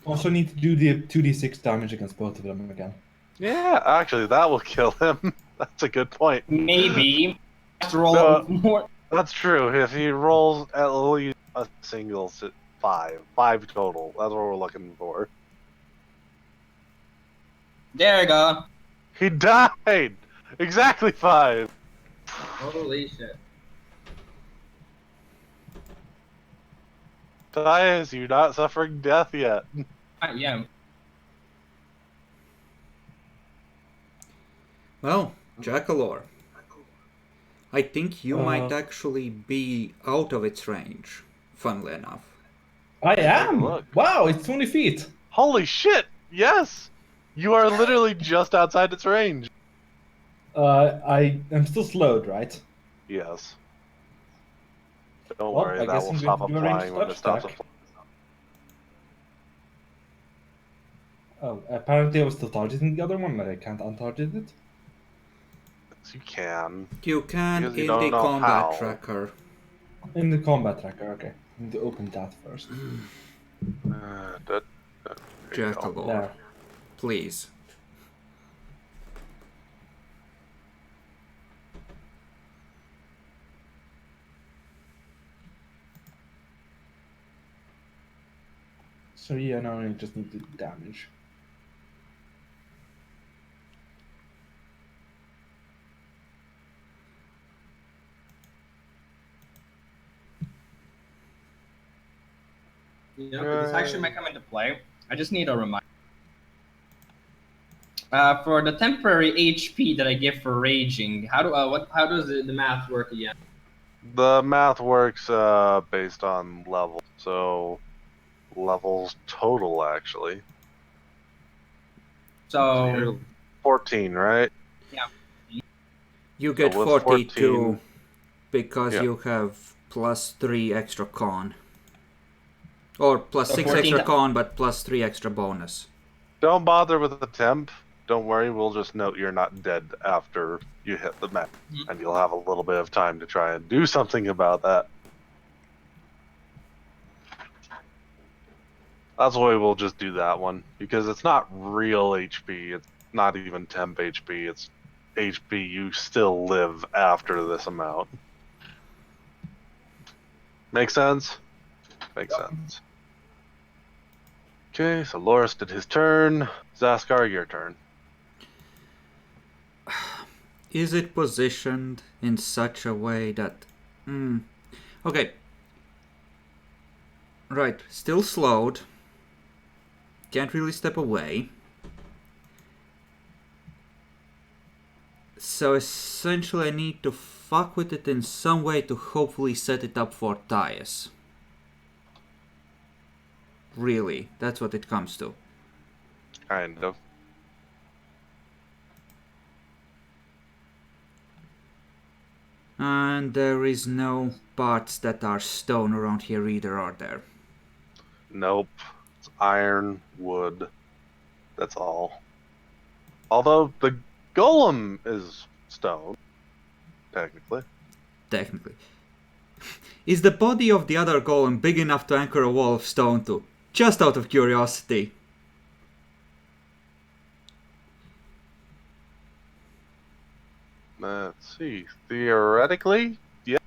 Also need to do the 2d6 damage against both of them again. Yeah, actually, that will kill him. That's a good point. Maybe. Have to roll No. more. That's true. If he rolls at least a single five total, that's what we're looking for. There you go. He died! Exactly 5! Holy shit. Tyus, you're not suffering death yet. Yeah. Well, Jackalor, I think you might actually be out of its range, funnily enough. I am! Look. Wow, it's 20 feet! Holy shit! Yes! You are literally just outside its range. I am still slowed, right? Yes. Don't Well, worry, I that guess will I'm stop going to do a ranged applying when it touch stops attack. applying. Oh, apparently I was still targeting the other one, but I can't untarget it. Yes, you can. You can Because you in don't the know combat how. tracker. In the combat tracker, okay. I need to open that first. There you go. Jackalor, There. please. So yeah, now I just need the damage. Yeah, this actually might come into play. I just need a reminder. For the temporary HP that I give for raging, how does the math work again? The math works based on level. So, levels total, actually. So, You're 14, right? yeah. You get with 42 14, because yeah. you have +3 extra con. Or plus So 6 14 extra con, but +3 extra bonus. Don't bother with the temp. Don't worry, we'll just note you're not dead after you hit the map. And you'll have a little bit of time to try and do something about that. That's why we'll just do that one. Because it's not real HP. It's not even temp HP. It's HP you still live after this amount. Make sense? Makes sense. Okay, so Loris did his turn. Zaskar, your turn. Is it positioned in such a way that... Okay. Right, still slowed. Can't really step away. So essentially I need to fuck with it in some way to hopefully set it up for Tyus. Really, that's what it comes to. Kind of. And there is no parts that are stone around here either, are there? Nope. It's iron, wood. That's all. Although the golem is stone, technically. Technically. Is the body of the other golem big enough to anchor a wall of stone to? Just out of curiosity. Let's see. Theoretically, yeah.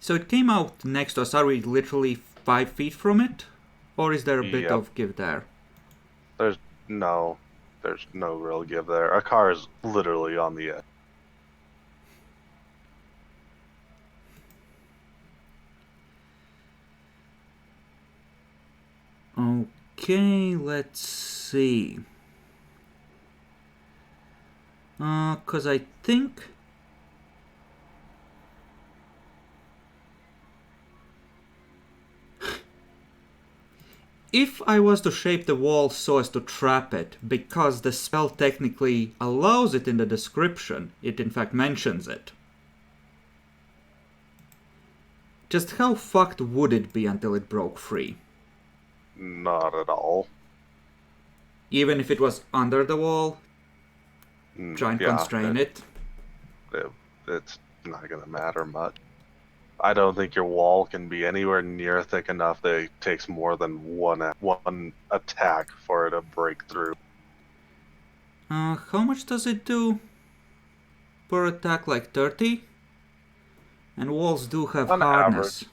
So it came out next to us. Are we literally 5 feet from it? Or is there a bit Yep. of give there? There's no real give there. A car is literally on the edge. Okay, let's see. 'Cause I think... If I was to shape the wall so as to trap it, because the spell technically allows it in the description, it in fact mentions it. Just how fucked would it be until it broke free? Not at all. Even if it was under the wall, try and constrain it. It's not gonna matter much. I don't think your wall can be anywhere near thick enough that it takes more than one attack for it to break through. How much does it do per attack? Like 30? And walls do have On hardness. average.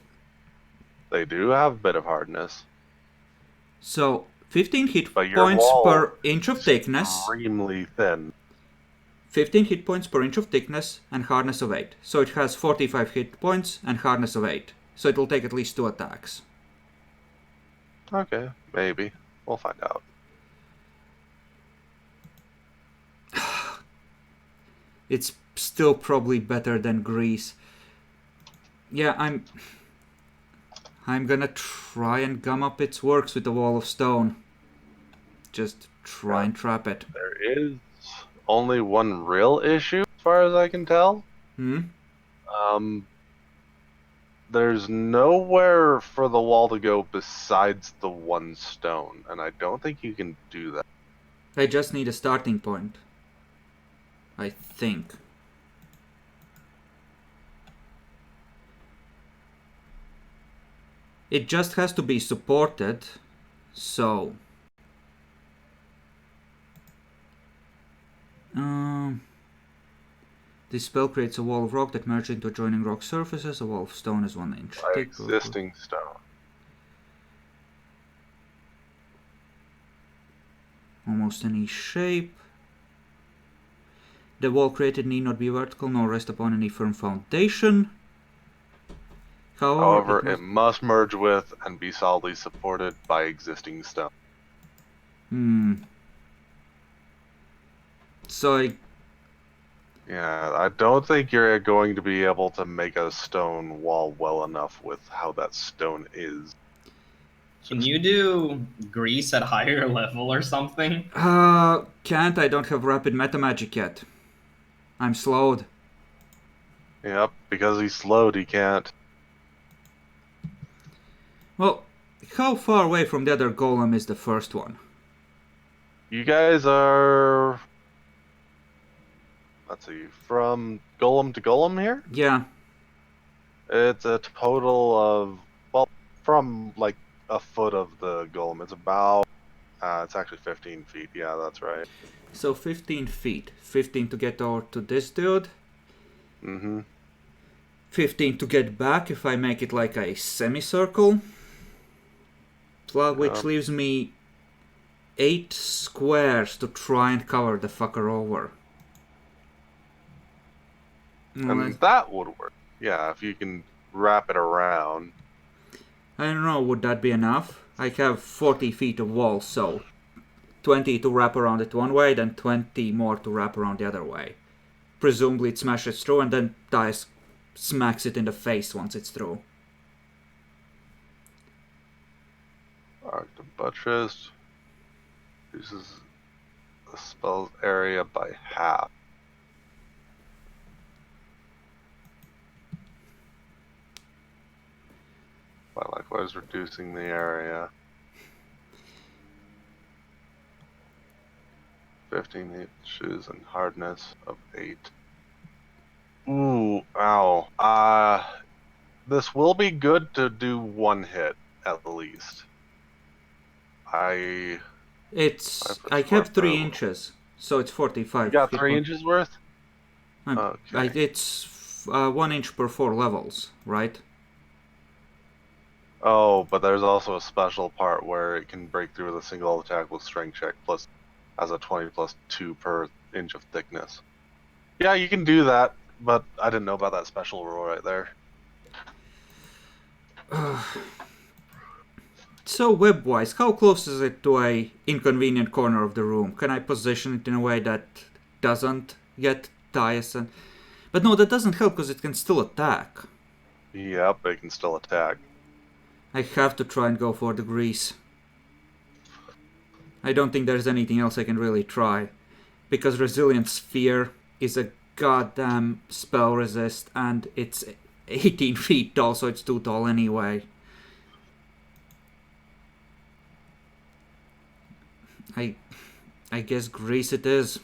They do have a bit of hardness. So 15 hit But your points wall per inch of is thickness. extremely thin. 15 hit points per inch of thickness and hardness of 8. So it has 45 hit points and hardness of 8. So it will take at least 2 attacks. Okay, maybe. We'll find out. It's still probably better than grease. Yeah, I'm gonna try and gum up its works with a wall of stone. Just try and trap it. There is only one real issue, as far as I can tell. Hmm? There's nowhere for the wall to go besides the one stone, and I don't think you can do that. I just need a starting point. I think. It just has to be supported, so... This spell creates a wall of rock that merges into adjoining rock surfaces. A wall of stone is 1 inch By thick. existing stone. Almost any shape. The wall created need not be vertical nor rest upon any firm foundation. However, it must merge with and be solidly supported by existing stone. So Yeah, I don't think you're going to be able to make a stone wall well enough with how that stone is. Can you do grease at higher level or something? Can't. I don't have rapid meta magic yet. I'm slowed. Yep, because he's slowed, he can't. Well, how far away from the other golem is the first one? You guys are... Let's see, from golem to golem here? Yeah. It's a total of, well, from like a foot of the golem. It's about, it's actually 15 feet. Yeah, that's right. So 15 feet. 15 to get over to this dude. 15 to get back if I make it like a semicircle. Which leaves me 8 squares to try and cover the fucker over. And that would work. Yeah, if you can wrap it around. I don't know, would that be enough? I have 40 feet of wall, so 20 to wrap around it one way, then 20 more to wrap around the other way. Presumably it smashes through and then Dice smacks it in the face once it's through. Arc the buttress. Reduces the spell's area by half. By likewise reducing the area. 15 inches and hardness of 8. Ooh, ow. This will be good to do one hit, at least. I have 3 inches, so it's 45. You got 3 inches worth? Okay. It's 1 inch per 4 levels, right? Oh, but there's also a special part where it can break through with a single attack with strength check plus has a 20 plus 2 per inch of thickness. Yeah, you can do that, but I didn't know about that special rule right there. So web-wise, how close is it to a inconvenient corner of the room? Can I position it in a way that doesn't get tiresome? But no, that doesn't help because it can still attack. Yep, it can still attack. I have to try and go for the grease. I don't think there's anything else I can really try. Because Resilient Sphere is a goddamn spell resist and it's 18 feet tall, so it's too tall anyway. I guess grease it is.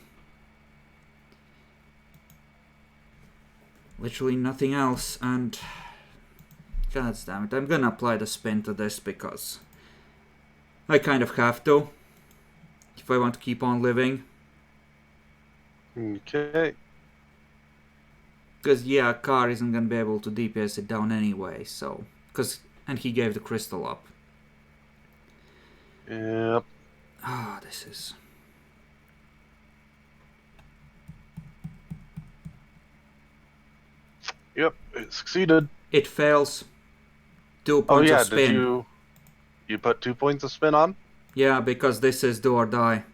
Literally nothing else, and God damn it. I'm gonna apply the spin to this because I kind of have to. If I want to keep on living. Okay. Because, yeah, Car isn't gonna be able to DPS it down anyway, so... And he gave the crystal up. Yep. Ah, this is... Yep. It succeeded. It fails. 2 Oh points yeah, of spin. did you put 2 points of spin on? Yeah, because this is do or die.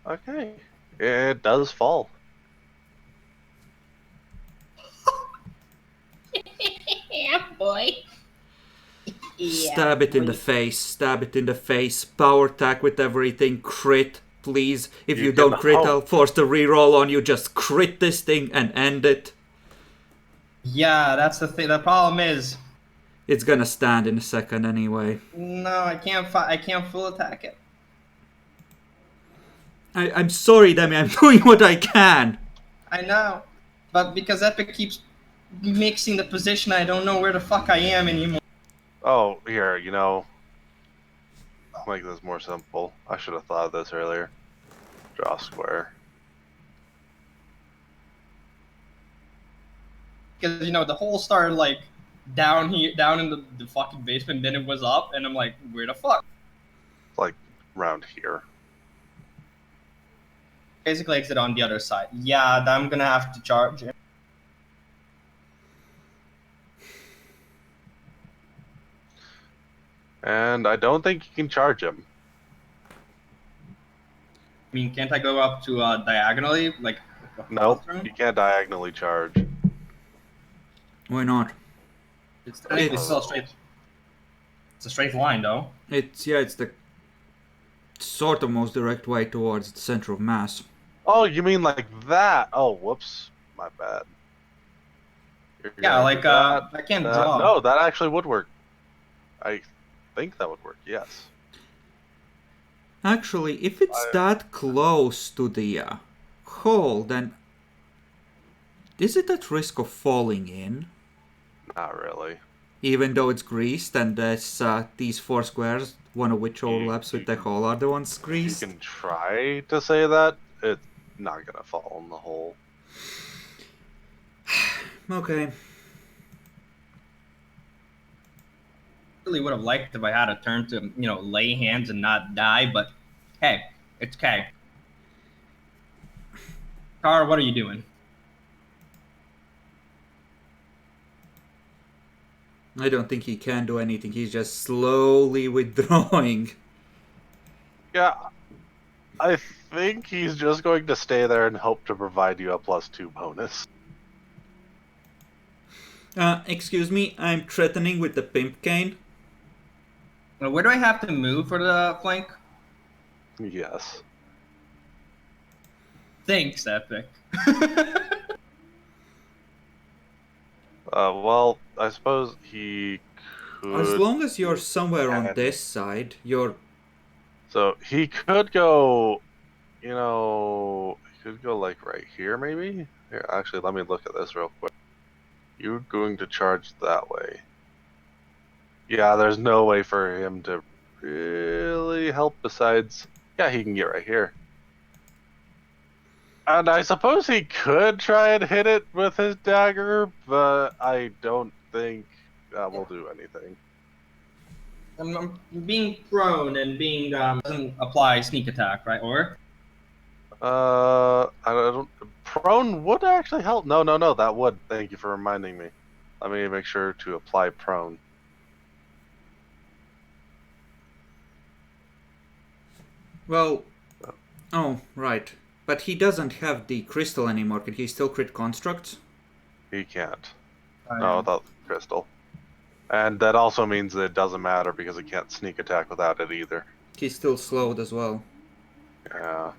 Okay. It does fall. Yeah, boy. Stab it in the face, stab it in the face, power attack with everything, crit, please. If you You don't can crit, hope. I'll force the reroll on you, just crit this thing and end it. Yeah, that's the thing. The problem is, It's gonna stand in a second anyway. no, I can't full attack it. I'm sorry, Demi, I'm doing what I can. I know, but because Epic keeps mixing the position, I don't know where the fuck I am anymore. Oh, here, make this more simple. I should have thought of this earlier. Draw a square. Because the hole started like down here, down in the fucking basement. Then it was up, and I'm like, where the fuck? Like, around here. Basically, exit on the other side. Yeah, I'm gonna have to charge him. And I don't think you can charge him. I mean, can't I go up to diagonally, like? Nope, you can't diagonally charge. Why not? It's technically still straight. It's a straight line, though. It's the sort of most direct way towards the center of mass. Oh, you mean like that? Oh, whoops. My bad. You're Yeah, gonna like do that, I can't that. draw. No, that actually would work. I think that would work, yes. Actually, if it's that close to the hole, then is it at risk of falling in? Not really. Even though it's greased and there's these 4 squares, one of which overlaps with the hole, are the ones You greased? can try to say that. It's not gonna fall in the hole. Okay. Really would have liked if I had a turn to lay hands and not die, but hey, it's okay. Car, what are you doing? I don't think he can do anything. He's just slowly withdrawing. Yeah, I think he's just going to stay there and hope to provide you a +2 bonus. Excuse me, I'm threatening with the pimp cane. Where do I have to move for the flank? Yes. Thanks, Epic. Well, I suppose he could... As long as you're somewhere on this side, you're... So he could go, he could go like right here maybe? Here, actually, let me look at this real quick. You're going to charge that way. Yeah, there's no way for him to really help besides... Yeah, he can get right here. And I suppose he could try and hit it with his dagger, but I don't think that will do anything. I'm being prone and being doesn't apply sneak attack, right? Or I don't... Prone would actually help. No, that would. Thank you for reminding me. Let me make sure to apply prone. Well... Oh, right. But he doesn't have the crystal anymore. Can he still crit constructs? He can't. No, without the crystal. And that also means that it doesn't matter because it can't sneak attack without it either. He's still slowed as well. Yeah.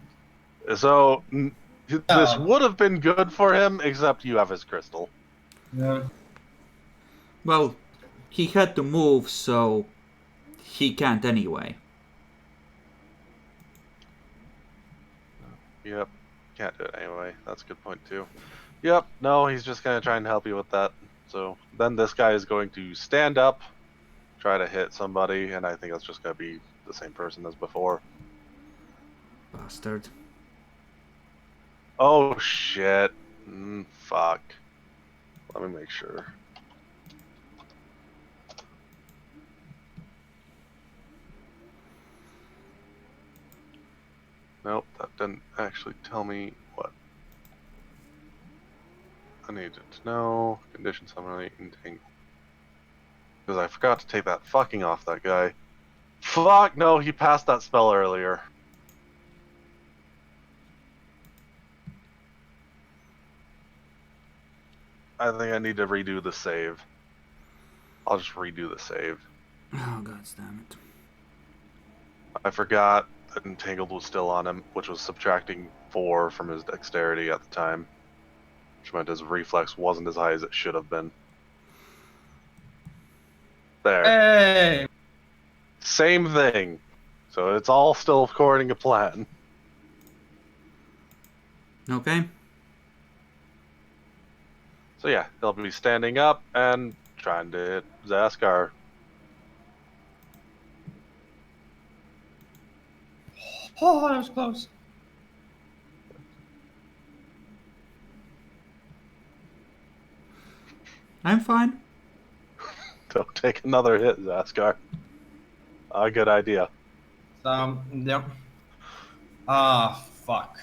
So, this would have been good for him, except you have his crystal. Yeah. Well, he had to move, so he can't anyway. Yep. Can't do it anyway. That's a good point, too. Yep. No, he's just going to try and help you with that. So then this guy is going to stand up, try to hit somebody, and I think that's just going to be the same person as before. Bastard. Oh, shit. Fuck. Let me make sure. Nope, that didn't actually tell me what I needed to know. Condition summary entangle. Because I forgot to take that fucking off that guy. Fuck, no, he passed that spell earlier. I think I need to redo the save. I'll just redo the save. Oh, god damn it. I forgot that Entangled was still on him, which was subtracting 4 from his dexterity at the time. Which meant his reflex wasn't as high as it should have been. There. Hey! Same thing. So it's all still according to plan. Okay. So yeah, he'll be standing up and trying to hit Zaskar. Oh, that was close. I'm fine. Don't take another hit, Zaskar. A good idea. Yep. Ah, fuck.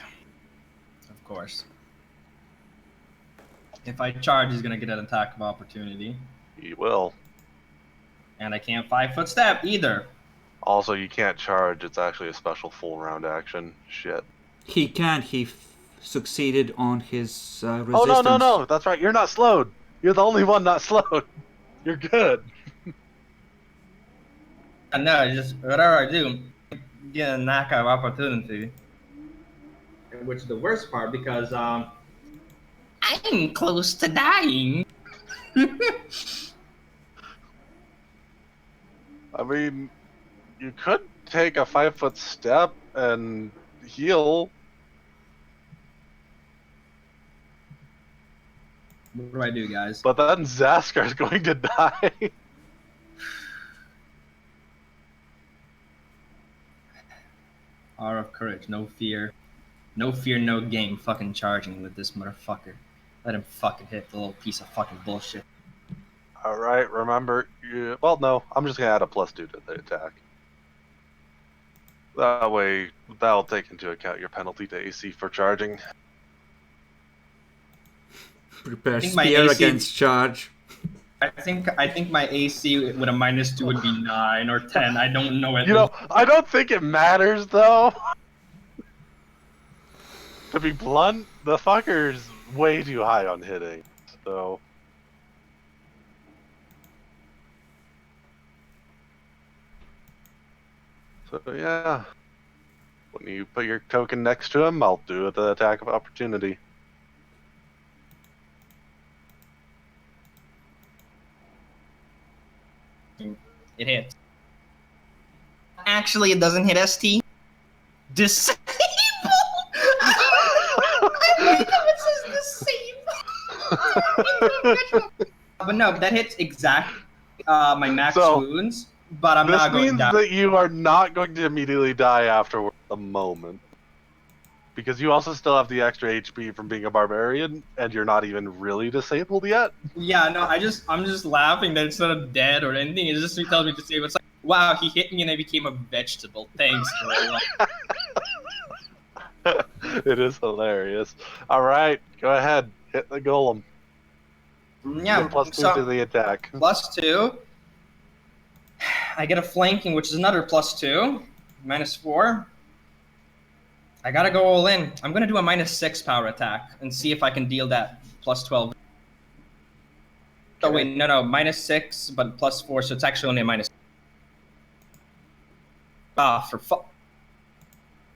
Of course. If I charge, he's gonna get an attack of opportunity. He will. And I can't 5-foot step either. Also, you can't charge. It's actually a special full round action. Shit. He can't. He succeeded on his resistance. Oh, no. That's right. You're not slowed. You're the only one not slowed. You're good. And no, just whatever I do, get a knockout of opportunity. Which is the worst part because I'm close to dying. I mean, you could take a 5-foot step and heal. What do I do, guys? But then Zaskar's going to die. Hour of courage, no fear. No fear, no game. Fucking charging with this motherfucker. Let him fucking hit the little piece of fucking bullshit. Alright, remember, well, no, I'm just going to add a +2 to the attack. That way, that'll take into account your penalty to AC for charging. Prepare think my spear AC against charge. I think my AC with a -2 would be 9 or 10. I don't know it. You know, I don't think it matters, though. To be blunt, the fucker's way too high on hitting, so... So yeah, when you put your token next to him, I'll do the attack of opportunity. It hits. Actually, it doesn't hit ST. Disable. I think it says disable. But no, that hits exact my max wounds. But I'm not going This down. means that you are not going to immediately die after the moment. Because you also still have the extra HP from being a barbarian, and you're not even really disabled yet. Yeah, no, I'm just laughing that it's not dead or anything. It just tells me disable. It's like, wow, he hit me and I became a vegetable. Thanks, bro. It is hilarious. Alright, go ahead. Hit the golem. Yeah, Get +2 to the attack. +2. I get a flanking, which is another +2. -4. I gotta go all in. I'm gonna do a -6 power attack and see if I can deal that +12. Oh wait, no, -6, but +4, so it's actually only a minus. Ah, for fuck.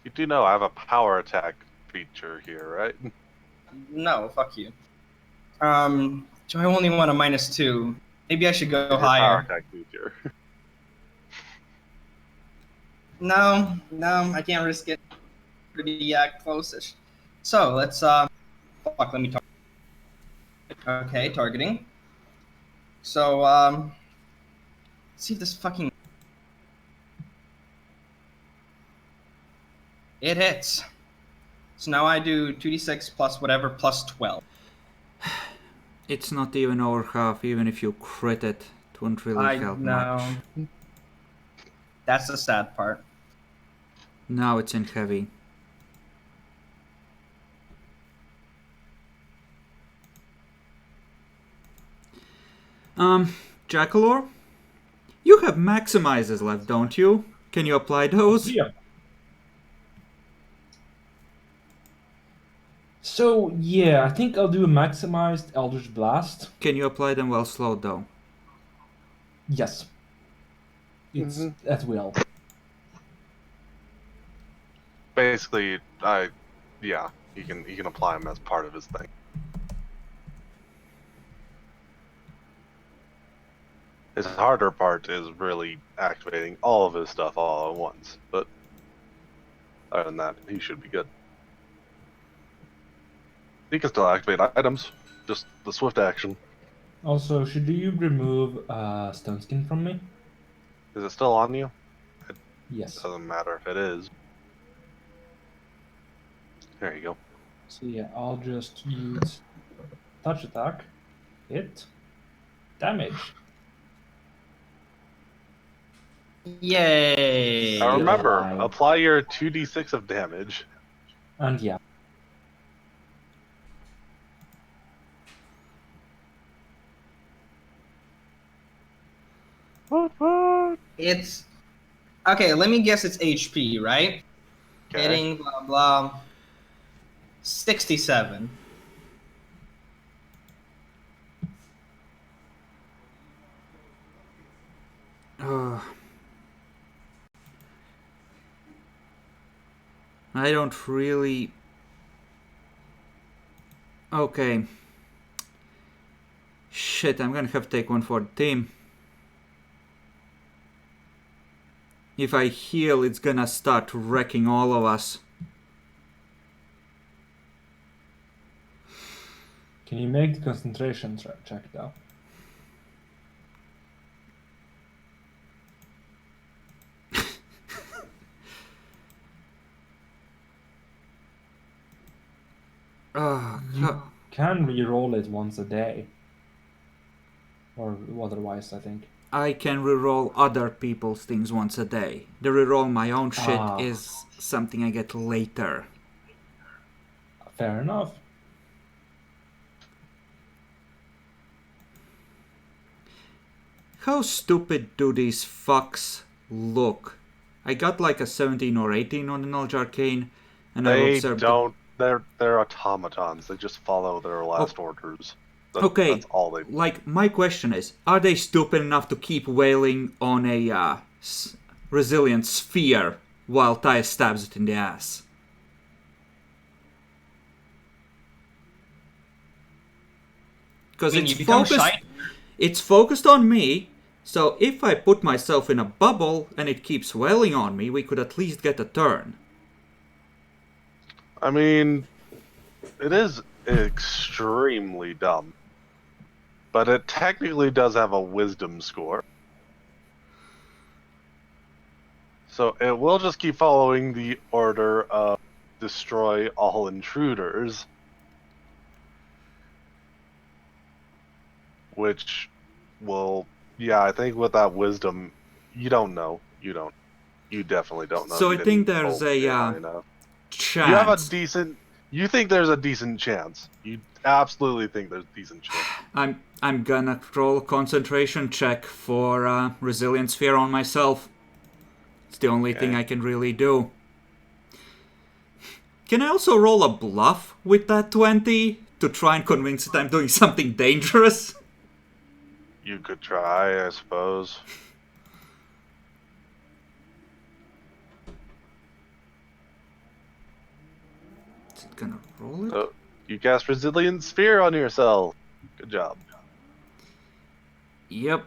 You do know I have a power attack feature here, right? No, fuck you. Do I only want a -2? Maybe I should go Your higher. power attack feature. No, I can't risk it. Pretty close-ish. So let's fuck. Let me talk. Okay, targeting. So, let's see if this fucking... It hits. So now I do 2d6 plus whatever plus 12. It's not even over half, even if you crit it. It won't really I help know. much. That's the sad part. Now it's in heavy. Jackalor? You have maximizers left, don't you? Can you apply those? Yeah. So, yeah, I think I'll do a maximized Eldritch Blast. Can you apply them while slowed though? Yes. It's at will. Basically, yeah, he can apply them as part of his thing. His harder part is really activating all of his stuff all at once, but other than that, he should be good. He can still activate items, just the swift action. Also, should you remove Stone Skin from me? Is it still on you? It Yes. doesn't matter if it is. There you go. So yeah, I'll just use touch attack, hit, damage. Yay! Now remember, Alive. apply your 2d6 of damage. And yeah. It's... Okay, let me guess it's HP, right? Okay. Hitting, blah, blah. 67. I don't really... Okay. Shit, I'm gonna have to take one for the team. If I heal, it's gonna start wrecking all of us. Can you make the concentration check though? Oh, Can re-roll it once a day. Or otherwise, I think. I can reroll other people's things once a day. The reroll my own shit Ah. is something I get later. Fair enough. How stupid do these fucks look? I got like a 17 or 18 on the Knowledge Arcane, and I They observed don't. They're automatons. They just follow their last orders. Okay, That's all they. like, my question is, are they stupid enough to keep wailing on a resilient sphere while Ty stabs it in the ass? Because I mean, you become shy. it's focused on me, so if I put myself in a bubble and it keeps wailing on me, we could at least get a turn. I mean, it is extremely dumb, but it technically does have a wisdom score. So it will just keep following the order of destroy all intruders, which will, yeah, I think with that wisdom, you don't know. You definitely don't know. So You I think didn't there's roll a high enough. chance. You have a decent. You think there's a decent chance. You absolutely think there's a decent chance. I'm gonna roll a concentration check for Resilient Sphere on myself. It's the only thing I can really do. Can I also roll a bluff with that 20 to try and convince it I'm doing something dangerous? You could try, I suppose. Is it gonna roll it? So you cast Resilient Sphere on yourself. Good job. Yep.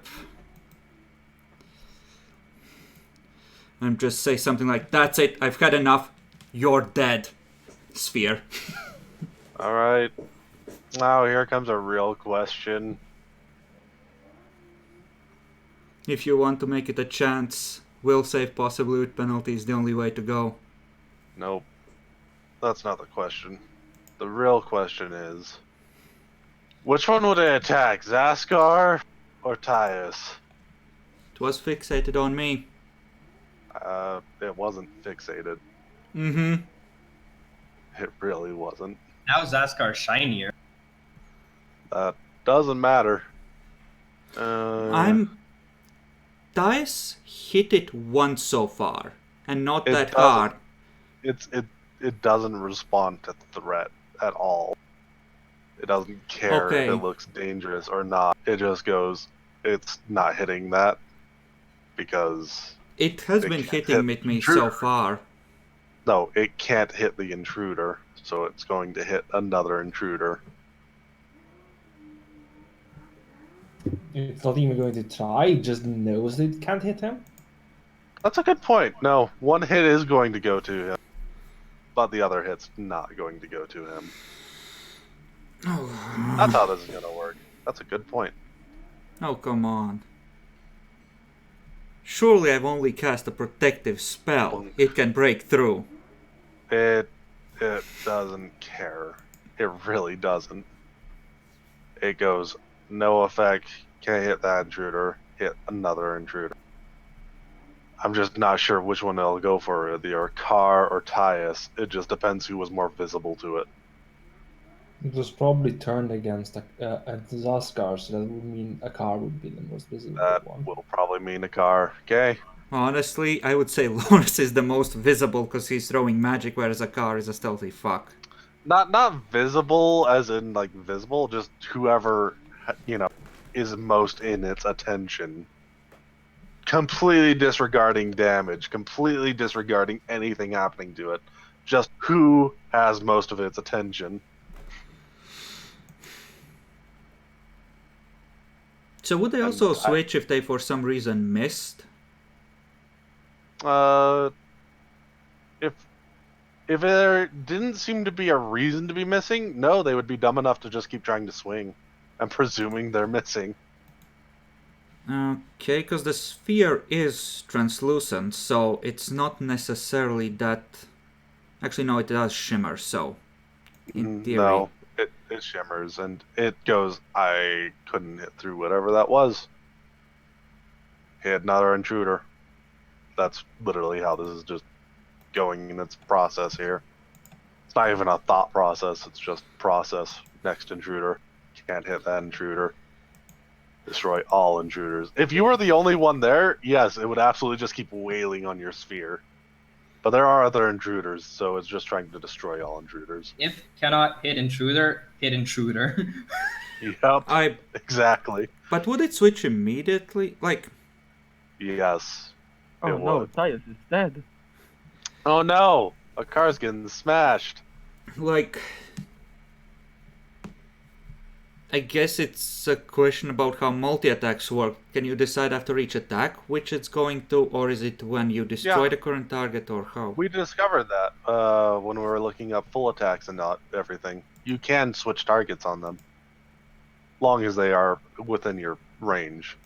And just say something like, "That's it, I've had enough. You're dead." Sphere. All right. Now here comes a real question. If you want to make it a chance, will save possibly with penalty is the only way to go. Nope. That's not the question. The real question is, which one would I attack, Zaskar or Tyus? It was fixated on me. It wasn't fixated. Mm-hmm. It really wasn't. Now Zaskar shinier. That doesn't matter. Dice hit it once so far, and not It that doesn't. hard. It doesn't respond to threat at all. It doesn't care Okay. if it looks dangerous or not. It just goes, it's not hitting that because It has It been can't hitting hit with me intruder. so far. no, it can't hit the intruder, so it's going to hit another intruder. It's not even going to try, it just knows that it can't hit him. That's a good point. No, one hit is going to go to him, but the other hit's not going to go to him. That's how this is going to work. That's a good point. Oh, come on. Surely I've only cast a protective spell. It can break through. It doesn't care. It really doesn't. It goes, no effect, can't hit that intruder, hit another intruder. I'm just not sure which one it'll go for, either Carr or Tyus. It just depends who was more visible to it. It was probably turned against a Zaskar, so that would mean a car would be the most visible That one. will probably mean a Carr. Okay. Honestly, I would say Lawrence is the most visible because he's throwing magic, whereas Akar is a stealthy fuck. Not visible as in like visible, just whoever, is most in its attention. Completely disregarding damage, completely disregarding anything happening to it. Just who has most of its attention. So would they also And switch if they for some reason missed? If there didn't seem to be a reason to be missing, no, they would be dumb enough to just keep trying to swing. I'm presuming they're missing. Okay, because the sphere is translucent, so it's not necessarily that... Actually, no, it does shimmer, so... In theory... No, it shimmers, and it goes, I couldn't hit through whatever that was. Hit another intruder. That's literally how this is just going in its process here. It's not even a thought process, it's just process. Next intruder. Can't hit that intruder. Destroy all intruders. If you were the only one there, yes, it would absolutely just keep wailing on your sphere. But there are other intruders, so it's just trying to destroy all intruders. If cannot hit intruder, hit intruder. Yep, exactly. But would it switch immediately? Like... Yes. Oh It no, would. Tyus is dead. Oh no! A car's getting smashed. Like... I guess it's a question about how multi-attacks work. Can you decide after each attack which it's going to, or is it when you destroy Yeah. the current target, or how? We discovered that when we were looking up full attacks and not everything. You can switch targets on them, long as they are within your range.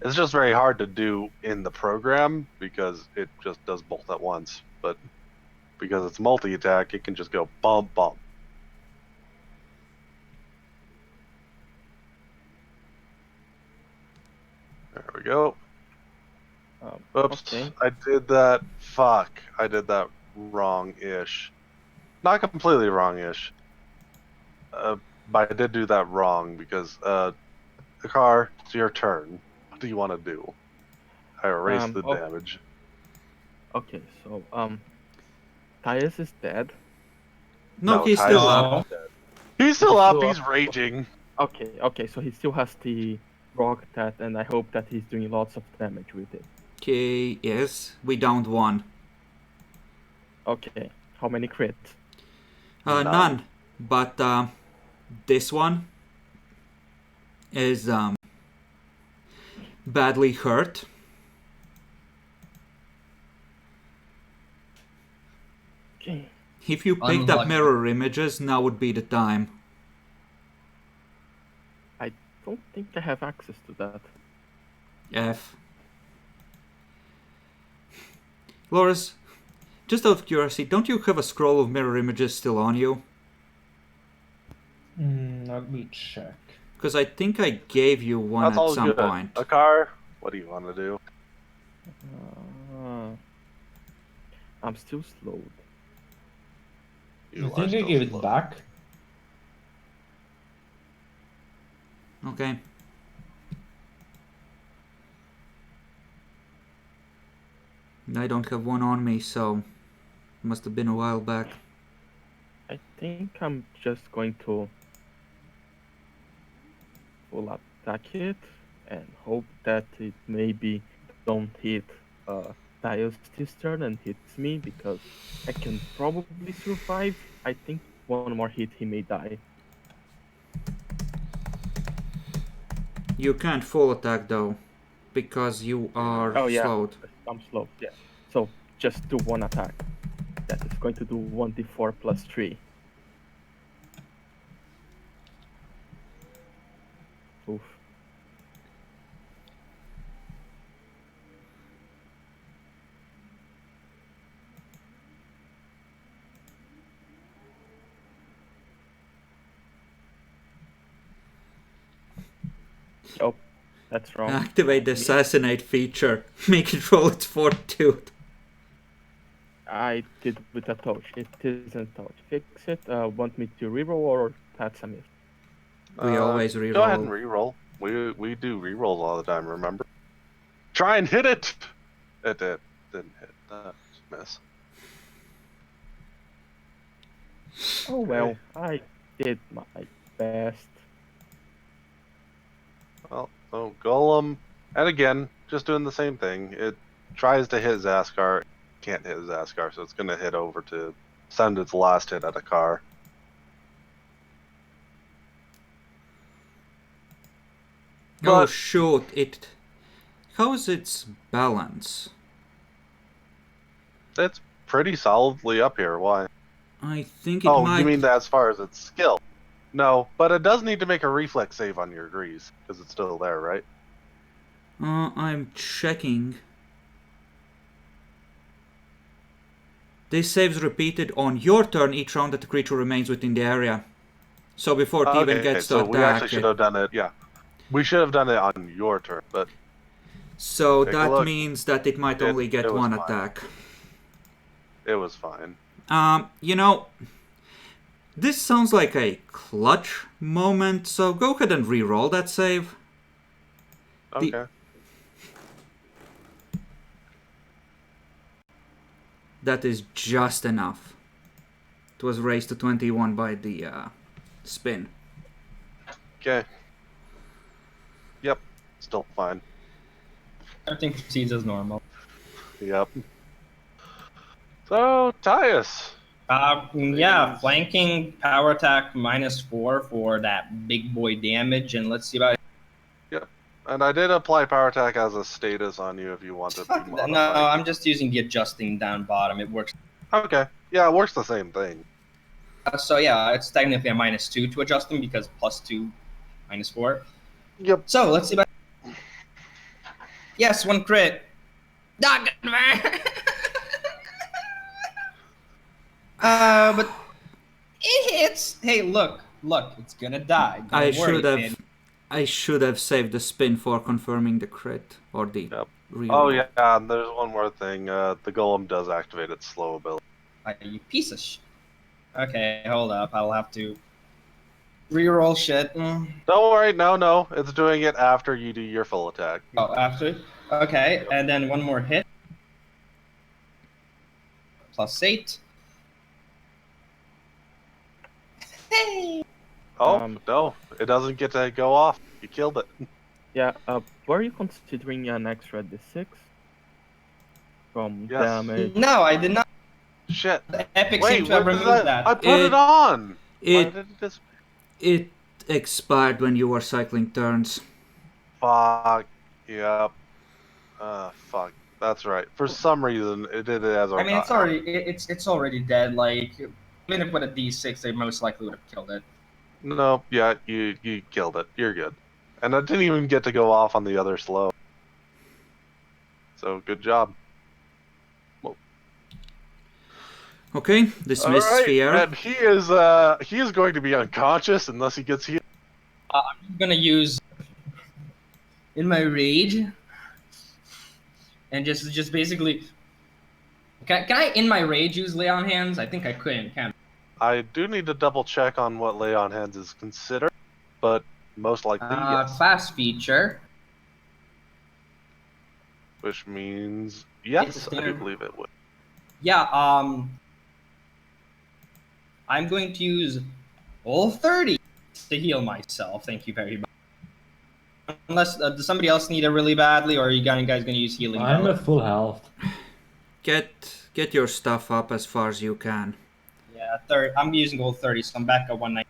It's just very hard to do in the program because it just does both at once. But because it's multi-attack, it can just go bump, bump. There we go. Oops, Okay. I did that. Fuck, I did that wrong-ish. Not completely wrong-ish. But I did do that wrong because, Akar, it's your turn. What do you want to do? I erased the Oh. damage. Okay, so Tyus is dead. No, he's Tyus still is up. not dead. He's still up, still he's up. raging. Okay, so he still has the rock that, and I hope that he's doing lots of damage with it. Okay, yes, we downed one. Okay, how many crits? None. But this one is badly hurt. Okay. If you picked up Unlucky. mirror images, now would be the time. I don't think I have access to that. F. Loris, just out of curiosity, don't you have a scroll of mirror images still on you? Let me check. Because I think I gave you one That's at all some good. point. A car? What do you want to do? I'm still slowed. I You think I still give it slow. back. Okay. I don't have one on me, so must have been a while back. I think I'm just going to full attack it and hope that it maybe don't hit Dios this turn and hits me because I can probably survive. I think one more hit he may die. You can't full attack though, because you are Oh yeah, slowed. I'm slow. Yeah. So just do one attack. That is going to do 1d4 plus 3. Oof. Oh, that's wrong. Activate the Me. assassinate feature. Make it roll its fortitude. I did with a touch. It isn't touch. Fix it. Want me to reroll or that's a miss? We always Go ahead and reroll. reroll. We do rerolls all the time, remember? Try and hit it! It didn't hit. Miss. Oh well, I did my best. Well, so Golem, and again, just doing the same thing. It tries to hit Zaskar, can't hit Zaskar, so it's going to hit over to send its last hit at a car. Oh But shoot, it... How's its balance? it's pretty solidly up here. Why? I think it Oh, might... you mean that as far as its skill? No, but it does need to make a reflex save on your agrees, because it's still there, right? I'm checking. This save's repeated on your turn each round that the creature remains within the area. So before it even gets to so we attack actually should have done it, yeah. We should have done it on your turn, but... So Take a that look. means that it might only get it was one fine. attack. It was fine. You know, this sounds like a clutch moment, so go ahead and re-roll that save. Okay. That is just enough. It was raised to 21 by the spin. Okay. Yep. Still fine. Everything proceeds as normal. Yep. So, Tyus. Yeah, flanking power attack -4 for that big boy damage, and let's see about. Yep. And I did apply power attack as a status on you if you want to be No, modified. I'm just using the adjusting down bottom. It works. Okay. Yeah, it works the same thing. So yeah, it's technically a -2 to adjusting because +2, -4. Yep. So let's see about. Yes, one crit. Not good, man. But it hits. Hey, look, it's gonna die. Don't worry, I should have saved the spin for confirming the crit or the reroll. Oh yeah, and there's one more thing. The golem does activate its slow ability. You piece of shit. Okay, hold up. I'll have to reroll shit. Don't worry, no. It's doing it after you do your full attack. Oh, after? Okay, and then one more hit. +8. Hey! Oh, no. It doesn't get to go off. You killed it. Yeah, were you considering an extra d6? From Yes. damage? No, I did not. Shit. The Epic Wait, seemed to have when did removed that. I put it on! Why It did it just... it expired when you were cycling turns. Fuck. Yep. Fuck. That's right. For some reason, it did it as a... I mean, it's already dead. Like, even if with a D6, they most likely would have killed it. No, yeah, you killed it. You're good. And I didn't even get to go off on the other slow. So good job. Okay, dismiss All right, sphere. and he is going to be unconscious unless he gets healed. I'm gonna use in my rage and just basically. Can I in my rage use lay on hands? I think I can. I do need to double check on what lay on hands is considered, but most likely yes. Class feature. Which means It's yes, a I do standard. believe it would. Yeah. I'm going to use all 30 to heal myself. Thank you very much. Unless does somebody else need it really badly, or are you guys gonna use healing? I'm Bell? at full health. Get your stuff up as far as you can. Yeah, 30. I'm using all 30, so I'm back at 190.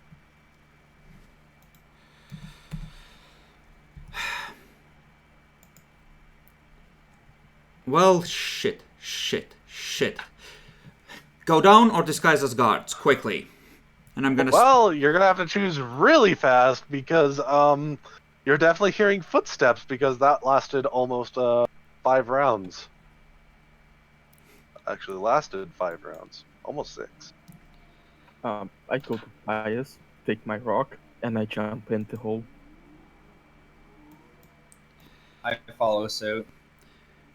Well, shit. Go down or disguise as guards, quickly. And I'm gonna... Well, you're gonna have to choose really fast because you're definitely hearing footsteps because that lasted almost 5 rounds. Actually, lasted 5 rounds, almost 6. I go to Pius, take my rock, and I jump in the hole. I follow suit.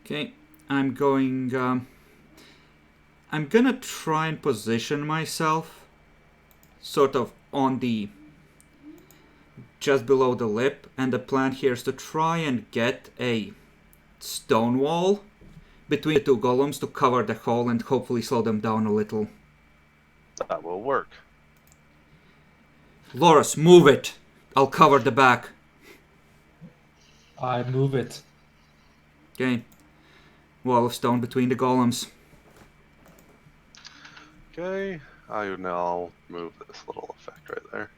Okay, I'm gonna try and position myself sort of on the... just below the lip, and the plan here is to try and get a stone wall between the two golems to cover the hole and hopefully slow them down a little. That will work. Loris, move it! I'll cover the back. I move it. Okay. Wall of stone between the golems. Okay, I will now move this little effect right there.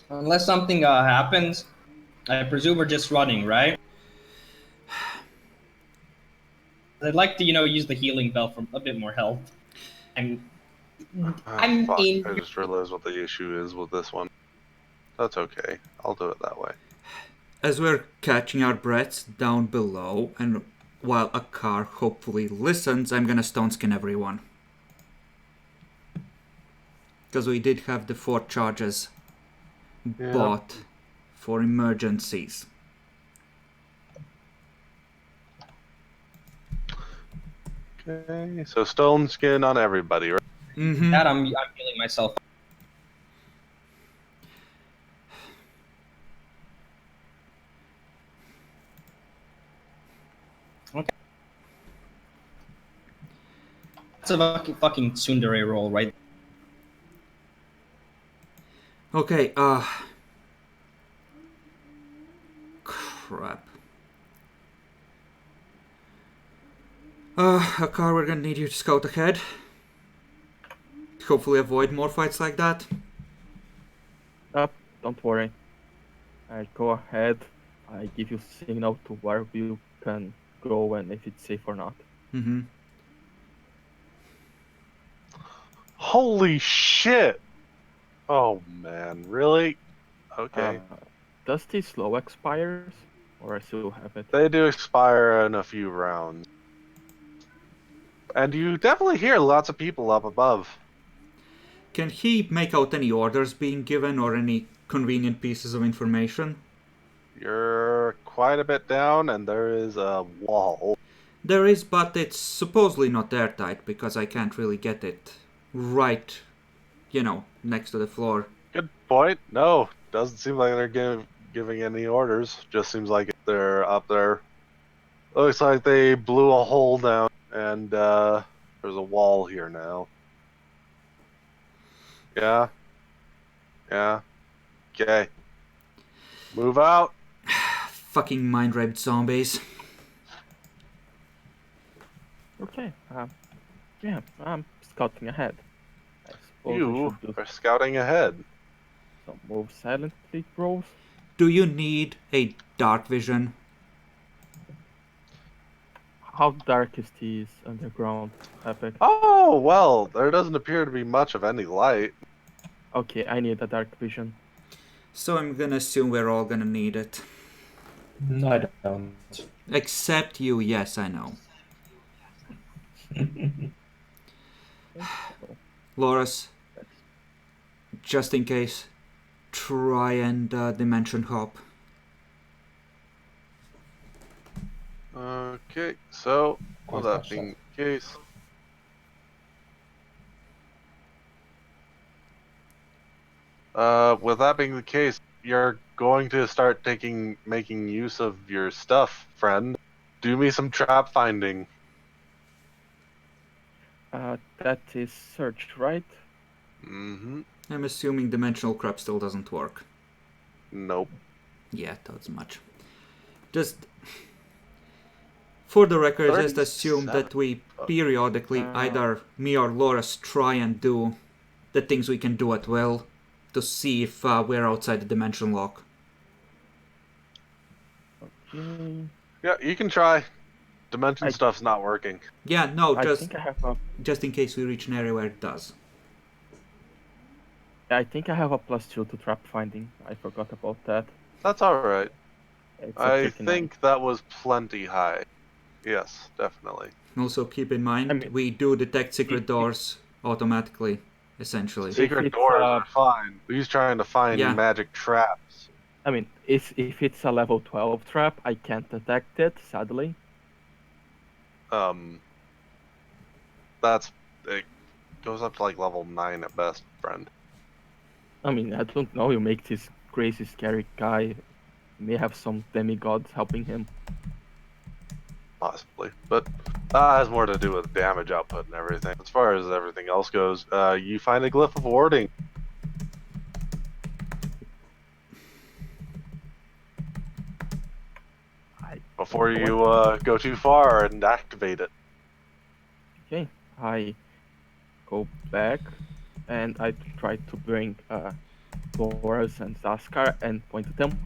Unless something happens, I presume we're just running, right? I'd like to, use the healing bell for a bit more health. I'm Fuck, in. I just realized what the issue is with this one. That's okay, I'll do it that way. As we're catching our breaths down below, and while a car hopefully listens, I'm gonna stone skin everyone. Because we did have the 4 charges bought for emergencies. Okay, so stone skin on everybody, right? Mm-hmm. That I'm healing myself. Okay. That's a fucking tsundere roll, right? Okay, crap. Akar, we're gonna need you to scout ahead. Hopefully avoid more fights like that. Don't worry. I go ahead. I give you signal to where you can go and if it's safe or not. Mm-hmm. Holy shit! Oh man, really? Okay. Does the slow expires? Or I still have it? They do expire in a few rounds. And you definitely hear lots of people up above. Can he make out any orders being given or any convenient pieces of information? You're quite a bit down and there is a wall. There is, but it's supposedly not airtight because I can't really get it right, next to the floor. Good point. No, doesn't seem like they're giving any orders. Just seems like they're up there. Looks like they blew a hole down and there's a wall here now. Yeah. Yeah. Okay. Move out. Fucking mind-raped zombies. Okay. Yeah, I'm scouting ahead. I suppose I You should do are scouting ahead. some move silently, bros. Do you need a dark vision? How dark is this underground, Epic? Oh, well, there doesn't appear to be much of any light. Okay, I need a dark vision. So I'm gonna assume we're all gonna need it. No, I don't. Except you, yes, I know. Okay, so Loras, that's just in case, try and dimension hop. Okay, so with Quite that much that. being the case, you're going to start making use of your stuff, friend. Do me some trap finding. that is search, right? Mm-hmm. I'm assuming dimensional crap still doesn't work. Nope. Yeah, thought as much. Just for the record, just assume 37. that we periodically, either me or Loras, try and do the things we can do at will to see if we're outside the dimension lock. Okay. Yeah, you can try. Dimension I stuff's not working. Yeah, no, I think I have a just in case we reach an area where it does. I think I have a +2 to trap finding. I forgot about that. That's alright. It's a I 39. think that was plenty high. Yes, definitely. Also, keep in I mind, mean, we do detect secret if doors automatically, essentially. if Secret it's doors are fine. He's trying to find Yeah. magic traps. I mean, if it's a level 12 trap, I can't detect it, sadly. That's it goes up to like level 9 at best, friend. I mean, I don't know. You make this crazy, scary guy. May have some demigods helping him. Possibly. But that has more to do with damage output and everything. As far as everything else goes, you find a glyph of warding. Before you go too far and activate it. Okay, I go back and I try to bring Boras and Zaskar and point to them.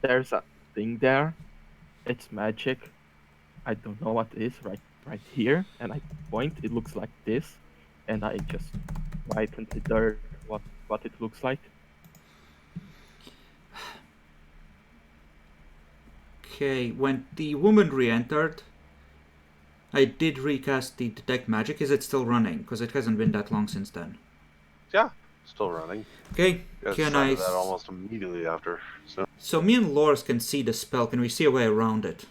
There's a thing there. It's magic. I don't know what it is right here, and I point. It looks like this, and I just write in the dirt what it looks like. Okay, when the woman re-entered, I did recast the detect magic. Is it still running? Because it hasn't been that long since then. Yeah, still running. Okay, I can I... started that almost immediately after. So me and Loras can see the spell. Can we see a way around it?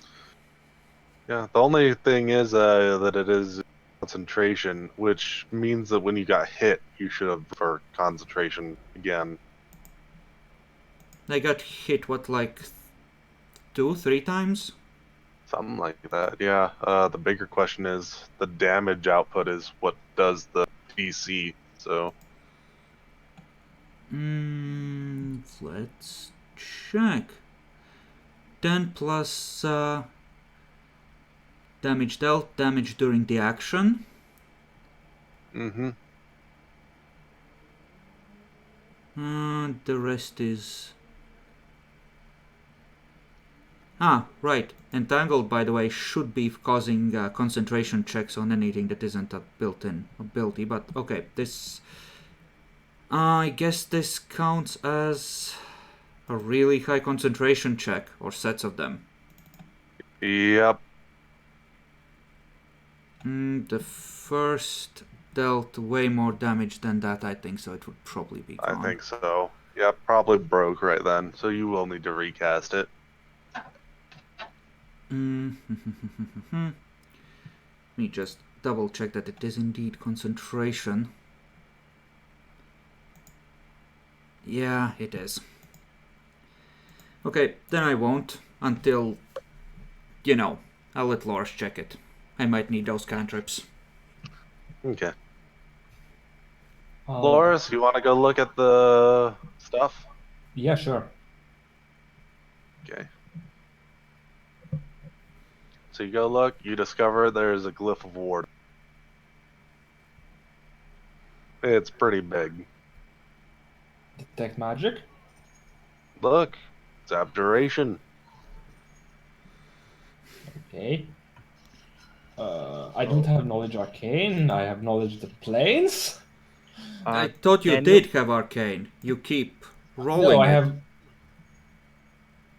Yeah, the only thing is that it is concentration, which means that when you got hit, you should have for concentration again. I got hit, what, like 2-3 times? Something like that, yeah. The bigger question is the damage output is what does the DC, so... Let's check. 10 plus damage dealt, damage during the action. Mm-hmm. The rest is... Ah, right. Entangled, by the way, should be causing concentration checks on anything that isn't a built-in ability, but okay, this... I guess this counts as a really high concentration check, or sets of them. Yep. The first dealt way more damage than that, I think, so it would probably be gone. I think so. Yep, probably broke right then, so you will need to recast it. Let me just double check that it is indeed concentration. Yeah, it is. Okay, then I won't until, you know, I'll let Lars check it. I might need those cantrips. Okay. Loris, you want to go look at the stuff? Yeah, sure. Okay. So you go look, you discover there's a glyph of ward. It's pretty big. Detect magic. Look, it's abjuration. Okay. I don't have knowledge arcane. I have knowledge of the planes. I thought you Can did have arcane. You keep rolling No, I it. have.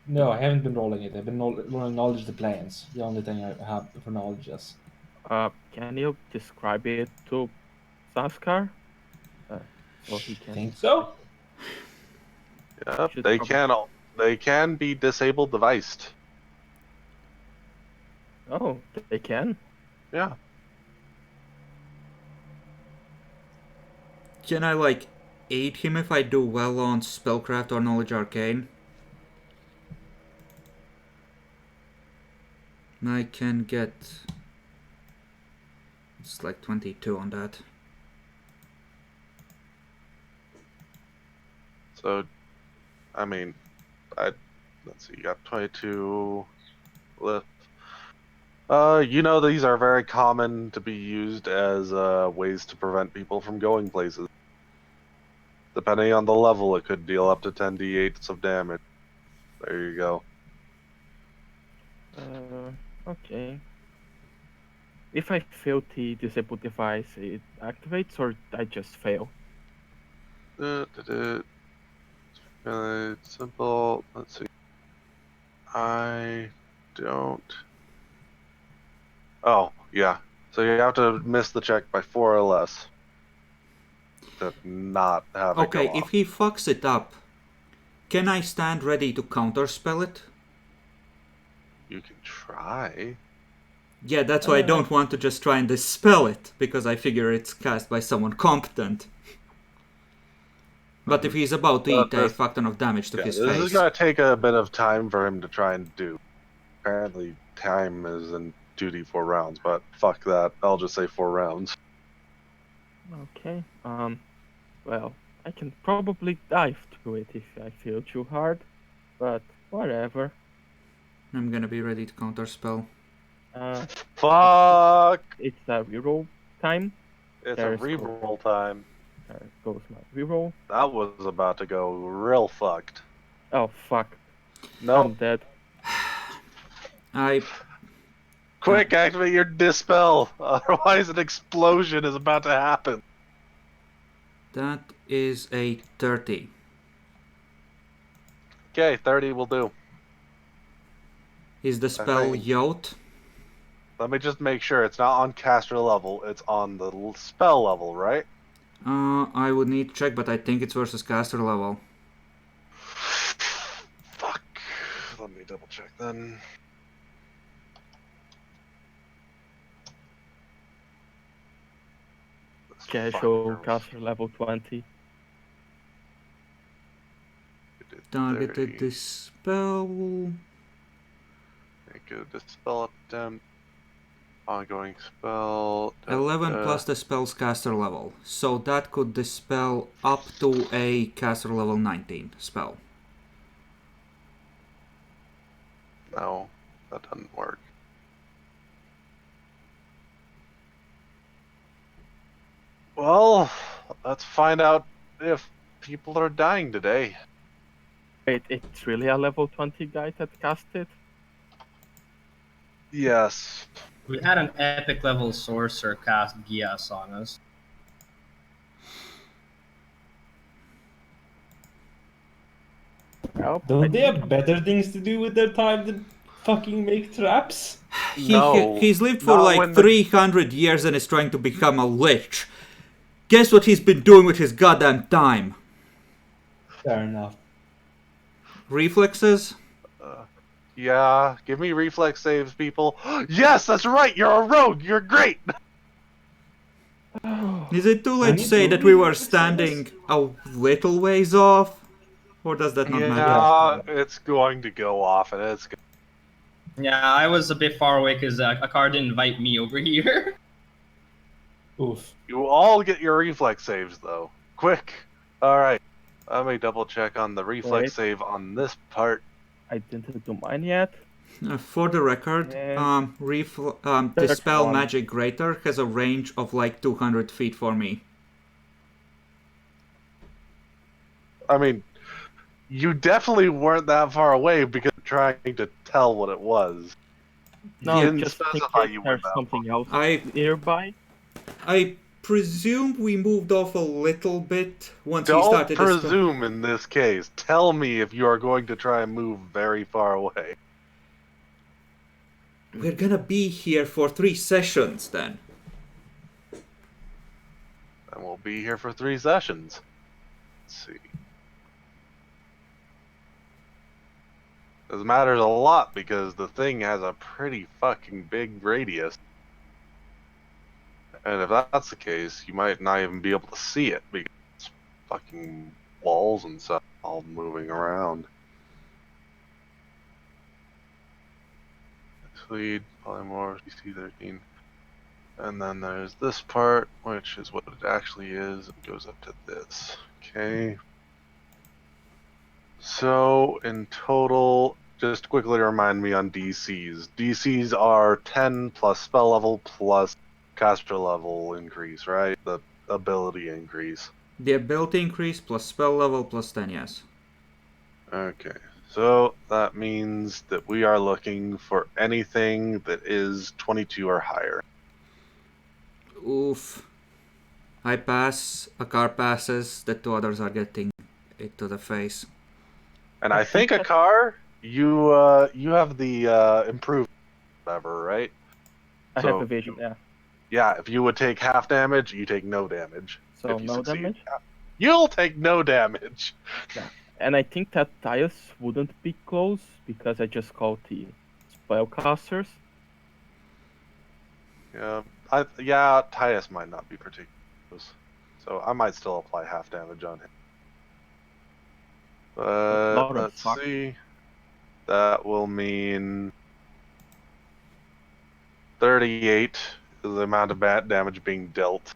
No, I haven't been rolling it. I've been rolling knowledge of the plans. The only thing I have for knowledge is. Can you describe it to Saskar? So he can. Think so? Yep, Should they probably- can they can be disabled deviced. Oh, they can. Yeah. Can I like aid him if I do well on spellcraft or knowledge arcane? I can get. It's like 22 on that. So, I mean, let's see. You got 22 left. You know, these are very common to be used as ways to prevent people from going places. Depending on the level, it could deal up to 10d8s of damage. There you go. Okay. If I fail the disable device, it activates, or I just fail? It's simple. Let's see. I don't. Oh, yeah. So you have to miss the check by 4 or less to not have it go Okay, off. if he fucks it up, can I stand ready to counterspell it? You can try. Yeah, that's why I don't want to just try and dispel it, because I figure it's cast by someone competent. But if he's about to eat a fuck ton of damage to Yeah, his this face... is gonna take a bit of time for him to try and do. Apparently, time is in 2d4 rounds, but fuck that. I'll just say 4 rounds. Okay. Well, I can probably dive to it if I feel too hard, but whatever. I'm gonna be ready to counterspell. Fuck! It's a reroll time. It's There's a reroll time. There goes my reroll. That was about to go real fucked. Oh fuck! No. I'm dead. Quick, activate your dispel! Otherwise an explosion is about to happen. That is a 30. Okay, 30 will do. Is the spell think- Yacht? Let me just make sure it's not on caster level, it's on the spell level, right? I would need to check, but I think it's versus caster level. Fuck. Let me double check then. Casual caster level 20. Targeted dispel. Make a dispel attempt. Ongoing spell. 11 plus the spell's caster level. So that could dispel up to a caster level 19 spell. No, that doesn't work. Well, let's find out if people are dying today. Wait, it's really a level 20 guy that cast it? Yes. We had an epic level sorcerer cast Gias on us. Well, Don't they have better things to do with their time than fucking make traps? He's lived for not like when the- 300 years and is trying to become a lich. Guess what he's been doing with his goddamn time? Fair enough. Reflexes? Yeah, give me reflex saves, people. Yes, that's right. You're a rogue. You're great. Is it too late to need say to that we were reflex standing a little ways off? Or does that not matter? Yeah, it's going to go off, and it's. Yeah, I was a bit far away because a car didn't invite me over here. Oof. You all get your reflex saves though. Quick. All right. Let me double check on the reflex Wait. save on this part. I didn't do mine yet. For the record, Yeah. Dispel 31. Magic Greater has a range of like 200 feet for me. I mean, you definitely weren't that far away because you're trying to tell what it was. No, Yeah, didn't just in specify case you were there's that something else I nearby. presume we moved off a little bit once he Don't started the spell. presume in this case. Tell me if you are going to try and move very far away. We're gonna be here for 3 sessions then. And we'll be here for 3 sessions. Let's see. This matters a lot because the thing has a pretty fucking big radius. And if that's the case, you might not even be able to see it because it's fucking walls and stuff all moving around. Lead, polymorph, DC13. And then there's this part, which is what it actually is. It goes up to this. Okay. So, in total, just quickly remind me on DCs. DCs are 10 plus spell level plus caster level increase, right? The ability increase. The ability increase plus spell level plus 10, yes. Okay. So, that means that we are looking for anything that is 22 or higher. Oof. I pass, a car passes, the 2 others are getting it to the face. And I think a car, you have the improved whatever, right? I So- have evasion, yeah. Yeah, if you would take half damage, you take no damage. So if you no succeed. damage? You'll take no damage. And I think that Tias wouldn't be close because I just called the spellcasters. Yeah, Titus might not be particularly close. So I might still apply half damage on him. But Lot of let's fuck. see. That will mean 38 is the amount of bad damage being dealt.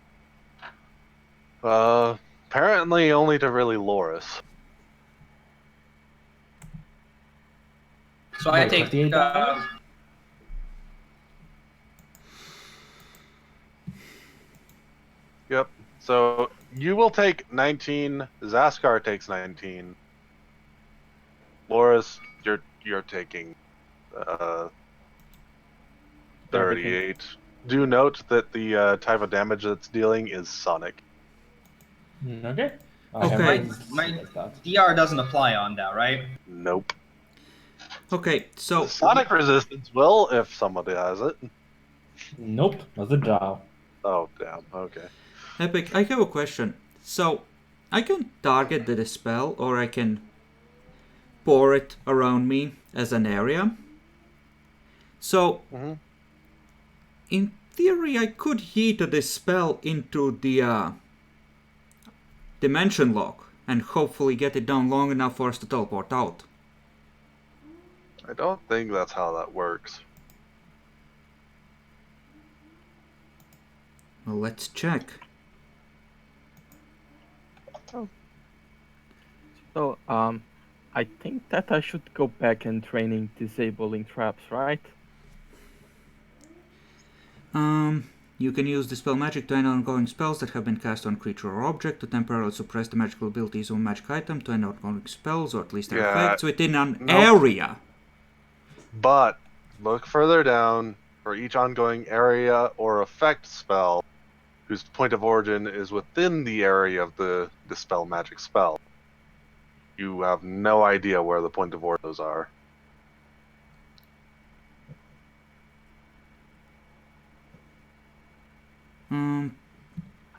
Apparently only to really Loris. So I Wait, take 58 damage? Yep. So you will take 19. Zaskar takes 19. Loris, you're taking 38. Do note that the type of damage that's dealing is sonic. Okay. I Okay. haven't My- seen that. DR doesn't apply on that, right? Nope. Okay, so Sonic resistance will if somebody has it. Nope, not the drow. Oh damn. Okay. Epic, I have a question. So, I can target the dispel, or I can pour it around me as an area. So, Mhm. in theory, I could heat a dispel into the dimension lock and hopefully get it down long enough for us to teleport out. I don't think that's how that works. Well, let's check. So, I think that I should go back and training disabling traps, right? You can use dispel magic to end ongoing spells that have been cast on creature or object, to temporarily suppress the magical abilities of a magic item, to end ongoing spells, or at least their Yeah, effects within an nope. area. But look further down for each ongoing area or effect spell whose point of origin is within the area of the dispel magic spell. You have no idea where the point of origin those are.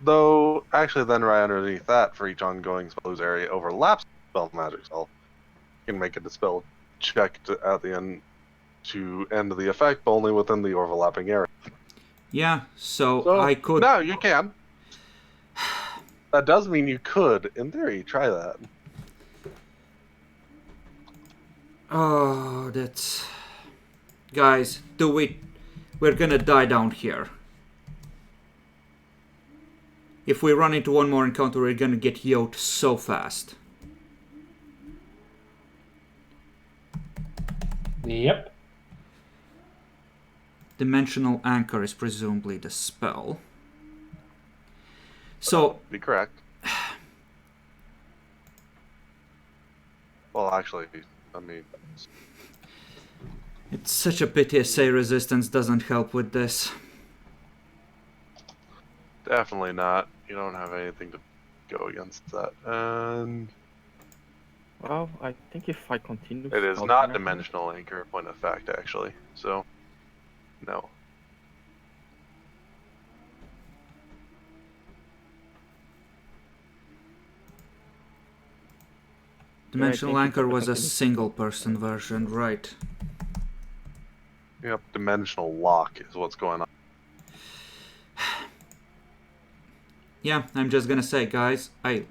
Though, actually, then right underneath that, for each ongoing spell whose area overlaps spell magic spell, you can make a dispel check at the end to end the effect, but only within the overlapping area. Yeah, so I could. No, you can. That does mean you could, in theory, try that. Oh, that's. Guys, do it. We're gonna die down here. If we run into one more encounter, we're gonna get yoked so fast. Yep. Dimensional Anchor is presumably the spell. So, Be correct. Well, actually, I mean, it's such a pity SA resistance doesn't help with this. Definitely not. You don't have anything to go against that. And Well, I think if I continue it is scouting not ahead- dimensional anchor, point of fact, actually. So, no. Dimensional think it's Anchor better was a continue single person version, right? Yep, dimensional lock is what's going on. Yeah, I'm just gonna say, guys, I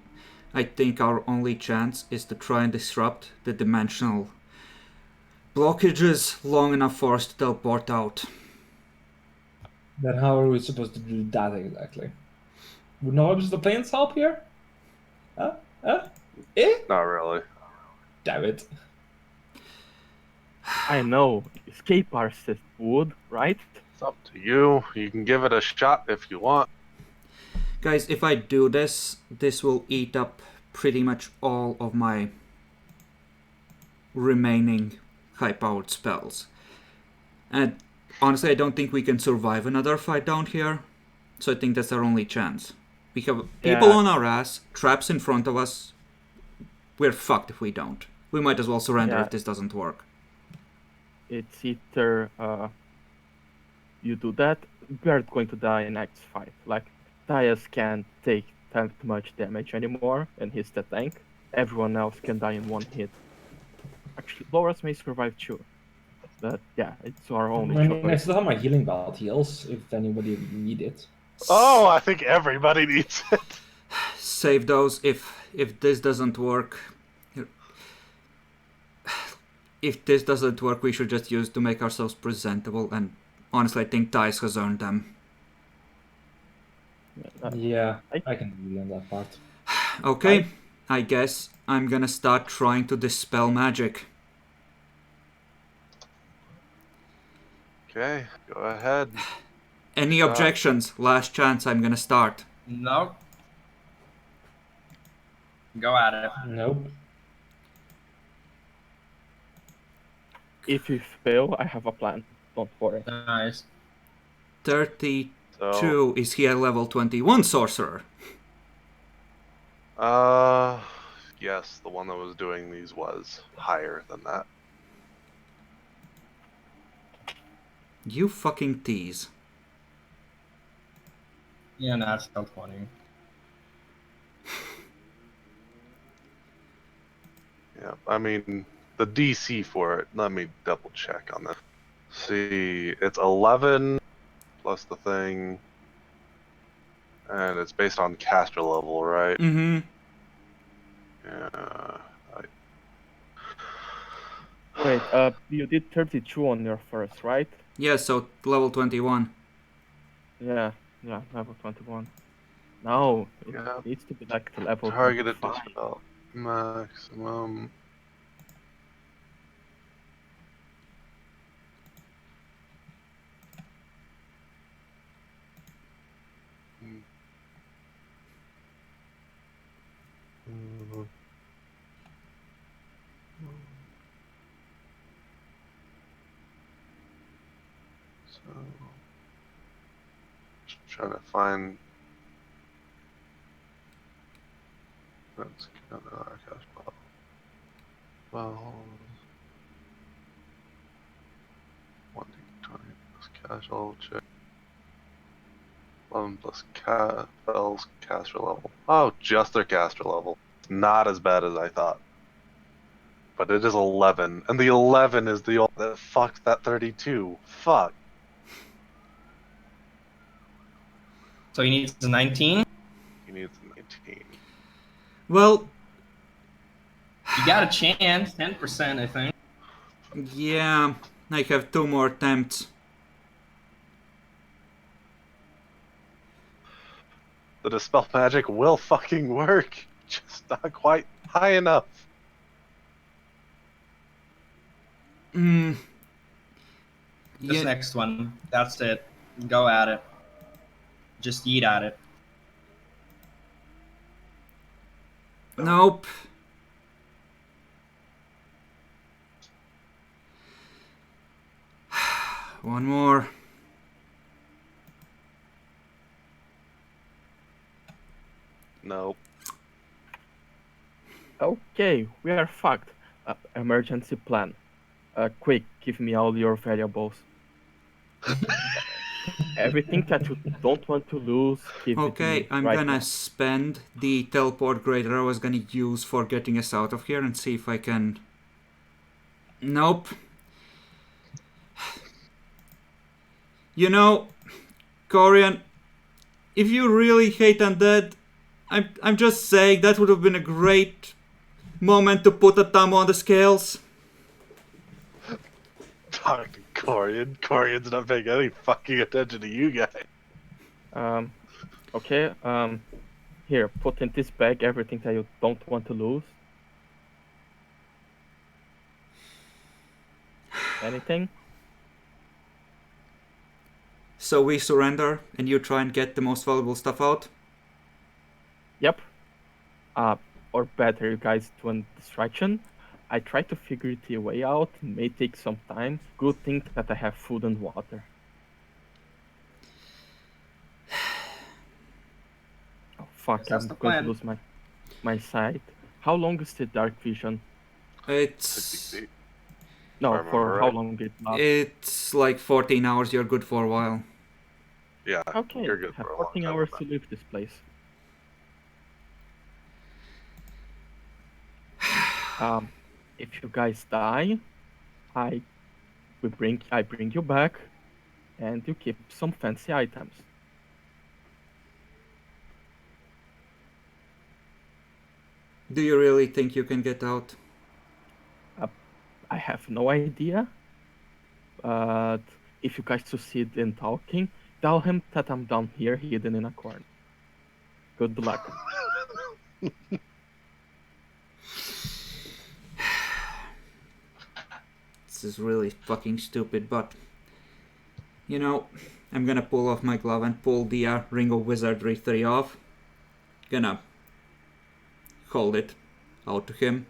think our only chance is to try and disrupt the dimensional blockages long enough for us to teleport out. Then how are we supposed to do that exactly? Would no the planes help here? Huh? Huh? Eh? Not really. Damn it. I know, escape artist would, right? It's up to you. You can give it a shot if you want. Guys, if I do this, this will eat up pretty much all of my remaining high-powered spells. And honestly, I don't think we can survive another fight down here, so I think that's our only chance. We have people Yeah. on our ass, traps in front of us. We're fucked if we don't. We might as well surrender Yeah. if this doesn't work. It's either you do that, we are going to die in Act 5. Like, Dias can't take that much damage anymore, and he's the tank. Everyone else can die in one hit. Actually, Loras may survive too. But yeah, it's our I only mean, I choice. still have my healing belt heals if anybody need it. Oh, I think everybody needs it. Save those if this doesn't work. If this doesn't work, we should just use to make ourselves presentable, and honestly, I think Dice has earned them. Yeah, I- I can agree on that part. Okay, I guess I'm gonna start trying to dispel magic. Okay, go ahead. Any Start. objections? Last chance, I'm gonna start. No. Go at it. Nope. If you fail, I have a plan. Don't worry. Nice. 32 So, is he a level 21 sorcerer? yes, the one that was doing these was higher than that. You fucking tease. Yeah, natural 20. Yeah, I mean, the DC for it, let me double check on this. See, it's 11 plus the thing, and it's based on caster level, right? Mm-hmm. Yeah. Wait, you did 32 on your first, right? Yeah, so level 21. Yeah, level 21. No, it Yeah. needs to be like the level Targeted 25. dispel maximum. So, just trying to find. That's kind of our cash pop. Well, 1d20 plus casual check. 11 plus spells caster level. Oh, just their caster level. It's not as bad as I thought. But it is 11. And the 11 is the one that fucks that 32. Fuck. So he needs a 19. He needs a 19. Well, You got a chance, 10%, I think. yeah, I have 2 more attempts. The dispel magic will fucking work. Just not quite high enough. Hmm. This Yeah, next one. That's it. Go at it. Just eat at it. nope. One more. Nope. Okay, we are fucked. Emergency plan. Quick, give me all your valuables. Everything that you don't want to lose, give it to Okay, me I'm right gonna now. spend the teleport grader I was gonna use for getting us out of here and see if I can... Nope. You know, Corian, if you really hate undead, I'm just saying that would have been a great moment to put a thumb on the scales. Talk to Corian. Corian's not paying any fucking attention to you guys. Okay, here, put in this bag everything that you don't want to lose. Anything? So we surrender and you try and get the most valuable stuff out? Yep. Or better, you guys do a distraction. I try to figure the way out. It may take some time. Good thing that I have food and water. Oh fuck! That's I'm the going to plan. lose my sight. How long is the dark vision? 60 It's... feet. No, I remember for how right. long it lasts? It's like 14 hours, you're good for a while. Yeah, Okay, you're good have for a long 14 time. hours to leave this place. If you guys die, I bring you back, and you keep some fancy items. Do you really think you can get out? I have no idea, but if you guys succeed in talking, tell him that I'm down here hidden in a corner. Good luck. This is really fucking stupid, but... You know, I'm gonna pull off my glove and pull the Ring of Wizardry 3 off. Gonna hold it out to him.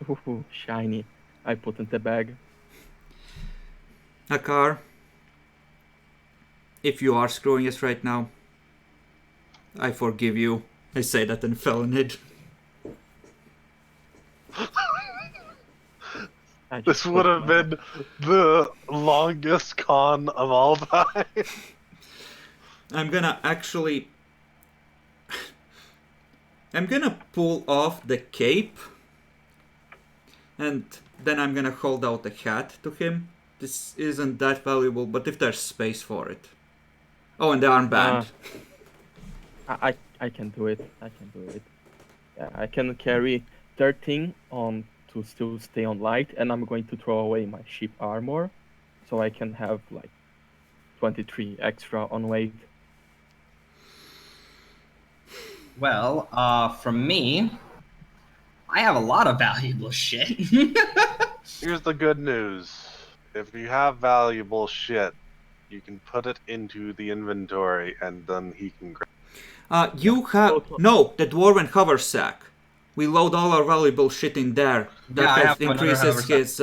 Ooh, shiny. I put in the bag. Akar, if you are screwing us right now, I forgive you. I say that in felonage. This would have been the longest con of all time. I'm gonna actually... I'm gonna pull off the cape. And then I'm gonna hold out the hat to him. This isn't that valuable, but if there's space for it. Oh, and the armband. I can do it. I can do it. Yeah, I can carry 13 on to still stay on light, and I'm going to throw away my ship armor, so I can have like 23 extra on weight. Well, from me, I have a lot of valuable shit. Here's the good news. If you have valuable shit, you can put it into the inventory and then he can grab You have... No, the Dwarven Haversack. We load all our valuable shit in there. Yeah, I That have another increases haversack. his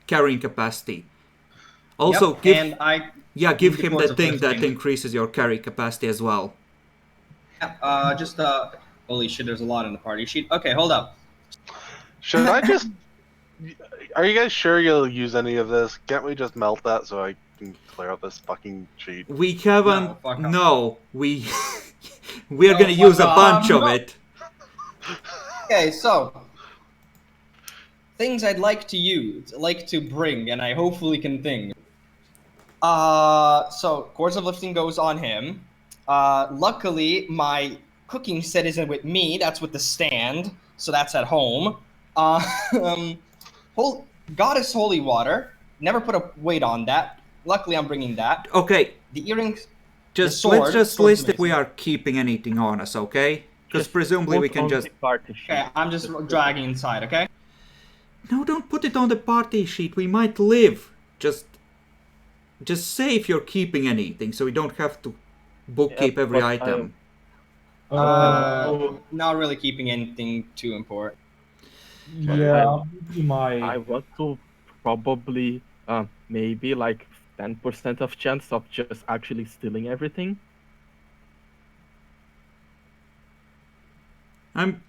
carrying capacity. Also, Yep, and I give the him cords the of thing that lifting. increases your carry capacity as well. just holy shit, there's a lot in the party sheet. Okay, hold up. Should I just... Are you guys sure you'll use any of this? Can't we just melt that so I can clear out this fucking sheet? We haven't... No, fuck off. No, we... We're No, gonna use a fuck bunch off. of No. it. Okay, so things I'd like to use, like to bring, and I hopefully can think. So cords of lifting goes on him. Luckily, my cooking set isn't with me. That's with the stand, so that's at home. Goddess holy water. Never put a weight on that. Luckily, I'm bringing that. Okay, The earrings. let's sword, just sword's list if we amazing. are keeping anything on us, okay? Because Just presumably put we can on just... the party sheet. Okay, I'm just dragging inside. Okay. No, don't put it on the party sheet. We might live. Just say if you're keeping anything, so we don't have to bookkeep every but item. Not really keeping anything too important. Yeah, you I might. want to probably maybe like 10% of chance of just actually stealing everything. I'm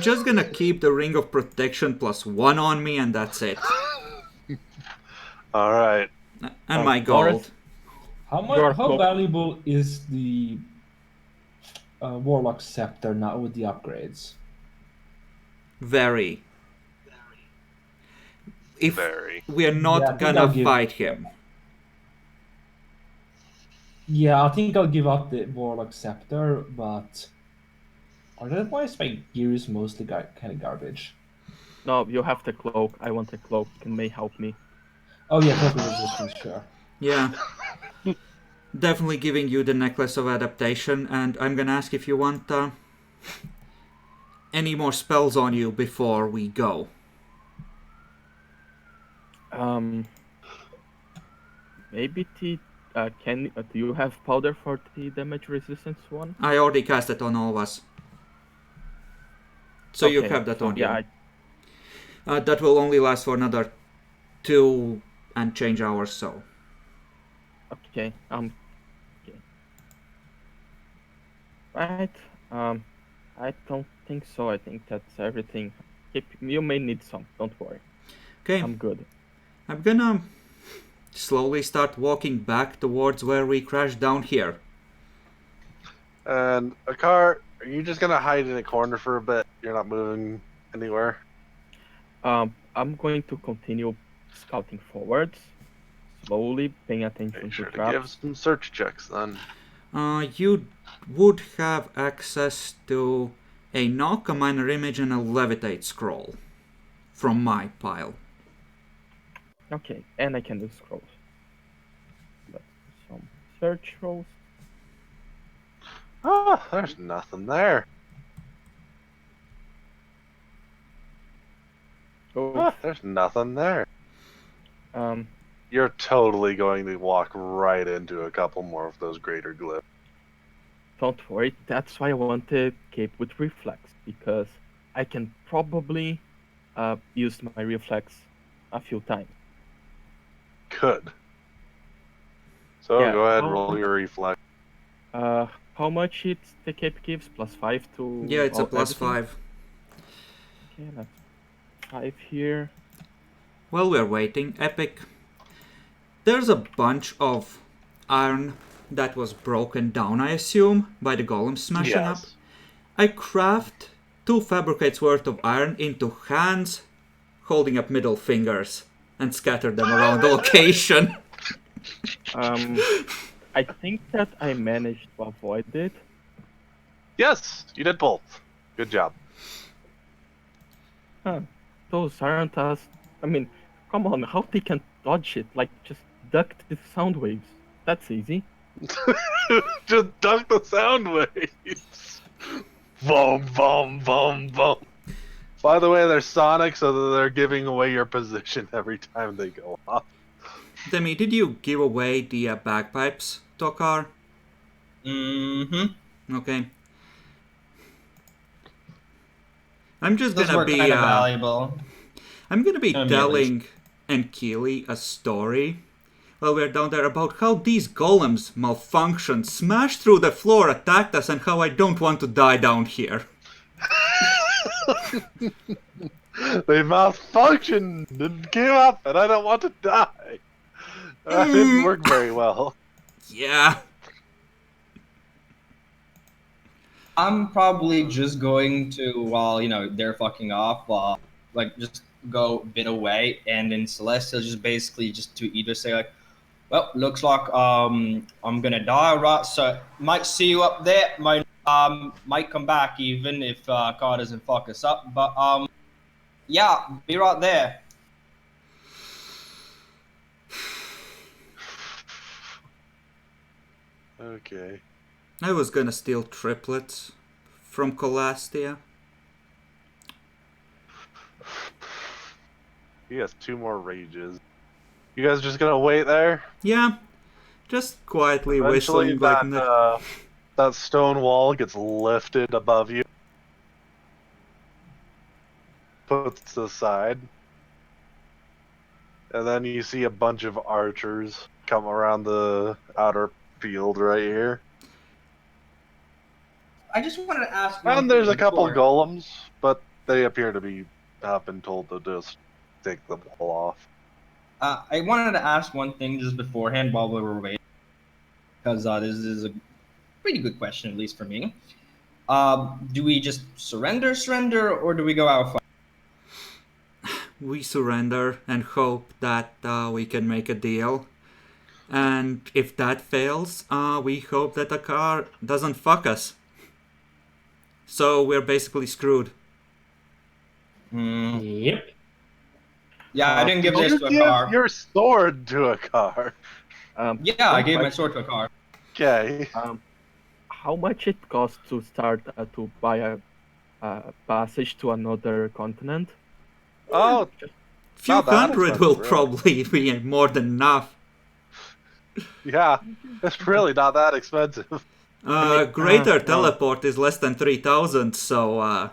just gonna keep the Ring of Protection +1 on me, and that's it. All right. And my Lawrence, gold. You're How close. valuable is the Warlock Scepter now with the upgrades? Very. If Very. we're Yeah, not I think I'll gonna give. fight him. Yeah, I think I'll give up the Warlock Scepter, but otherwise my gear is mostly kind of garbage. No, you have the cloak. I want the cloak. It may help me. Oh yeah, total resistance, sure. Yeah. Definitely giving you the Necklace of Adaptation, and I'm gonna ask if you want any more spells on you before we go. Maybe T. Do you have powder for the damage resistance one? I already cast it on all of us. So you Okay, have that so on yeah, you. That will only last for another 2 and change hours, so. okay. Okay. Right. I don't think so. I think that's everything. You may need some. Don't worry. Okay, I'm good. I'm gonna slowly start walking back towards where we crashed down here. And Akar, are you just gonna hide in a corner for a bit? You're not moving anywhere. I'm going to continue scouting forwards, slowly paying attention Make to sure to traps. give some search checks then. You would have access to a knock, a minor image, and a levitate scroll from my pile. Okay, and I can do scrolls. Let's do some search rolls. Oh, there's nothing there. Oh, Oh, there's nothing there. um, You're totally going to walk right into a couple more of those greater glyphs. don't worry. That's why I wanted cape with reflex, because I can probably use my reflex a few times. Good. So Yeah, go ahead, roll your reflex. How much it's the cape gives? +5 to Yeah, it's a everything? +5. Okay, that's 5 here. While we're waiting, Epic, there's a bunch of iron that was broken down, I assume, by the golem smashing up. Yes. I craft 2 fabricates worth of iron into hands, holding up middle fingers, and scatter them around the location. I think that I managed to avoid it. Yes, you did both. Good job. Huh. Those aren't as... I mean, come on, how they can dodge it? Like, just duck the sound waves. That's easy. Just duck the sound waves. Boom, boom, boom, boom. By the way, they're sonic, so they're giving away your position every time they go off. Demi, did you give away the bagpipes, Tokar? Mm-hmm. Okay. I'm just Those gonna were be kind of valuable. I'm gonna be Me at telling Enkili a story while we're down there about how these golems malfunctioned, smashed through the floor, attacked us, and how I don't want to die down here. They malfunctioned and came up, and I don't want to die. That didn't work very well. Yeah. I'm probably just going to, while they're fucking off, like just go a bit away, and then Celestial just basically just to either say like, well, looks like I'm gonna die, right? So might see you up there. Might come back even if car doesn't fuck us up. But yeah, be right there. Okay. I was gonna steal triplets from Colastia. He has 2 more rages. You guys just gonna wait there? Yeah. Just quietly Eventually, whistling like that stone wall gets lifted above you. Puts to the side. And then you see a bunch of archers come around the outer field right here. I just wanted to ask. One And there's a thing couple before. golems, but they appear to have been told to just take the wall off. I wanted to ask one thing just beforehand while we were waiting, because this is a pretty good question, at least for me. Do we just surrender, or do we go out fight? We surrender and hope that we can make a deal. And if that fails, we hope that the car doesn't fuck us. So we're basically screwed. Yep. Yeah, I didn't give Did this you to a give car. your sword to a car? Yeah, I one gave my question. sword to a car. Okay. How much it costs to start to buy a passage to another continent? Oh, Few Not that hundred will expensive, really. probably be more than enough. yeah. It's really not that expensive. Greater no. teleport is less than 3,000, so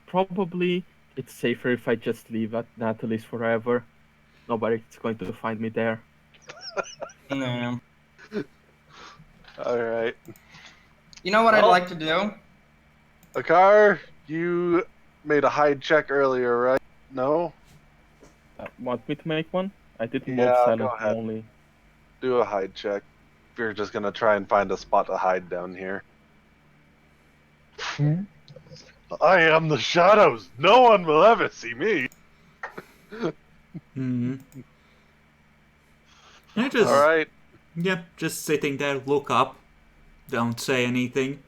Probably it's safer if I just leave at Natalie's forever. Nobody's going to find me there. No. All right. You know what I'd Well- like to do? Akar, you made a hide check earlier, right? No? Want me to make one? I did Yeah, mob go silence ahead. only. Do a hide check. If you're just gonna try and find a spot to hide down here. I am the shadows. No one will ever see me. yeah, just All right. just sitting there, look up, don't say anything.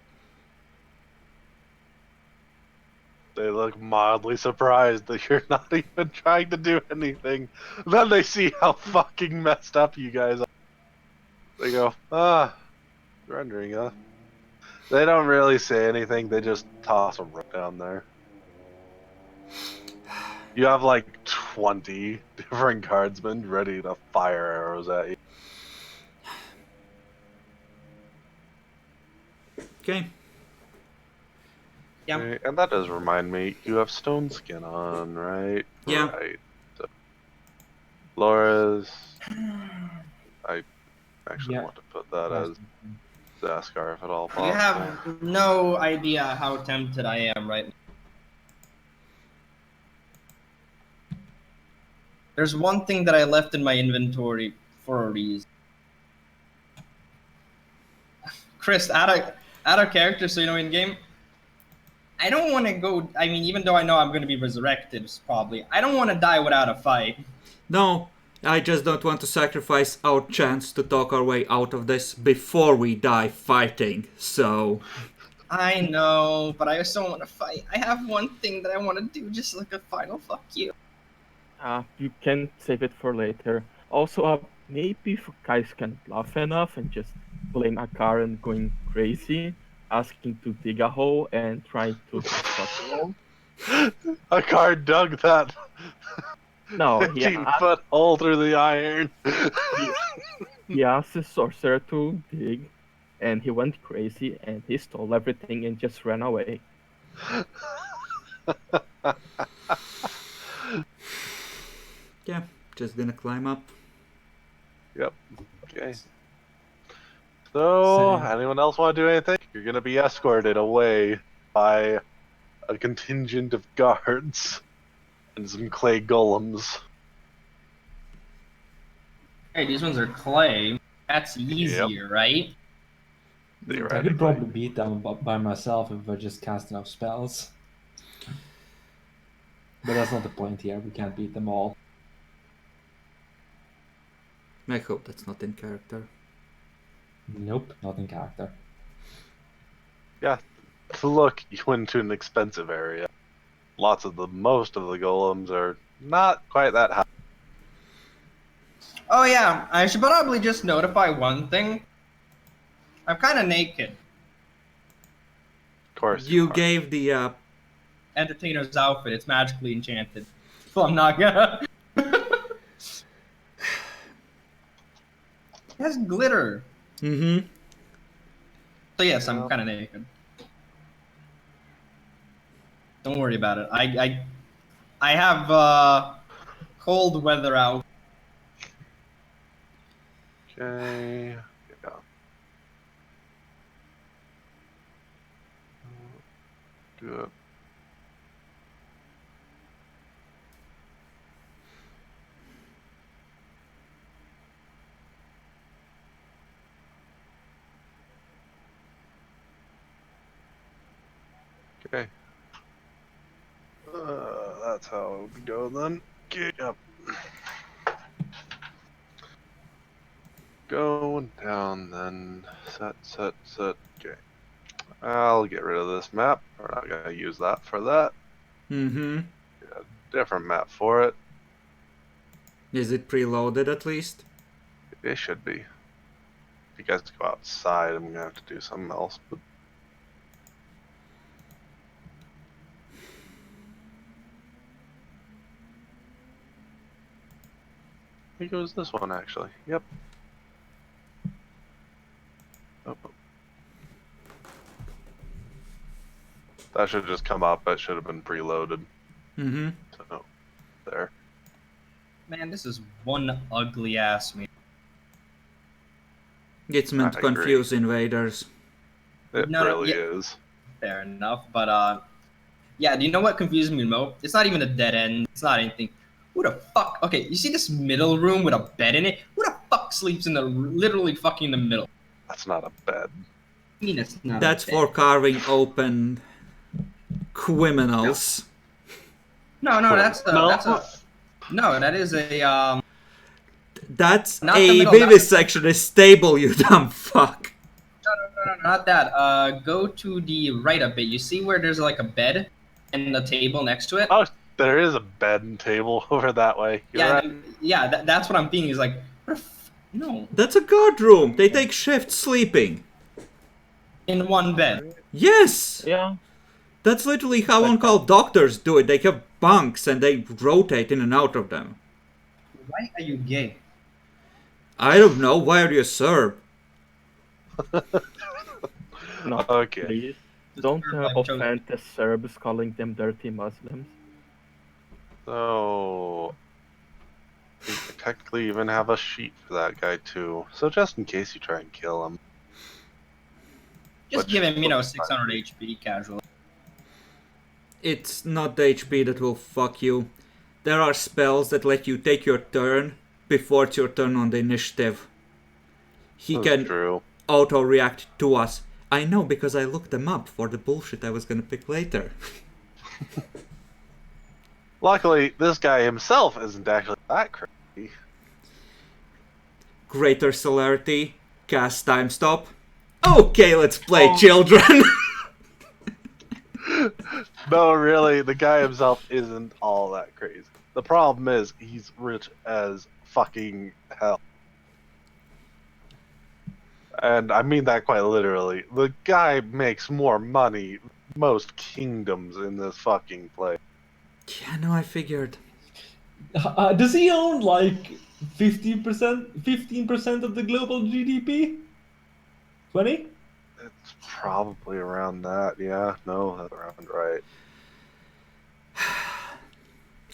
They look mildly surprised that you're not even trying to do anything. Then they see how fucking messed up you guys are. They go, surrendering, huh? They don't really say anything. They just toss a rope down there. You have like 20 different guardsmen ready to fire arrows at you. Okay. Yeah. Okay, and that does remind me, you have stone skin on, right? Yeah. Right. So, Laura's. I actually Yeah. want to put that as Zaskar if at all possible. You have no idea how tempted I am right now. There's one thing that I left in my inventory for a reason. Chris, add a character so you know in game. I don't want to go. I mean, even though I know I'm going to be resurrected, probably, I don't want to die without a fight. No, I just don't want to sacrifice our chance to talk our way out of this before we die fighting, so... I know, but I also want to fight. I have one thing that I want to do, just like a final fuck you. You can save it for later. Also, maybe if you guys can bluff enough and just blame Akaran going crazy, asking to dig a hole and trying to construct a wall. Akar dug that No, 15-foot hole through the iron. he asked the sorcerer to dig, and he went crazy and he stole everything and just ran away. Yeah, just gonna climb up. Yep. Okay. So, Same. anyone else want to do anything? You're gonna be escorted away by a contingent of guards and some clay golems. Hey, these ones are clay. That's easier, right? I Theoretically. could probably beat them by myself if I just cast enough spells. But that's not the point here. We can't beat them all. I hope that's not in character. Nope, not in character. Yeah. Look, you went to an expensive area. Most of the golems are not quite that high. Oh yeah, I should probably just notify one thing. I'm kind of naked. Of course. You are. gave the Entertainer's outfit. It's magically enchanted. So I'm not gonna. It has glitter. Mm-hmm. So yes, I'm kind of naked. Don't worry about it. I have cold weather out. Okay. Yeah. Good. Okay. That's how it would go then. Get up. Going down then. Set. Okay. I'll get rid of this map. We're not gonna use that for that. Mm-hmm. Get a different map for it. Is it preloaded at least? It should be. If you guys go outside, I'm gonna have to do something else. But here goes this one actually. Yep. Oh. That should just come up. That should have been preloaded. Mm-hmm. So there. Man, this is one ugly ass me. It's meant to I agree. confuse invaders. It No, really yeah. is. Fair enough, but yeah. Do you know what confuses me most? It's not even a dead end. It's not anything. Who the fuck? Okay, you see this middle room with a bed in it? Who the fuck sleeps in the literally fucking in the middle? That's not a bed. I mean, it's not. That's a bed. for carving open criminals. No, that's a, No. that's a. No, that is a That's Not a the middle, vivisectionist stable, you dumb fuck. No, not that. Go to the right a bit. You see where there's like a bed and a table next to it? Oh, there is a bed and table over that way. You're Yeah, right. that's what I'm thinking. Is like, no, That's a guard room. They take shifts sleeping. in one bed. Yes! Yeah. That's literally how on-call doctors do it. They have bunks and they rotate in and out of them. Why are you gay? I don't know. Why are you a Serb? No, Okay. please. Don't Like offend the Serbs calling them dirty Muslims. So, we technically even have a sheet for that guy too. So just in case you try and kill him. Just Which give him, looks 600 HP casual. It's not the HP that will fuck you. There are spells that let you take your turn before it's your turn on the initiative. He That's can true. auto-react to us. I know because I looked them up for the bullshit I was gonna pick later. Luckily, this guy himself isn't actually that crazy. Greater celerity, cast time stop. Okay, let's play, Oh. children. No, really, the guy himself isn't all that crazy. The problem is, he's rich as fucking hell. And I mean that quite literally. The guy makes more money than most kingdoms in this fucking place. Yeah, no, I figured. Does he own like 15% of the global GDP? 20? It's probably around that, yeah. No, that's around right.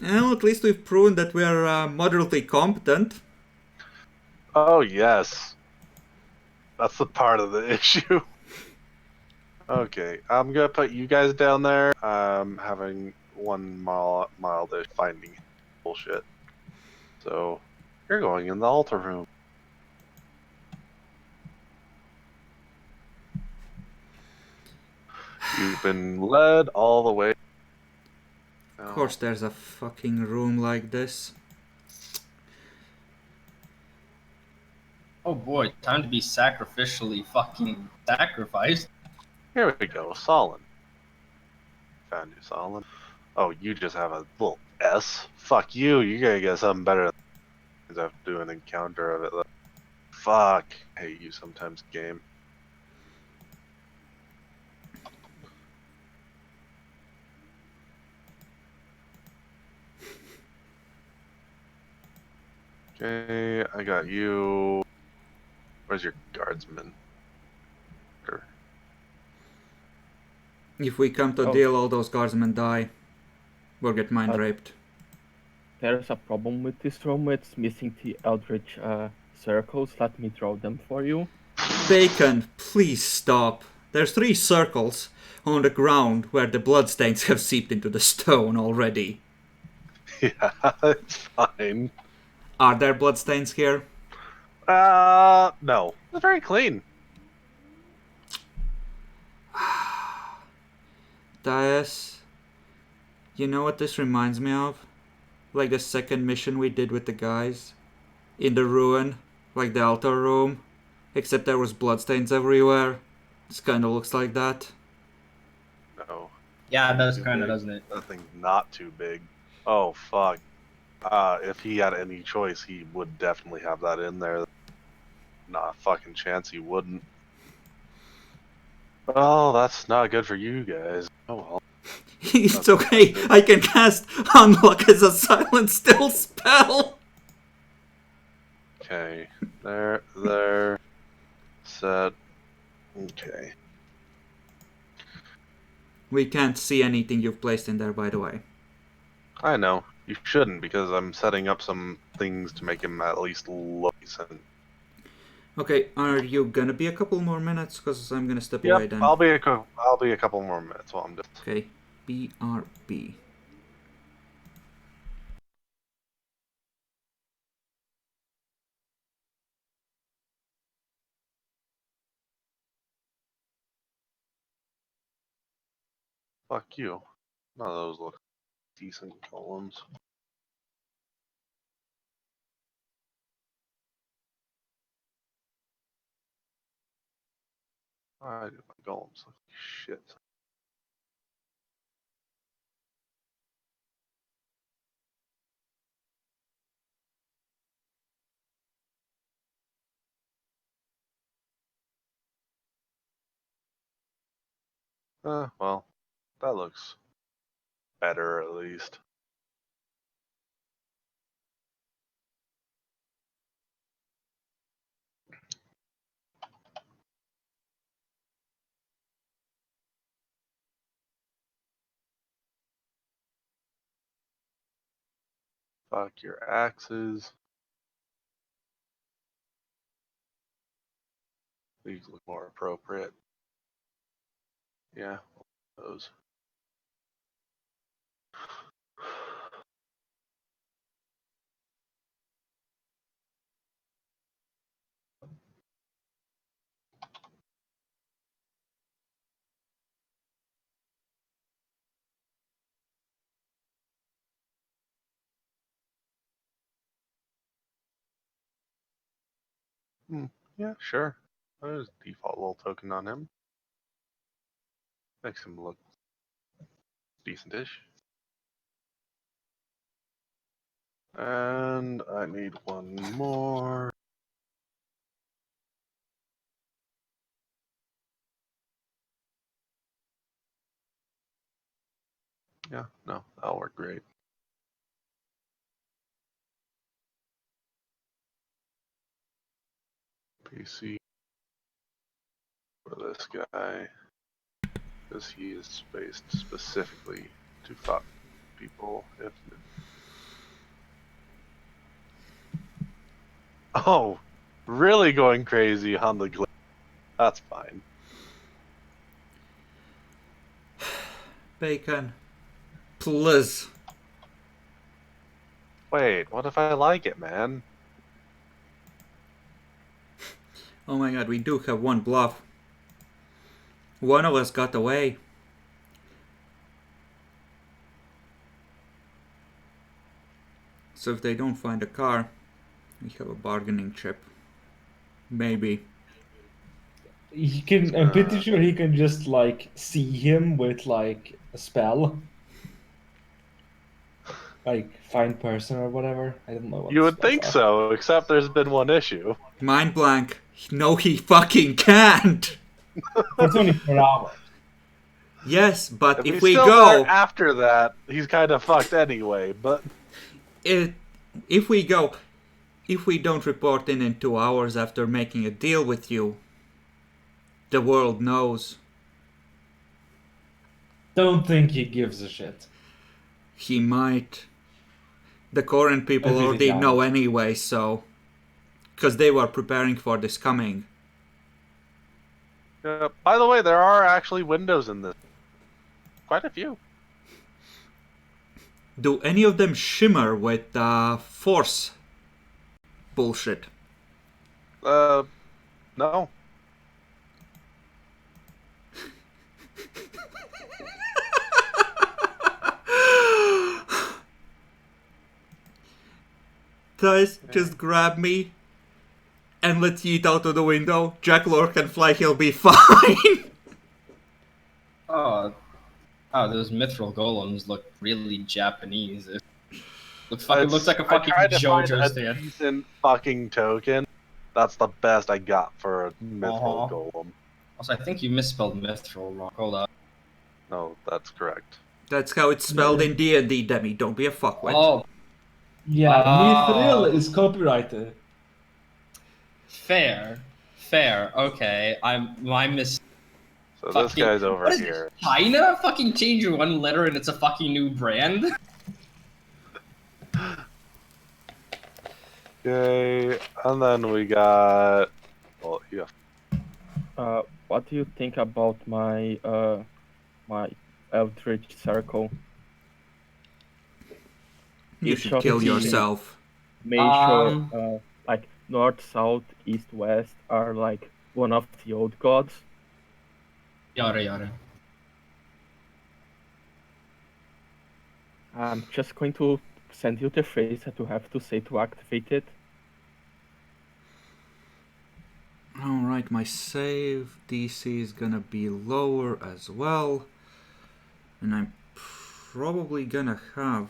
Well, at least we've proven that we are moderately competent. Oh, yes. That's the part of the issue. Okay, I'm gonna put you guys down there. I'm having one mildish finding bullshit. So, you're going in the altar room. You've been led all the way. Of course, there's a fucking room like this. Oh boy, time to be sacrificially fucking sacrificed. Here we go, Solon. Found you, Solon. Oh, you just have a little S? Fuck you, you gotta get something better than I have to do an encounter of it. Though. Fuck. I hate you sometimes, game. Okay, I got you. Where's your guardsman? Sure. If we come to Oh. deal, all those guardsmen die. We'll get mind raped. There's a problem with this room. It's missing the Eldritch circles. Let me draw them for you. Bacon, please stop. There's 3 circles on the ground where the bloodstains have seeped into the stone already. Yeah, it's fine. Are there bloodstains here? No. It's very clean. Dias, you know what this reminds me of? Like the second mission we did with the guys in the ruin, like the altar room, except there was bloodstains everywhere. This kind of looks like that. No. Yeah, it does Too kind of, big. doesn't it? That thing's not too big. Oh, fuck. If he had any choice, he would definitely have that in there. Not a fucking chance he wouldn't. Well, that's not good for you guys. Oh well. It's okay, I can cast Unlock as a silent still spell! Okay. There. Set. Okay. We can't see anything you've placed in there, by the way. I know. You shouldn't, because I'm setting up some things to make him at least look decent. Okay, are you gonna be a couple more minutes? Because I'm gonna step away Yep, then. I'll be a couple more minutes while I'm just. Okay, BRB. Fuck you. None of those look decent columns. I do my golems look like shit. Well, that looks better at least. Fuck your axes. These look more appropriate. Yeah, those. Yeah, sure. There's a default little token on him. Makes him look decentish. And I need one more. Yeah, no, that'll work great. PC for this guy, because he is spaced specifically to fuck people. If oh, really going crazy on the glitch. That's fine. Bacon. Please. Wait, what if I like it, man? Oh my god, we do have one bluff. One of us got away. So if they don't find a car, we have a bargaining chip. Maybe. He can. I'm pretty sure he can just like see him with like a spell, like find person or whatever. I don't know what. You the would spells think are. so, except there's been one issue. Mind blank. No, he fucking can't! For 24 hours. Yes, but if he's we still go... there after that, he's kind of fucked anyway, but... If we go... If we don't report in 2 hours after making a deal with you, the world knows. Don't think he gives a shit. He might. The current people I really already doubt know it. anyway, so... Because they were preparing for this coming. By the way, there are actually windows in this. Quite a few. Do any of them shimmer with force bullshit? No. Guys, just grab me and let's yeet out of the window. Jack Lore can fly, he'll be fine. Oh, those mithril golems look really Japanese. It looks like a I fucking tried to find JoJo a stand. decent fucking token. That's the best I got for a mithril Uh-huh. golem. Also, I think you misspelled mithril wrong. Hold up. No, that's correct. That's how it's spelled in D&D, Demi. Don't be a fuckwit. Oh, Yeah, mithril Oh. is copyrighted. fair. Okay, my mis. So this Fucking, guy's over what is here. this, China? Fucking change one letter and it's a fucking new brand. Okay, and then we got. Well, yeah. What do you think about my my Eldritch Circle? You Each should of kill the yourself. major, like north, south, east, west, are like one of the old gods. Yada. I'm just going to send you the phrase that you have to say to activate it. Alright, my save DC is gonna be lower as well. And I'm probably gonna have...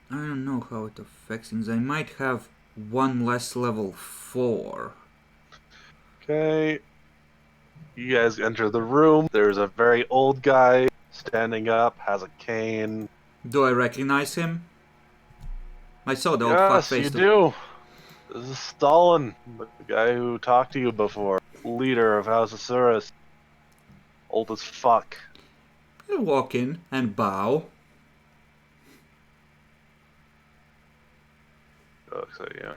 I don't know how it affects things. I might have one less level 4. Okay. You guys enter the room. There's a very old guy standing up, has a cane. Do I recognize him? I saw the old Yes, fuckface. you do. This is Stalin, the guy who talked to you before. Leader of House Asuras. Old as fuck. I walk in and bow. Oh, so, yeah.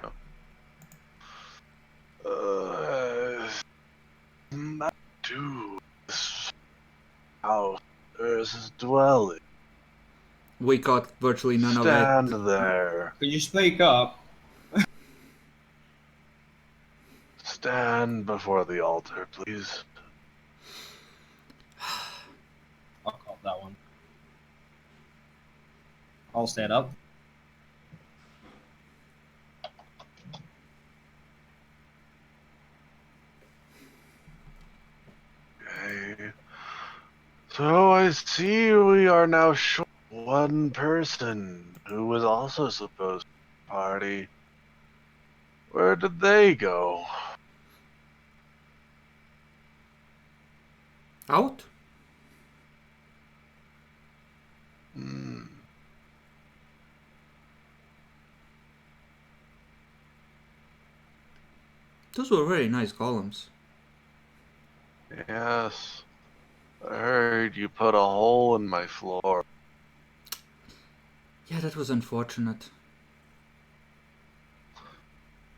Not do this house. There's his dwelling. We got virtually none of Stand it. there. Could you speak up? Stand before the altar, please. I'll call that one. I'll stand up. Okay. So I see we are now short one person who was also supposed to party. Where did they go? Out? Hmm. Those were very nice golems. Yes. I heard you put a hole in my floor. Yeah, that was unfortunate.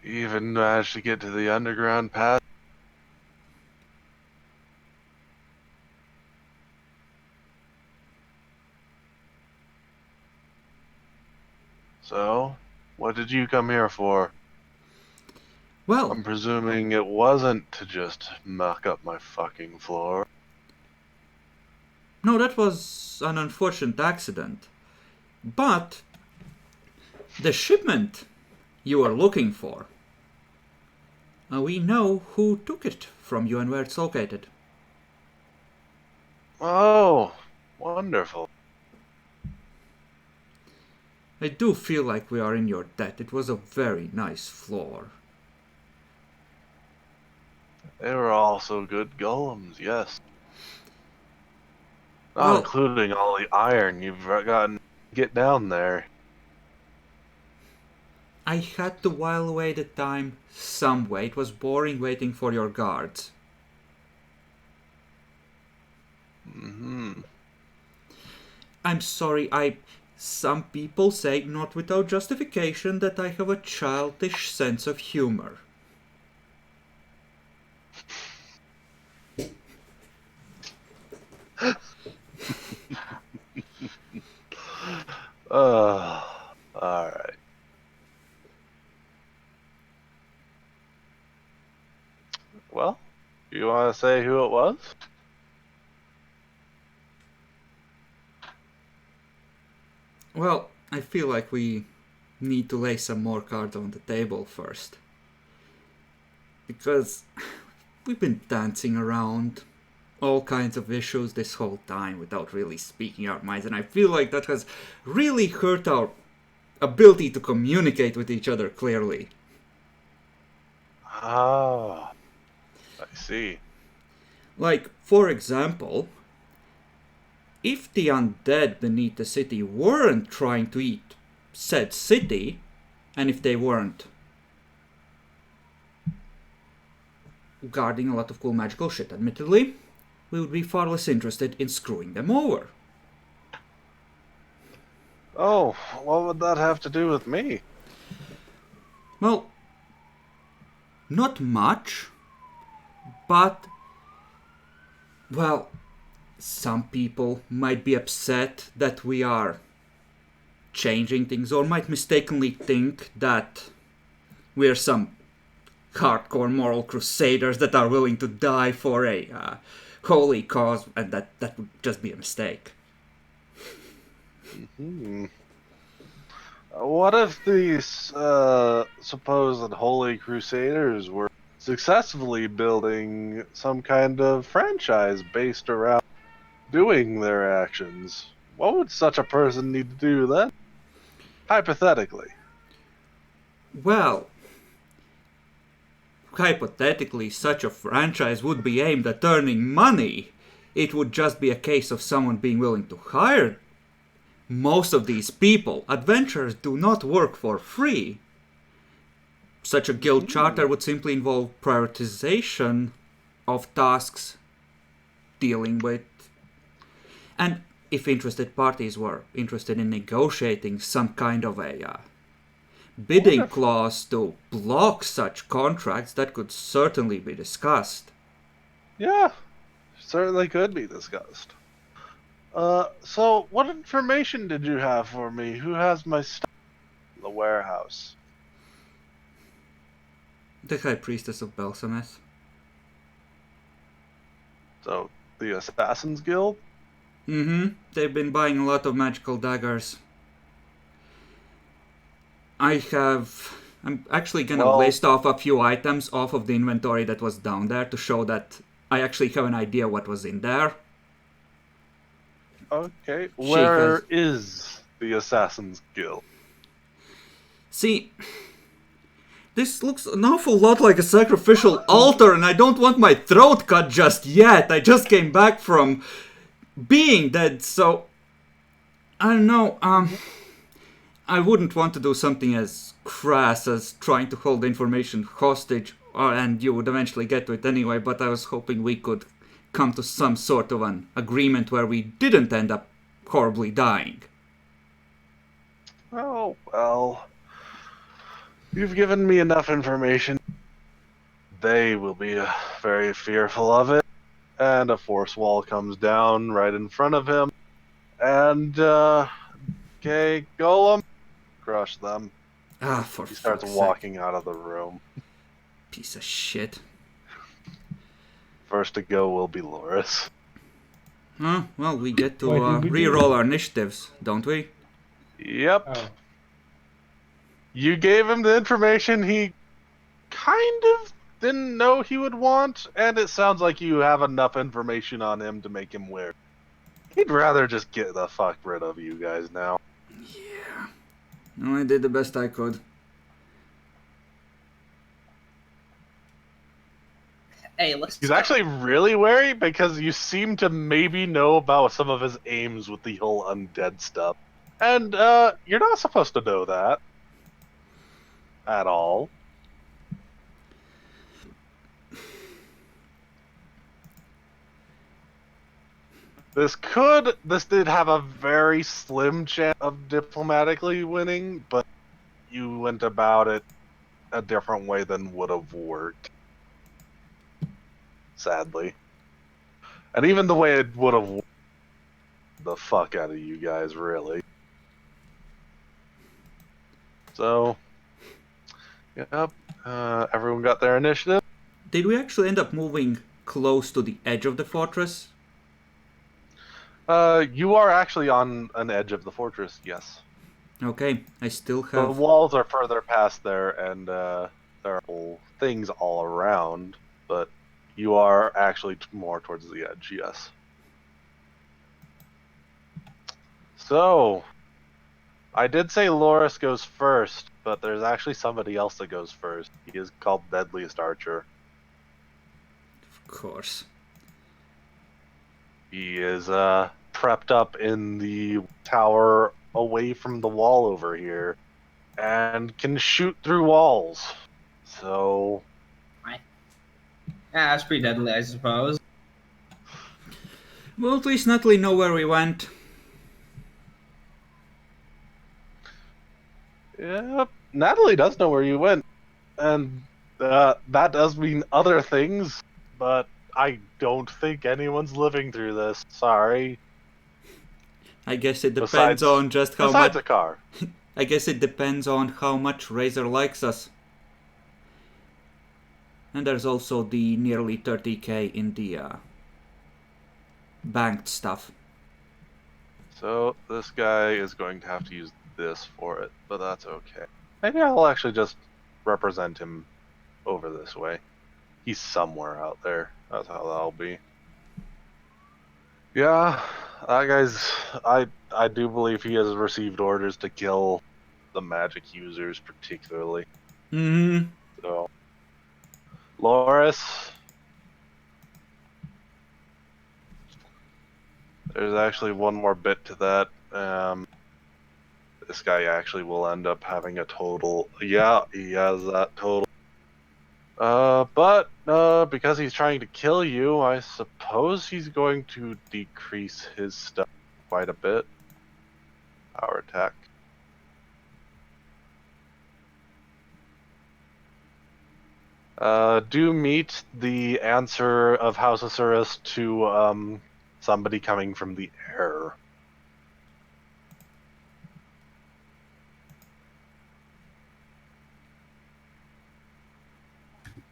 You even managed to get to the underground path. So, what did you come here for? Well, I'm presuming it wasn't to just muck up my fucking floor. no, that was an unfortunate accident. But the shipment you are looking for, we know who took it from you and where it's located. Oh, wonderful. I do feel like we are in your debt. It was a very nice floor. They were also good golems, yes. Not Well, including all the iron you've gotten to get down there. I had to while away the time some way. It was boring waiting for your guards. Mm-hmm. I'm sorry, some people say, not without justification, that I have a childish sense of humor. Alright. Well, you want to say who it was? Well, I feel like we need to lay some more cards on the table first. Because we've been dancing around all kinds of issues this whole time without really speaking our minds, and I feel like that has really hurt our ability to communicate with each other clearly. Ah, I see. Like, for example, if the undead beneath the city weren't trying to eat said city, and if they weren't guarding a lot of cool magical shit, admittedly, we would be far less interested in screwing them over. Oh, what would that have to do with me? Well, not much, but, well, some people might be upset that we are changing things, or might mistakenly think that we're some hardcore moral crusaders that are willing to die for a holy cause, and that would just be a mistake. Hmm. What if these supposed holy crusaders were successfully building some kind of franchise based around doing their actions? What would such a person need to do then? Hypothetically. Well, hypothetically, such a franchise would be aimed at earning money. It would just be a case of someone being willing to hire most of these people. Adventurers do not work for free. Such a guild charter would simply involve prioritization of tasks dealing with. And if interested parties were interested in negotiating some kind of a bidding clause to block such contracts, that could certainly be discussed. Yeah, certainly could be discussed. So what information did you have for me? Who has my stuff in the warehouse? The High Priestess of Belsameth. So, the Assassin's Guild? They've been buying a lot of magical daggers. I'm actually gonna list off a few items off of the inventory that was down there to show that I actually have an idea what was in there. Okay, where is the Assassin's Guild? See, this looks an awful lot like a sacrificial altar, and I don't want my throat cut just yet. I just came back from being dead, so I don't know. I wouldn't want to do something as crass as trying to hold information hostage, and you would eventually get to it anyway, but I was hoping we could come to some sort of an agreement where we didn't end up horribly dying. Oh, well. You've given me enough information. They will be very fearful of it. And a force wall comes down right in front of him. And, okay, Golem, crush them. Ah, for He starts fuck's walking out of the room. Piece of shit. First to go will be Loris. Huh? Well, we get to Wait, did we do re-roll our initiatives, don't we? Yep. Oh. You gave him the information he kind of didn't know he would want, and it sounds like you have enough information on him to make him weird. He'd rather just get the fuck rid of you guys now. Yeah. No, I did the best I could. Hey, let's. He's actually really wary because you seem to maybe know about some of his aims with the whole undead stuff. And, you're not supposed to know that. At all. This did have a very slim chance of diplomatically winning, but you went about it a different way than would have worked. sadly. And even the way it would have the fuck out of you guys, really. So, yep, everyone got their initiative. Did we actually end up moving close to the edge of the fortress? You are actually on an edge of the fortress, yes. Okay, I still The have... walls are further past there, and there are things all around, but you are actually more towards the edge, yes. So, I did say Loris goes first, but there's actually somebody else that goes first. He is called Deadliest Archer. Of course. He is prepped up in the tower away from the wall over here and can shoot through walls. So, Yeah, that's pretty deadly, I suppose. Well, at least Natalie know where we went. yeah, Natalie does know where you went, and that does mean other things, but I don't think anyone's living through this. Sorry. I guess it depends Besides, on just how besides much... a car. I guess it depends on how much Razor likes us. And there's also the nearly 30k in the banked stuff. So this guy is going to have to use this for it, but that's okay. Maybe I'll actually just represent him over this way. He's somewhere out there. That's how that'll be. Yeah, that guy's... I do believe he has received orders to kill the magic users particularly. Mm-hmm. So, Loris, there's actually one more bit to that. This guy actually will end up having a total. Yeah, he has that total. But because he's trying to kill you, I suppose he's going to decrease his stuff quite a bit. Power attack. Do meet the answer of House Osiris to somebody coming from the air.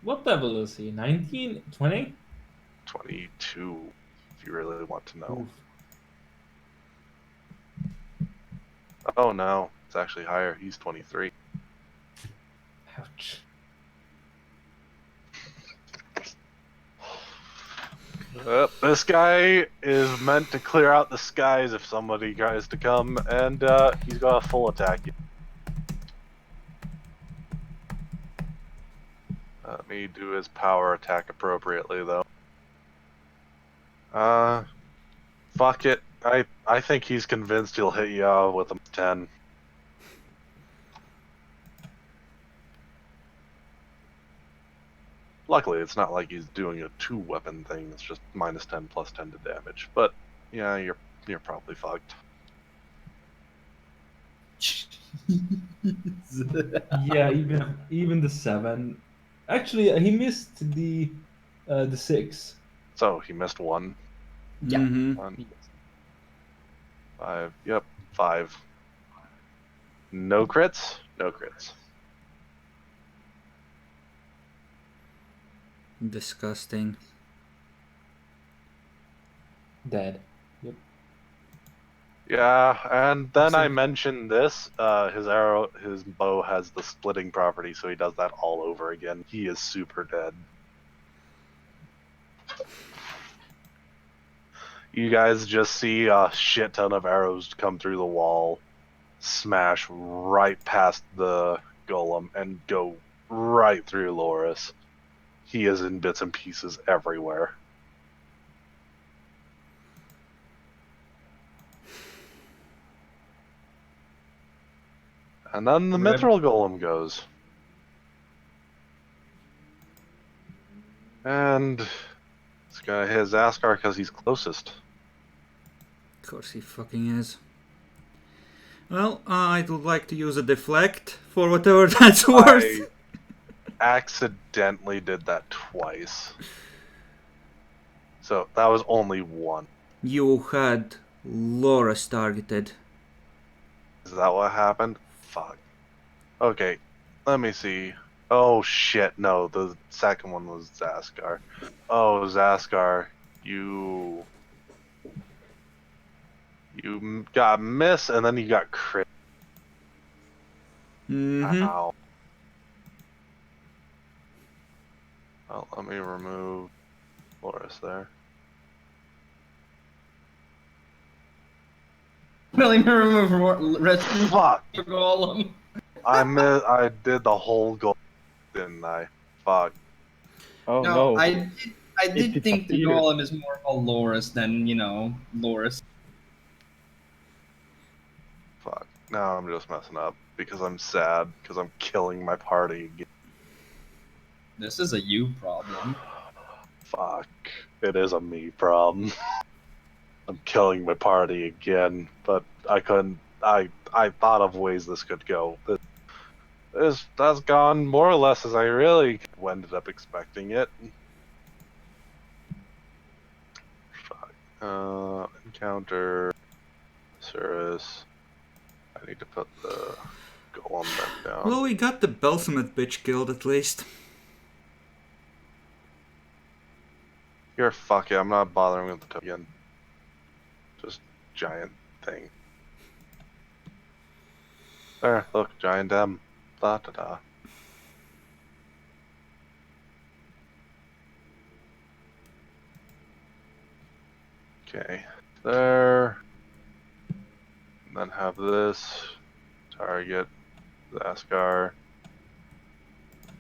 What level is he? 19? 20? 22, if you really want to know. Oof. Oh no, it's actually higher. He's 23. Ouch. This guy is meant to clear out the skies if somebody tries to come, and he's got a full attack. Let me do his power attack appropriately, though. Fuck it. I think he's convinced he'll hit you with a 10. Luckily, it's not like he's doing a 2-weapon thing. It's just minus 10 plus 10 to damage. But yeah, you're probably fucked. Yeah, even the 7. Actually, he missed the 6. So he missed 1. Yeah. Mm-hmm. 1. 5. Yep, 5. No crits. No crits. Disgusting. Dead. Yep. Yeah, and then I mentioned this. His bow has the splitting property, so he does that all over again. He is super dead. You guys just see a shit ton of arrows come through the wall, smash right past the golem, and go right through Loris. He is in bits and pieces everywhere. And then the mithril golem goes. And this guy has Askar because he's closest. Of course he fucking is. Well, I would like to use a deflect for whatever that's worth. I accidentally did that twice. So that was only one. You had Loras targeted. Is that what happened? Fuck. Okay, let me see. Oh shit, no, the second one was Zaskar. Oh, Zaskar, you got miss and then you got crit. Mm-hmm. Ow. Well, let me remove Loris there. Really remove rest Fuck! golem. I did the whole goal, didn't I? Fuck. Oh No, no. I did It think the disappeared. golem is more of a Loris than, Loris. Fuck. Now I'm just messing up because I'm sad because I'm killing my party again. This is a you problem. Fuck. It is a me problem. I'm killing my party again, but I couldn't. I thought of ways this could go. That's gone more or less as I really ended up expecting it. Fuck. Encounter Cirrus. I need to put the golem back down. Well, we got the Belsmith bitch killed at least. You're fuck it, I'm not bothering with the token. Just giant thing. There, look, giant M. Da da da. Okay, there. And then have this target Zaskar.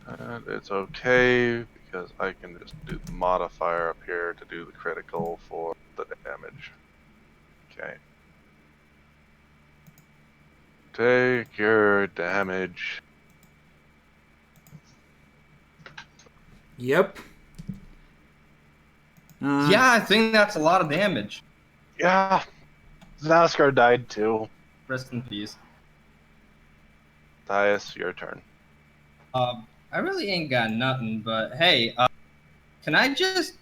And it's okay because I can just do the modifier up here to do the critical for the damage. Okay. Take your damage. Yep. Yeah, I think that's a lot of damage. Yeah, Zaskar died too. Rest in peace. Thias, your turn. I really ain't got nothing, but hey, can I just...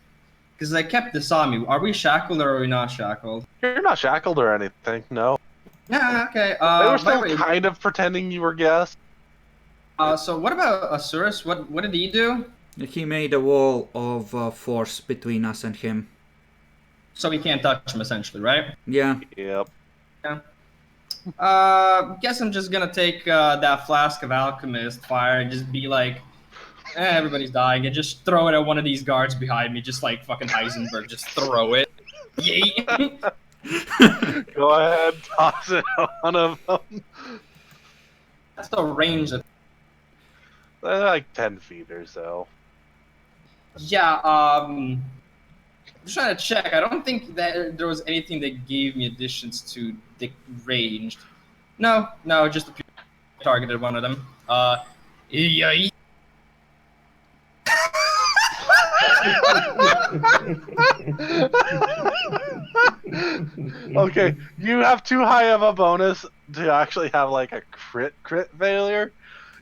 Because I kept this on me. Are we shackled or are we not shackled? You're not shackled or anything, no. Yeah, okay. They were By still the way, kind of pretending you were guests. so what about Asurus? What did he do? He made a wall of force between us and him. So we can't touch him, essentially, right? Yeah. Yep. Yeah. Guess I'm just gonna take that flask of alchemist fire and just be like, everybody's dying, and just throw it at one of these guards behind me, just like fucking Heisenberg, just throw it. Yeet. Go ahead, toss it at one of them. That's the range of... They're like 10 feet or so. Yeah, I'm just trying to check. I don't think that there was anything that gave me additions to the ranged. No, just a pure targeted one of them. Yay. Okay, you have too high of a bonus to actually have like a crit failure.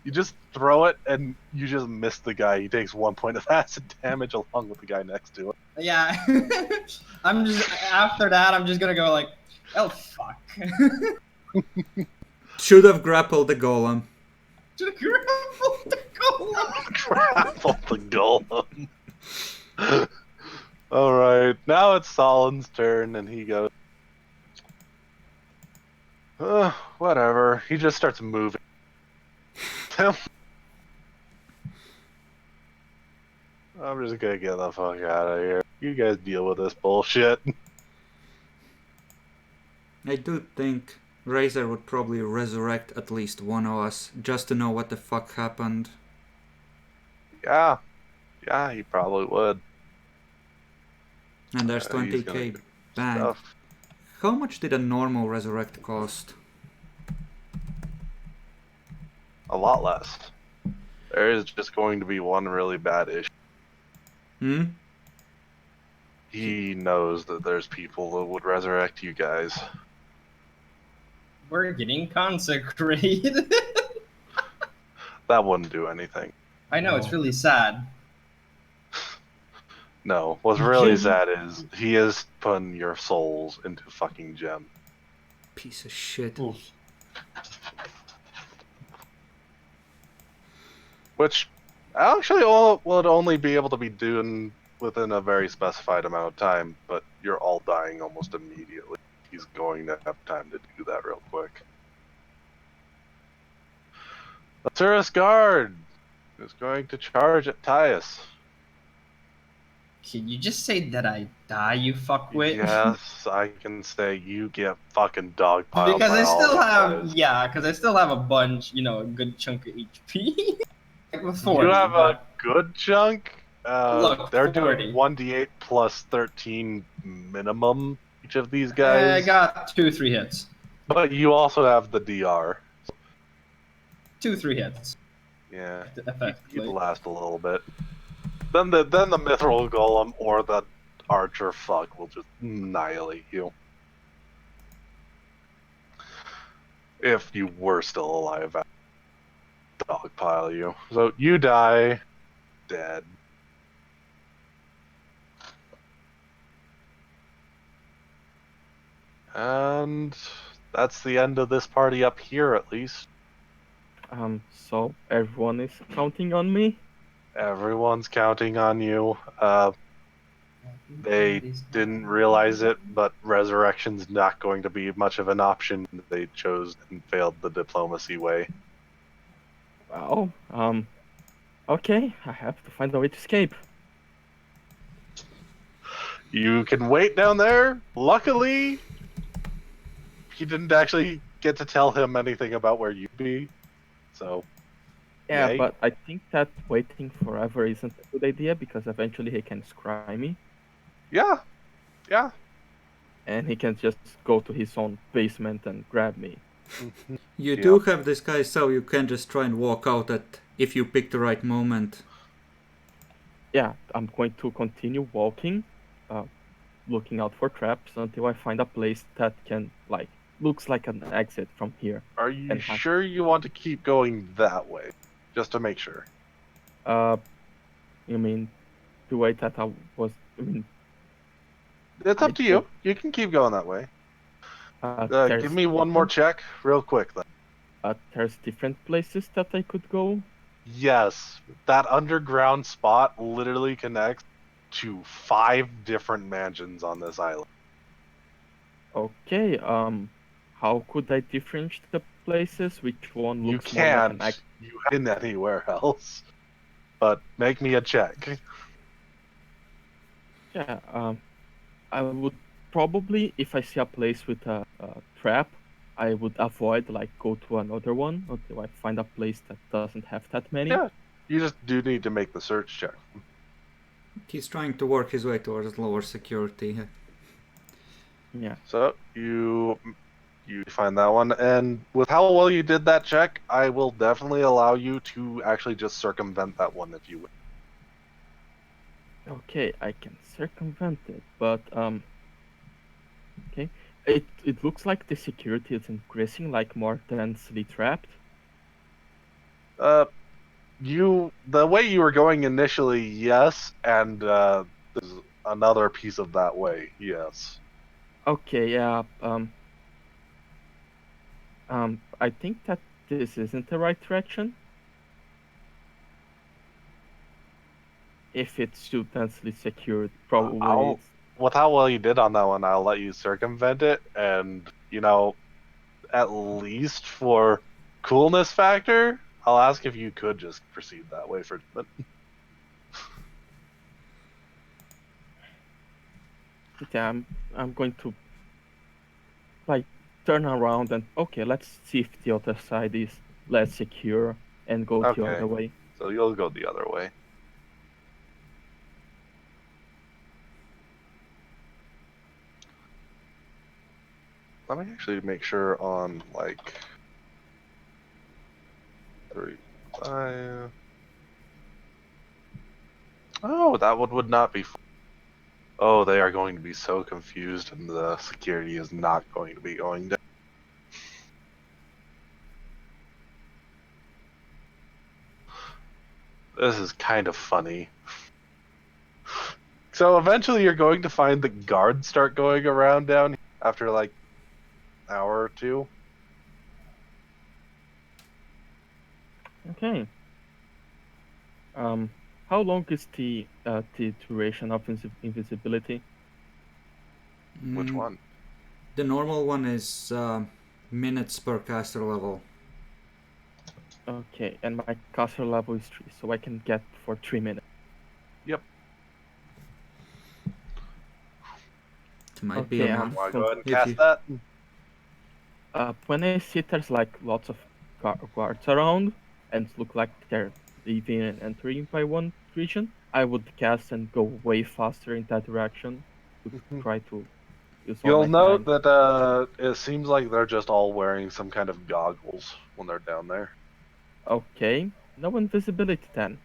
You just throw it and you just miss the guy. He takes 1 point of acid damage along with the guy next to it. Yeah. After that, I'm just gonna go like, oh fuck. Should have grappled the golem. Should have grappled the golem. Grapple the golem. Alright, now it's Salin's turn and he goes, whatever. He just starts moving. I'm just gonna get the fuck out of here. You guys deal with this bullshit. I do think Razor would probably resurrect at least one of us just to know what the fuck happened. Yeah, he probably would. And there's He's gonna 20k get bang. stuff. How much did a normal resurrect cost? A lot less. There is just going to be one really bad issue. Hmm? He knows that there's people that would resurrect you guys. We're getting consecrated. That wouldn't do anything. I know, it's really sad. No, what's really sad is he is putting your souls into fucking gem. Piece of shit. Oof. Which actually all would only be able to be done within a very specified amount of time, but you're all dying almost immediately. He's going to have time to do that real quick. The tourist guard is going to charge at Tyus. Can you just say that I die, you fuckwit? Yes, I can say you get fucking dogpiled Because by I all still these have, guys. yeah, because I still have a bunch, a good chunk of HP. Like 40, You have a but good chunk. look, They're 40. doing 1d8 plus 13 minimum, each of these I guys. got 2-3 hits. But you also have the DR. 2-3 hits, Yeah, you'd effectively. last a little bit. Then the mithril golem or the archer fuck will just annihilate you. If you were still alive, dogpile you. So you die, dead. And that's the end of this party up here, at least. So everyone is counting on me. Everyone's counting on you. They didn't realize it, but resurrection's not going to be much of an option. They chose and failed the diplomacy way. Well, okay, I have to find a way to escape. You can wait down there. Luckily, he didn't actually get to tell him anything about where you'd be. So, Yeah, yay. but I think that waiting forever isn't a good idea because eventually he can scry me Yeah, yeah. and he can just go to his own basement and grab me. You Yeah. do have this guy, so you can just try and walk out at if you pick the right moment. Yeah, I'm going to continue walking, looking out for traps until I find a place that can, looks like an exit from here. Are you And sure you want to keep going that way? Just to make sure. You mean the way that I was, I mean, It's I up to don't- you. You can keep going that way. there's Give me one more check, real quick, then. there's different places that I could go. Yes, that underground spot literally connects to 5 different mansions on this island. Okay, how could I differentiate the places? Which one You looks more like an can't. You haven't been anywhere else. But make me a check. Yeah, I would probably, if I see a place with a trap, I would avoid, go to another one until I find a place that doesn't have that many. Yeah, you just do need to make the search check. He's trying to work his way towards lower security. Yeah. So you find that one, and with how well you did that check, I will definitely allow you to actually just circumvent that one if you wish. Okay, I can circumvent it, but okay. It looks like the security is increasing, like more densely trapped. The way you were going initially, yes, and there's another piece of that way, yes. Okay, yeah. I think that this isn't the right direction. If it's too densely secured, probably it's... With how well you did on that one, I'll let you circumvent it, and at least for coolness factor, I'll ask if you could just proceed that way for a minute. Yeah, I'm going to turn around and okay, let's see if the other side is less secure and go the Okay. other way. So you'll go the other way. Let me actually make sure on 3, 5. Oh, that one would not be. Oh, they are going to be so confused, and the security is not going to be going down. This is kind of funny. So eventually you're going to find the guards start going around down here after like an hour or two. Okay. How long is the duration of invisibility? Which Mm, one? The normal one is minutes per caster level. Okay, and my caster level is 3, so I can get for 3 minutes. Yep. It might be Okay, enough. Want to go ahead and If cast you that? when I see there's like lots of guards around and look like they're leaving and entering by one region, I would cast and go way faster in that direction to try to use all You'll my note time. that it seems like they're just all wearing some kind of goggles when they're down there. Okay, no invisibility then.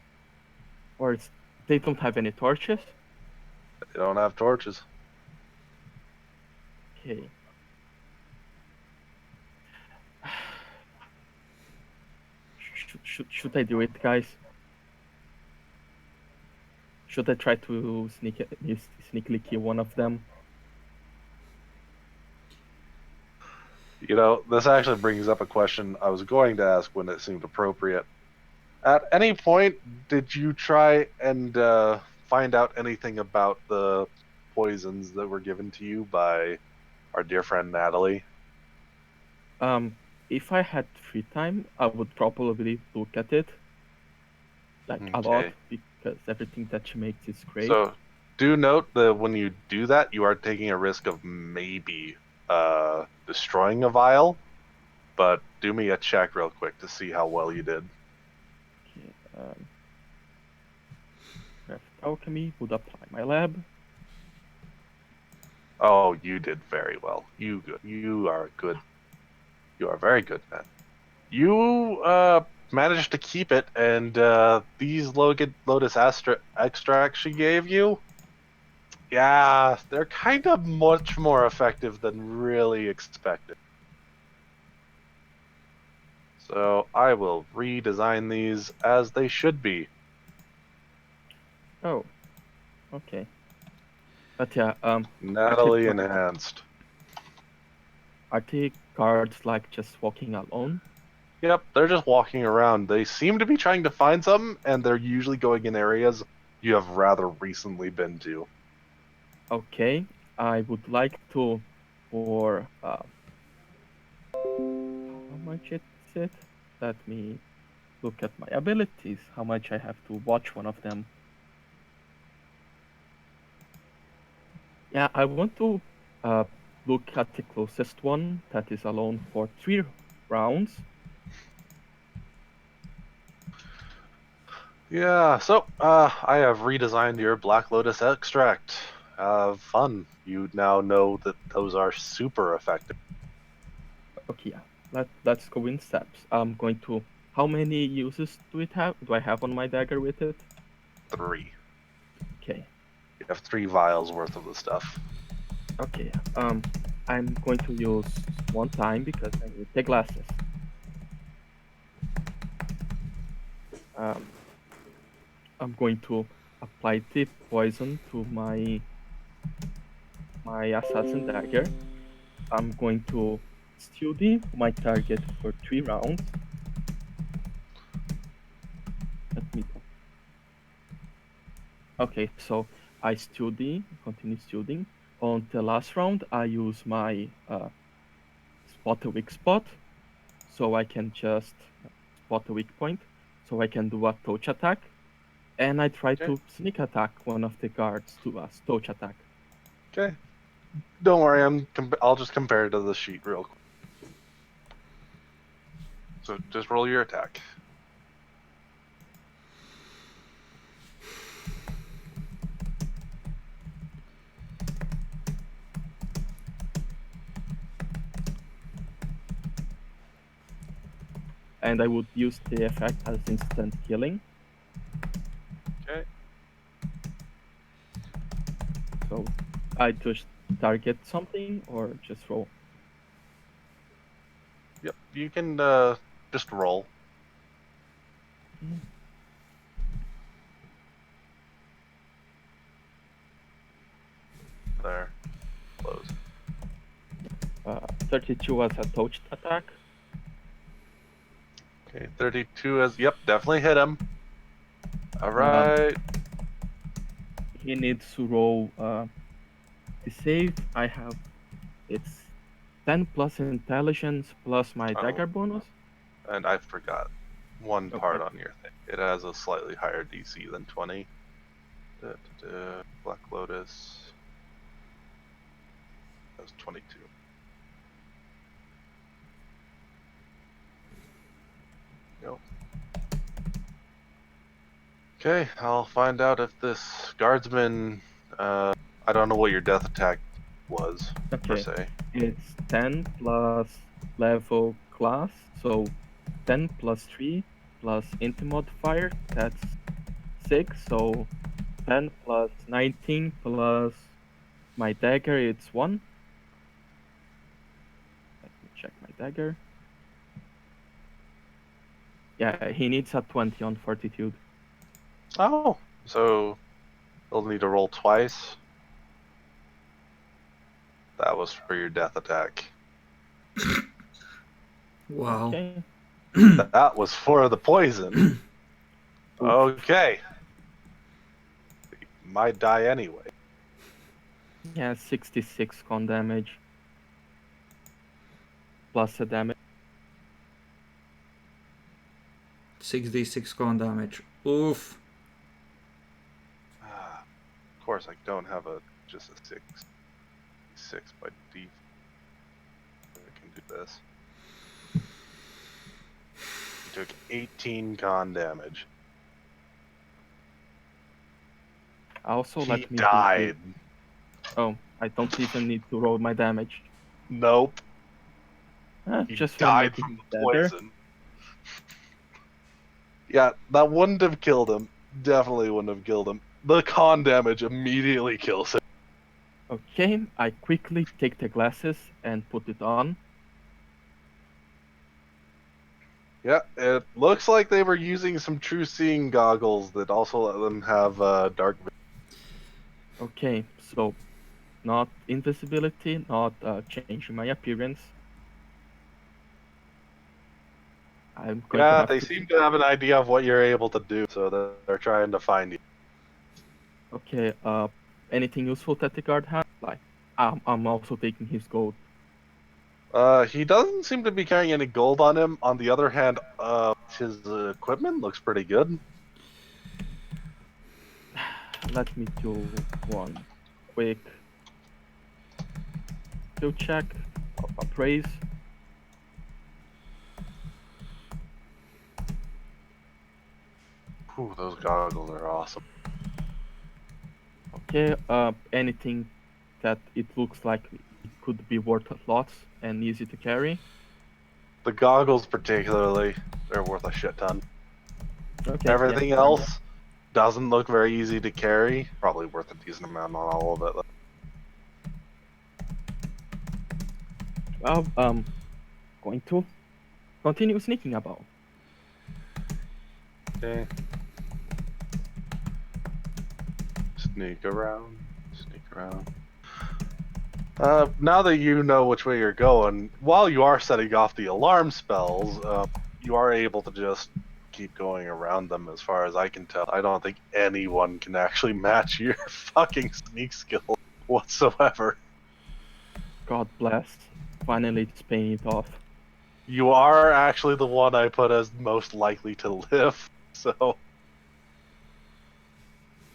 Or they don't have any torches? They don't have torches. Okay. Should I do it, guys? Should I try to sneakily kill one of them? You know, this actually brings up a question I was going to ask when it seemed appropriate. At any point, did you try and find out anything about the poisons that were given to you by our dear friend Natalie? If I had free time, I would probably look at it like a lot Okay. because everything that she makes is great. So, do note that when you do that, you are taking a risk of maybe destroying a vial, but do me a check real quick to see how well you did. Okay, craft alchemy would apply my lab. Oh, you did very well. You are good. You are very good, man. You managed to keep it, and these Lotus extracts she gave you, yeah, they're kind of much more effective than really expected. So I will redesign these as they should be. Oh, okay. But yeah, Natalie enhanced. are the guards like just walking alone? Yep, they're just walking around. They seem to be trying to find something, and they're usually going in areas you have rather recently been to. Okay, I would like to for how much is it? Let me look at my abilities. How much I have to watch one of them. Yeah, I want to look at the closest one that is alone for 3 rounds. Yeah, so I have redesigned your Black Lotus extract. Have fun. You now know that those are super effective. Okay, yeah. Let's go in steps. I'm going to. How many uses do it have? Do I have on my dagger with it? 3. Okay. You have 3 vials worth of the stuff. Okay. I'm going to use one time because I need the glasses. Um, I'm going to apply the poison to my assassin dagger. I'm going to study my target for 3 rounds. Let me. Okay, so I continue studying. On the last round, I use my spot a weak spot, so I can just spot a weak point, so I can do a touch attack, and I try Okay. to sneak attack one of the guards to a touch attack. Okay. Don't worry, I'll just compare it to the sheet real quick. So just roll your attack. And I would use the effect as instant healing. Okay. So I just target something or just roll. Yep. You can just roll. Okay. 32 as a touched attack. Okay, 32 as yep, definitely hit him. All right. He needs to roll the save. I have it's 10 plus intelligence plus my Oh. dagger bonus. And I forgot one part Okay. on your thing. It has a slightly higher DC than 20. Black Lotus. That was 22. Nope. Okay, I'll find out if this guardsman. I don't know what your death attack was per Okay. se. It's 10 plus level class, so 10 plus 3 plus int modifier, that's 6, so 10 plus 19 plus my dagger, it's 1. Let me check my dagger. Yeah, he needs a 20 on fortitude. Oh, so he'll need to roll twice. That was for your death attack. Wow. Okay. That was for the poison. Okay. Might die anyway. Yeah, 66 con damage. Plus a damage. 6d6 con damage. Oof. Of course, I don't have just a 6 by default. I can do this. He took 18 con damage. Also, He let me died. Oh, I don't even need to roll my damage. Nope. He Just for died making from it the better. poison. Yeah, that wouldn't have killed him. Definitely wouldn't have killed him. The con damage immediately kills him. Okay, I quickly take the glasses and put it on. Yeah, it looks like they were using some true seeing goggles that also let them have dark vision. Okay, so not invisibility, not changing my appearance. I'm going to Yeah, have they to. seem to have an idea of what you're able to do, so they're trying to find you. Okay, anything useful that the guard has? Like, I'm also taking his gold. He doesn't seem to be carrying any gold on him. On the other hand, his equipment looks pretty good. Let me do one quick skill check of appraise. Whew, those goggles are awesome. Okay, anything that it looks like it could be worth lots and easy to carry. The goggles particularly, they're worth a shit ton. Okay, Everything yeah. else doesn't look very easy to carry. Probably worth a decent amount on all of it. Well, going to continue sneaking about. Okay. Sneak around. Sneak around. Now that you know which way you're going, while you are setting off the alarm spells, you are able to just keep going around them as far as I can tell. I don't think anyone can actually match your fucking sneak skill whatsoever. God bless. Finally, it's paying it off. You are actually the one I put as most likely to live, so...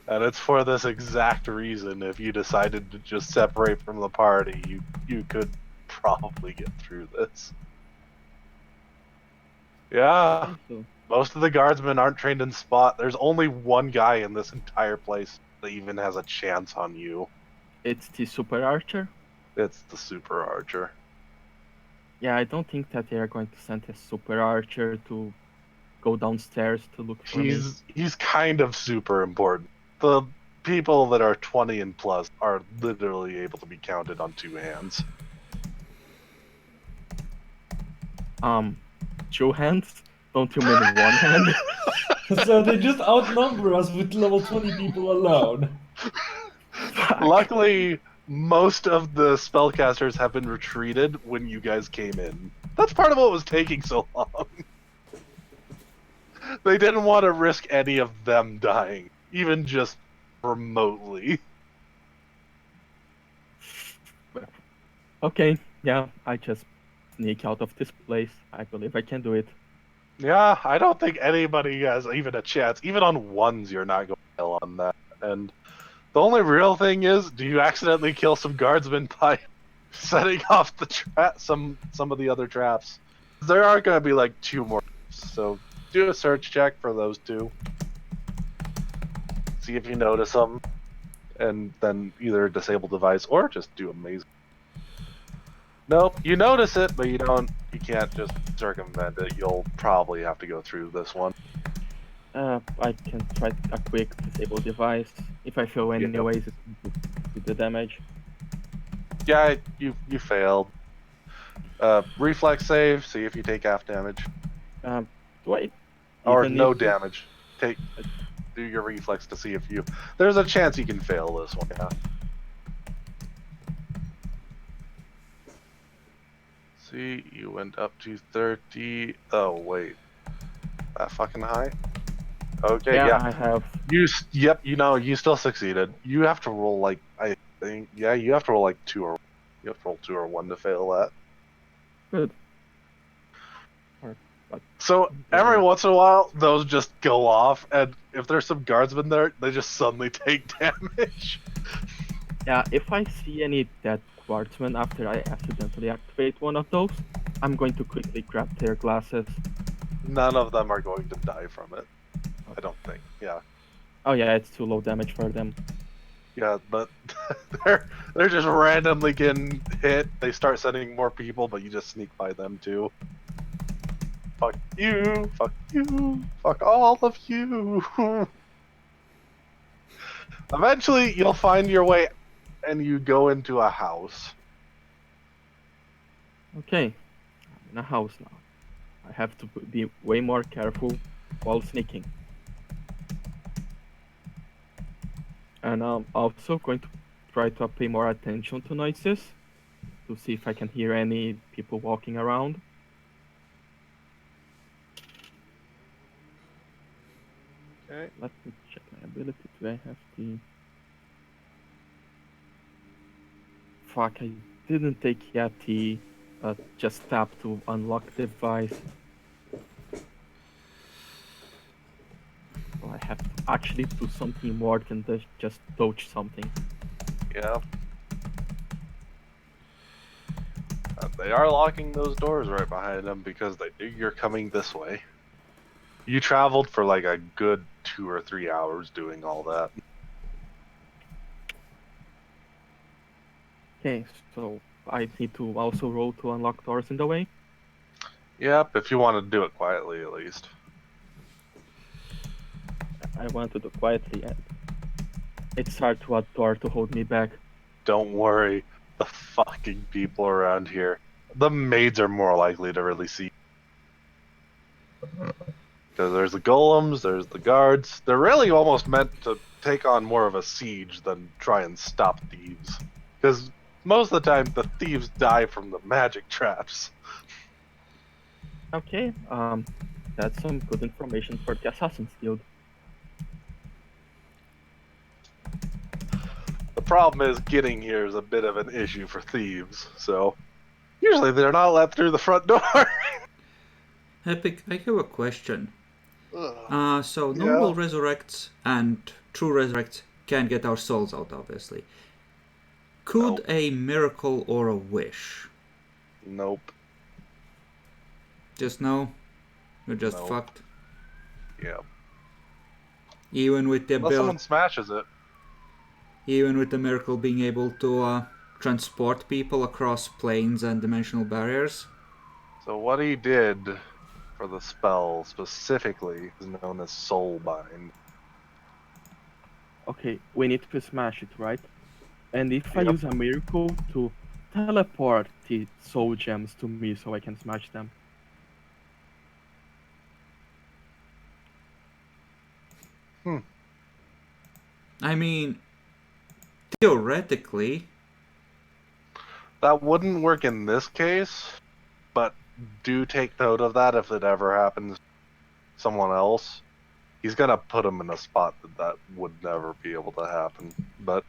And it's for this exact reason. If you decided to just separate from the party, you could probably get through this. Yeah, Okay, so most of the guardsmen aren't trained in spot. There's only one guy in this entire place that even has a chance on you. it's the super archer. It's the super archer. Yeah, I don't think that they are going to send a super archer to go downstairs to look for me. He's kind of super important. The people that are 20 and plus are literally able to be counted on two hands. 2 hands? Don't you mean 1 hand? So they just outnumber us with level 20 people alone. Fuck. Luckily, most of the spellcasters have been retreated when you guys came in. That's part of what was taking so long. They didn't want to risk any of them dying, even just remotely. Okay, yeah, I just sneak out of this place. I believe I can do it. Yeah, I don't think anybody has even a chance. Even on ones, you're not going to kill on that. And the only real thing is, do you accidentally kill some guardsmen by setting off the some of the other traps? There are going to be like 2 more, so do a search check for those 2. See if you notice them, and then either disable device or just do amazing. Nope, you notice it, but you don't. You can't just circumvent it. You'll probably have to go through this one. I can try a quick disable device if I feel any Yep. ways to do the damage. Yeah, you failed. Reflex save. See if you take half damage Wait. or Even no if damage. Do your reflex to see if you. There's a chance you can fail this one. Yeah. See, you went up to 30. Oh wait, that fucking high. Okay, yeah. I have. Yep. You still succeeded. You have to roll like I think. Yeah, you have to roll like 2 or. You have to roll 2 or 1 to fail that. Good. So every once in a while, those just go off, and if there's some guardsmen there, they just suddenly take damage. Yeah, if I see any dead guardsmen after I accidentally activate one of those, I'm going to quickly grab their glasses. None of them are going to die from it. I don't think. Yeah. Oh yeah, it's too low damage for them. Yeah, but they're just randomly getting hit. They start sending more people, but you just sneak by them too. Fuck you! Fuck you! Fuck all of you! Eventually, you'll find your way, and you go into a house. Okay, I'm in a house now. I have to be way more careful while sneaking. And I'm also going to try to pay more attention to noises to see if I can hear any people walking around. Okay. Let me check my ability. Do I have the... Fuck, I didn't take yet the just tap to unlock the device. So I have to actually do something more than just touch something. Yeah. They are locking those doors right behind them because they knew you're coming this way. You traveled for like a good 2 or 3 hours doing all that. Okay, so I need to also roll to unlock doors in the way. Yep, if you want to do it quietly at least. I want to do quietly, and it's hard to a door to hold me back. Don't worry, the fucking people around here. The maids are more likely to really see. Because there's the golems, there's the guards. They're really almost meant to take on more of a siege than try and stop thieves. Because most of the time, the thieves die from the magic traps. Okay, that's some good information for the Assassin's Guild. The problem is getting here is a bit of an issue for thieves, so usually they're not let through the front door. Epic, I have a question. So Yeah. normal resurrects and true resurrects can get our souls out, obviously. Could Nope. a miracle or a wish? Nope. Just no? You're just Nope. fucked. Yeah. Even with the Unless someone ability, smashes it. even with the miracle being able to transport people across planes and dimensional barriers. So what he did for the spell specifically is known as Soulbind. Okay, we need to smash it, right? And if I Yep. use a miracle to teleport the soul gems to me so I can smash them. I mean, theoretically, That wouldn't work in this case, but do take note of that if it ever happens to someone else. He's gonna put him in a spot that would never be able to happen. But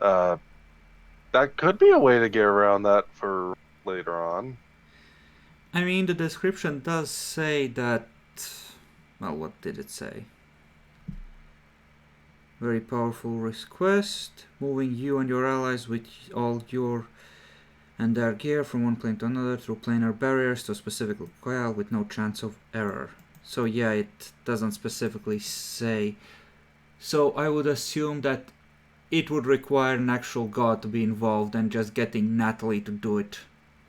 that could be a way to get around that for later on. I mean, the description does say that. Well, what did it say? Very powerful request, moving you and your allies with all your and their gear from one plane to another through planar barriers to a specific locale with no chance of error. So yeah, it doesn't specifically say. So I would assume that it would require an actual god to be involved, and just getting Natalie to do it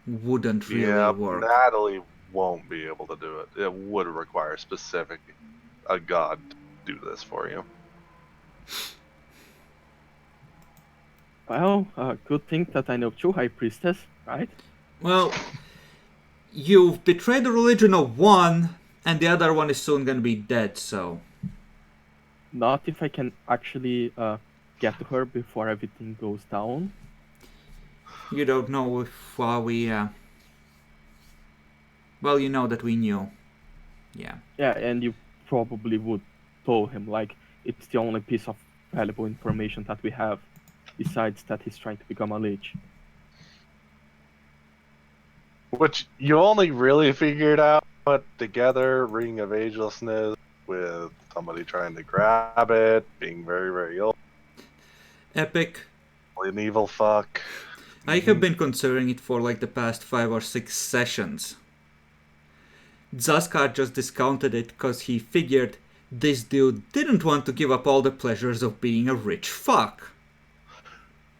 wouldn't really work. Natalie won't be able to do it. It would require a god to do this for you. Well, good thing that I know two high priestess, right? Well, you've betrayed the religion of one, and the other one is soon gonna be dead, so. Not if I can actually get to her before everything goes down. You don't know if we. Well, you know that we knew. Yeah. Yeah, and you probably would tell him, like, it's the only piece of valuable information that we have, besides that he's trying to become a lich. Which you only really figured out put together Ring of Agelessness with somebody trying to grab it, being very, very ill. Epic. An evil fuck. I have been considering it for like the past 5 or 6 sessions. Zaskar just discounted it because he figured this dude didn't want to give up all the pleasures of being a rich fuck.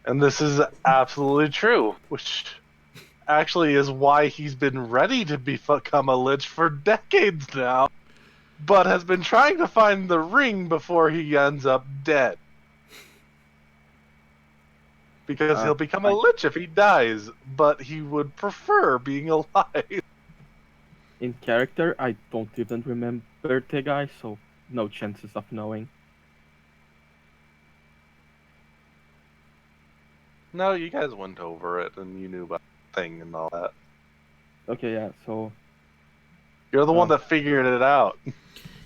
And this is absolutely true, which actually is why he's been ready to become a lich for decades now, but has been trying to find the ring before he ends up dead. Because he'll become a lich if he dies, but he would prefer being alive. In character, I don't even remember the guy, so no chances of knowing. No, you guys went over it and you knew about the thing and all that. Okay, yeah, so... You're the one that figured it out.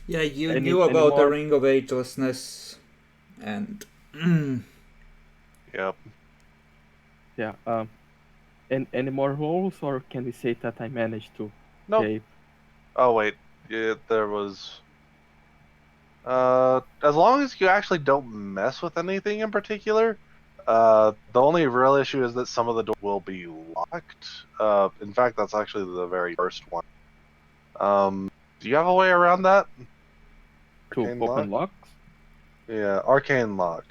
Yeah, you knew about the Ring of Agelessness, and... Yep. Yeah, and any more rolls, or can we say that I managed to... Nope. escape? Oh, wait. Yeah, there was... as long as you actually don't mess with anything in particular, the only real issue is that some of the doors will be locked. In fact, that's actually the very first one. Do you have a way around that? To Arcane open lock? locks? Yeah, arcane lock.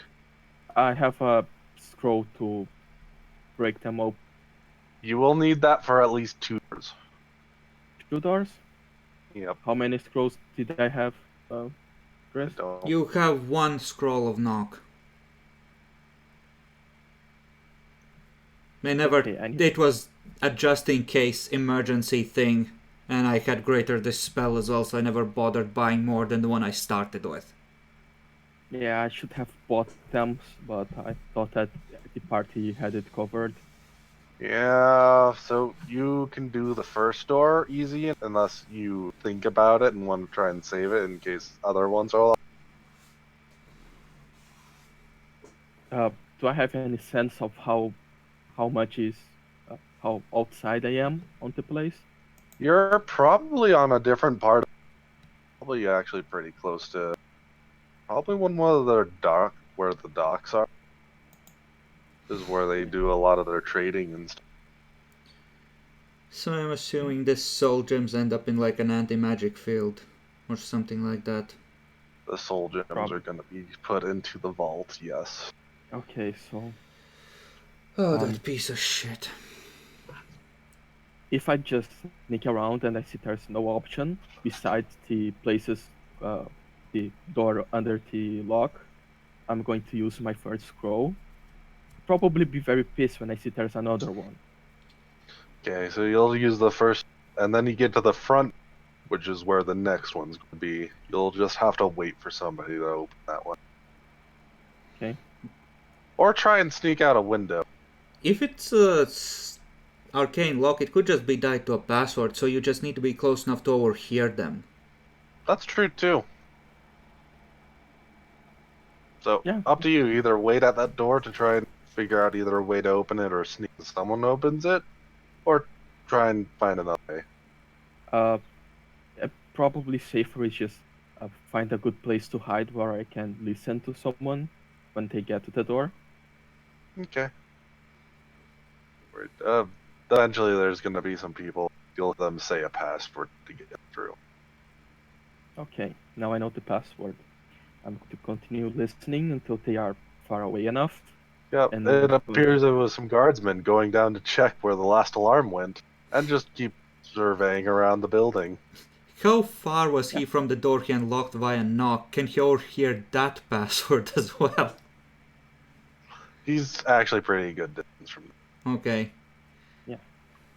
I have a scroll to break them open. You will need that for at least 2 doors. 2 doors? Yep. How many scrolls did I have, Chris? You have 1 scroll of knock. It was a just in case emergency thing, and I had greater dispel as well, so I never bothered buying more than the one I started with. Yeah, I should have bought them, but I thought that the party had it covered. Yeah, so you can do the first door easy unless you think about it and want to try and save it in case other ones are locked. Do I have any sense of how much is how outside I am on the place? You're probably on a different part. Probably actually pretty close to. Probably one of the where the docks are. Is where they do a lot of their trading and stuff. So I'm assuming this soul gems end up in like an anti-magic field or something like that. The soul gems are going to be put into the vault, yes. Okay, so... Oh, that piece of shit. If I just sneak around and I see there's no option besides the places, the door under the lock, I'm going to use my first scroll. Probably be very pissed when I see there's another one. Okay, so you'll use the first, and then you get to the front, which is where the next one's going to be. You'll just have to wait for somebody to open that one. Okay. Or try and sneak out a window. If it's a arcane lock, it could just be tied to a password, so you just need to be close enough to overhear them. That's true too. So Yeah. up to you. Either wait at that door to try and figure out either a way to open it or sneak if someone opens it, or try and find another way. Probably safer is just find a good place to hide where I can listen to someone when they get to the door. Okay. Eventually, there's gonna be some people. You'll let them say a password to get through. Okay, now I know the password. I'm going to continue listening until they are far away enough. Yep. And It appears there was some guardsmen going down to check where the last alarm went, and just keep surveying around the building. How far was he from the door he unlocked via knock? Can he overhear that password as well? He's actually pretty good distance from. Okay.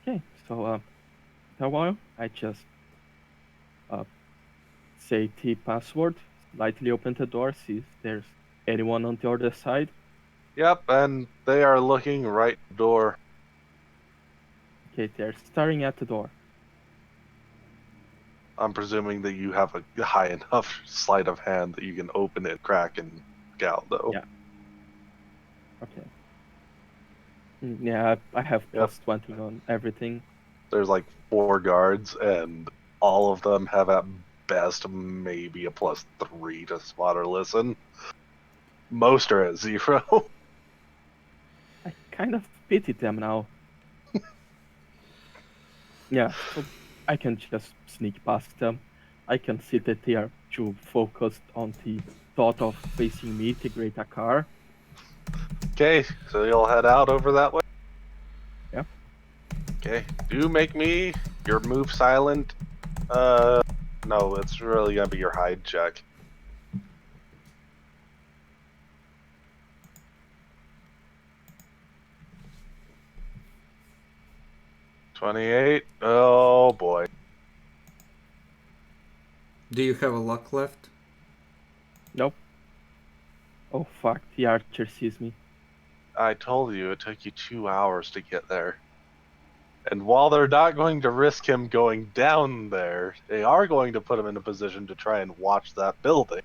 Okay, so after a while, I just say the password, lightly open the door, see if there's anyone on the other side. Yep, and they are looking right door. Okay, they're staring at the door. I'm presuming that you have a high enough sleight of hand that you can open it, crack, and out, though. Yeah. Okay. Yeah, I have plus 20 on everything. There's like 4 guards, and all of them have at best maybe a +3 to spot or listen. Most are at 0. I kind of pity them now. Yeah, so I can just sneak past them. I can see that they are too focused on the thought of facing me to create a car. Okay, so you'll head out over that way? Yeah. Okay, do make me your move silent. No, it's really gonna be your hide check. $28. Oh boy. Do you have a luck left? Nope. Oh fuck, the archer sees me. I told you it took you 2 hours to get there. And while they're not going to risk him going down there, they are going to put him in a position to try and watch that building.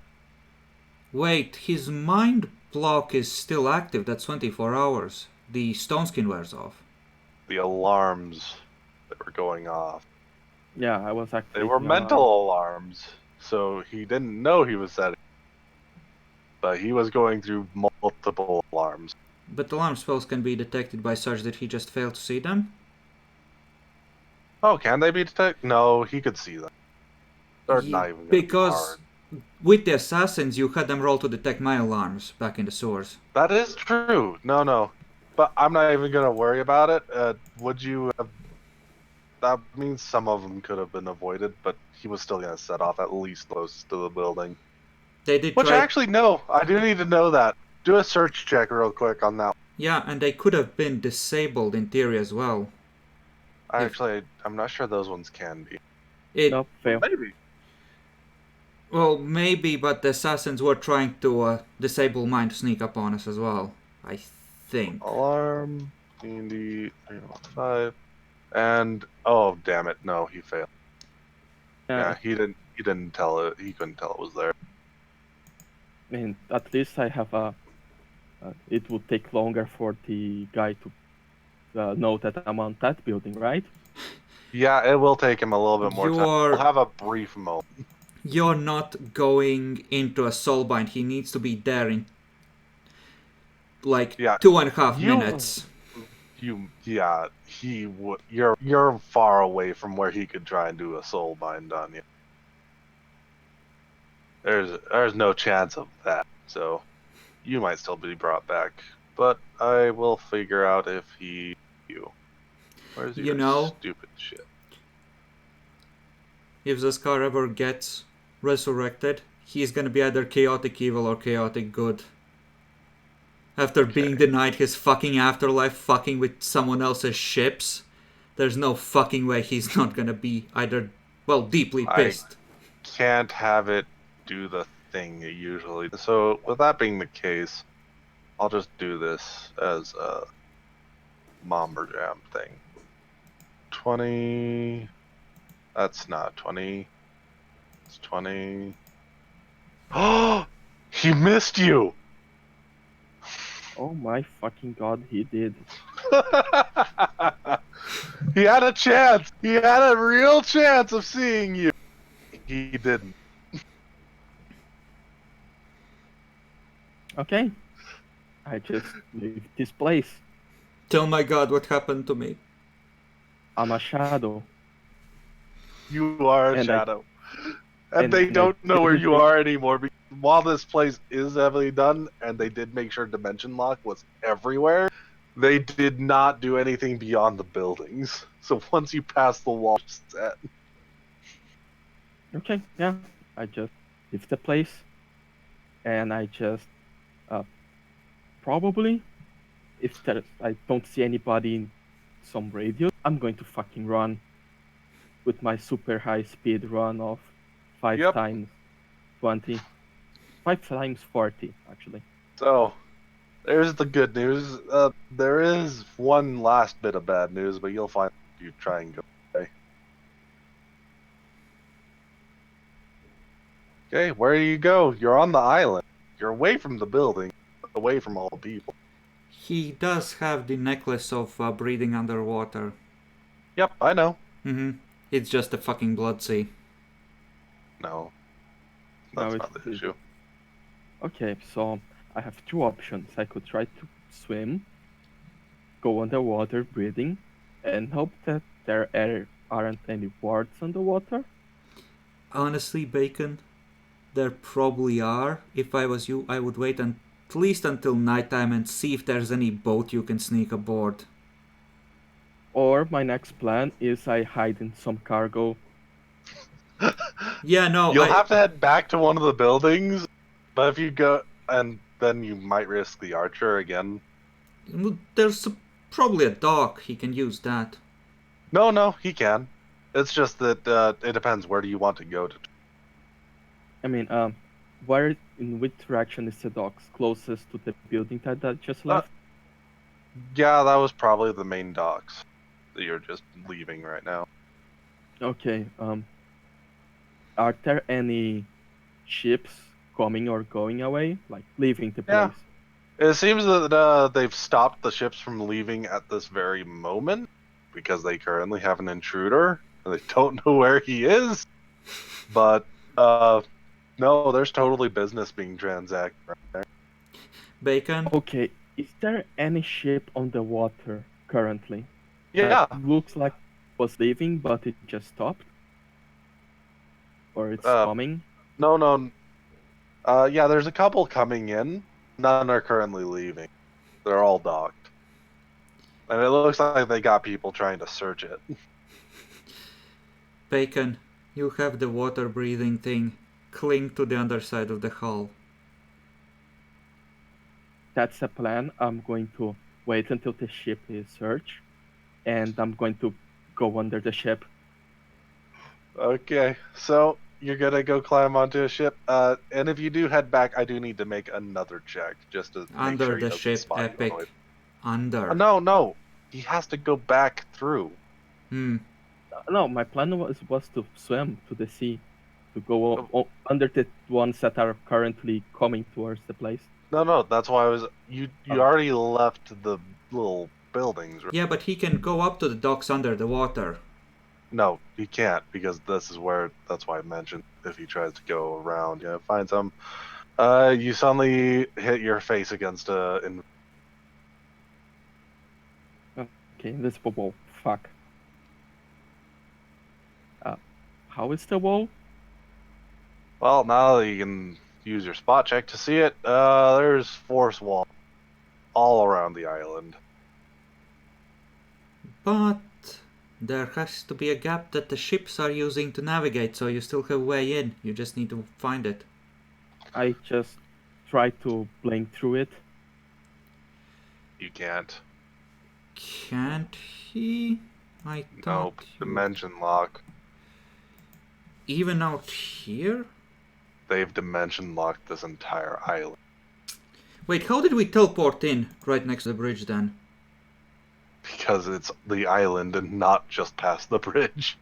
Wait, his mind block is still active. That's 24 hours. The stone skin wears off. The alarms that were going off. Yeah, I was activating They were alarm. mental alarms, so he didn't know he was setting. But he was going through multiple alarms. But alarm spells can be detected by such that he just failed to see them? Oh, can they be detected? No, he could see them. They're not even gonna be Because hard. with the assassins, you had them roll to detect my alarms back in the sewers. That is true. No. But I'm not even gonna worry about it. Would you have... That means some of them could have been avoided, but he was still gonna set off at least close to the building. They did Which try... actually, no. I do need to know that. Do a search check real quick on that. Yeah, and they could have been disabled in theory as well. Actually, I'm not sure those ones can be. Nope, fail. Maybe. Well, maybe, but the assassins were trying to disable mine to sneak up on us as well. I think. Alarm, D&D 315, and oh damn it, no, he failed. Yeah, he didn't tell it. He couldn't tell it was there. I mean, at least I have a. It would take longer for the guy to know that I'm on that building, right? Yeah, it will take him a little bit more time. We'll have a brief moment. You're not going into a soulbind. He needs to be there in like 2.5 minutes. He would. You're far away from where he could try and do a soul bind on you. There's no chance of that. So you might still be brought back, but I will figure out if where's your stupid shit? If Zaskar ever gets resurrected, he's gonna be either chaotic evil or chaotic good. After being denied his fucking afterlife, fucking with someone else's ships, there's no fucking way he's not gonna be either, well, deeply pissed. I can't have it do the thing usually. So with that being the case, I'll just do this as Momber Jam thing. 20. That's not 20. It's 20. Oh! He missed you! Oh my fucking god, he did. He had a chance! He had a real chance of seeing you! He didn't. Okay. I just leave this place. Oh my god, what happened to me? I'm a shadow. You are a And shadow. and They I don't know where didn't you think- are anymore. While this place is heavily done, and they did make sure Dimension Lock was everywhere, they did not do anything beyond the buildings. So once you pass the wall, set. Okay, yeah. I just leave the place. And I just probably if I don't see anybody in some radius, I'm going to fucking run with my super high speed run of 5 Yep. times 20. 5 times 40, actually. So there's the good news. There is one last bit of bad news, but you'll find if you try and go away. Okay, where do you go? You're on the island. You're away from the building, away from all the people. He does have the necklace of breathing underwater. Yep, I know. It's just a fucking blood sea. No, No, that's not the issue. Okay, so I have two options. I could try to swim, go underwater breathing, and hope that aren't any wards underwater. Honestly, Bacon, there probably are. If I was you, I would wait at least until nighttime and see if there's any boat you can sneak aboard. Or my next plan is I hide in some cargo. Yeah, no, You'll have to head back to one of the buildings, but if you go, and then you might risk the archer again. There's probably a dock. He can use that. No, he can. It's just that it depends. Where do you want to go to? I mean, where in which direction is the docks closest to the building that I just left? Yeah, that was probably the main docks that you're just leaving right now. Okay. Are there any ships coming or going away, like leaving the Yeah. place? It seems that they've stopped the ships from leaving at this very moment because they currently have an intruder and they don't know where he is. But no, there's totally business being transacted right there. Bacon? Okay. Is there any ship on the water currently? Yeah, That looks like it was leaving, but it just stopped. Or it's coming. no. Yeah, there's a couple coming in. None are currently leaving. They're all docked. And it looks like they got people trying to search it. Bacon, you have the water breathing thing. Cling to the underside of the hull. That's a plan. I'm going to wait until the ship is searched, and I'm going to go under the ship. Okay, so you're gonna go climb onto a ship. And if you do head back, I do need to make another check just to make Under sure he the doesn't ship, spot you on the way. epic. Under. No. He has to go back through. No, my plan was to swim to the sea, to go under the ones that are currently coming towards the place. No, that's why I was. You already left the little buildings, right? Yeah, but he can go up to the docks under the water. No, he can't because this is where. That's why I mentioned if he tries to go around, find some. You suddenly hit your face against a. Okay, invisible wall. Fuck. How is the wall? Well, now that you can use your spot check to see it, there's force wall all around the island. But there has to be a gap that the ships are using to navigate, so you still have way in. You just need to find it. I just try to blink through it. You can't. Can't he? I thought Nope. Dimension lock. Even out here? They've dimension locked this entire island. Wait, how did we teleport in right next to the bridge then? because it's the island and not just past the bridge.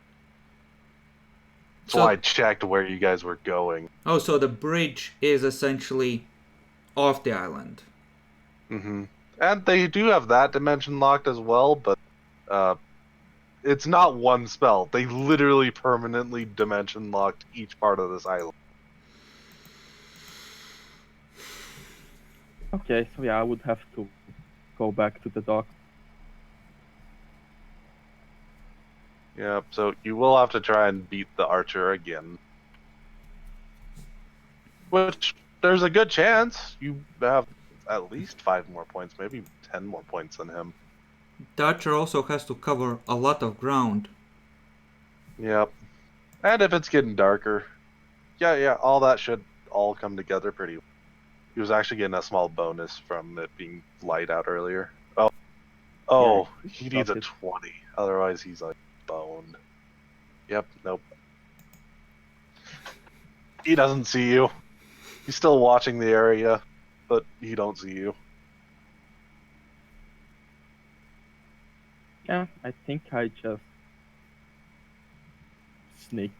That's So- why I checked where you guys were going. Oh, so the bridge is essentially off the island. Hmm. And they do have that dimension locked as well, but it's not one spell. They literally permanently dimension locked each part of this island. Okay, so yeah, I would have to go back to the dock. Yep, so you will have to try and beat the archer again. Which, there's a good chance you have at least 5 more points, maybe 10 more points than him. The archer also has to cover a lot of ground. Yep. And if it's getting darker, yeah, all that should all come together pretty well. He was actually getting a small bonus from it being light out earlier. Oh, he needs a it. 20. Otherwise, he's like boned. Yep, nope. He doesn't see you. He's still watching the area, but he don't see you. Yeah, I think I just sneak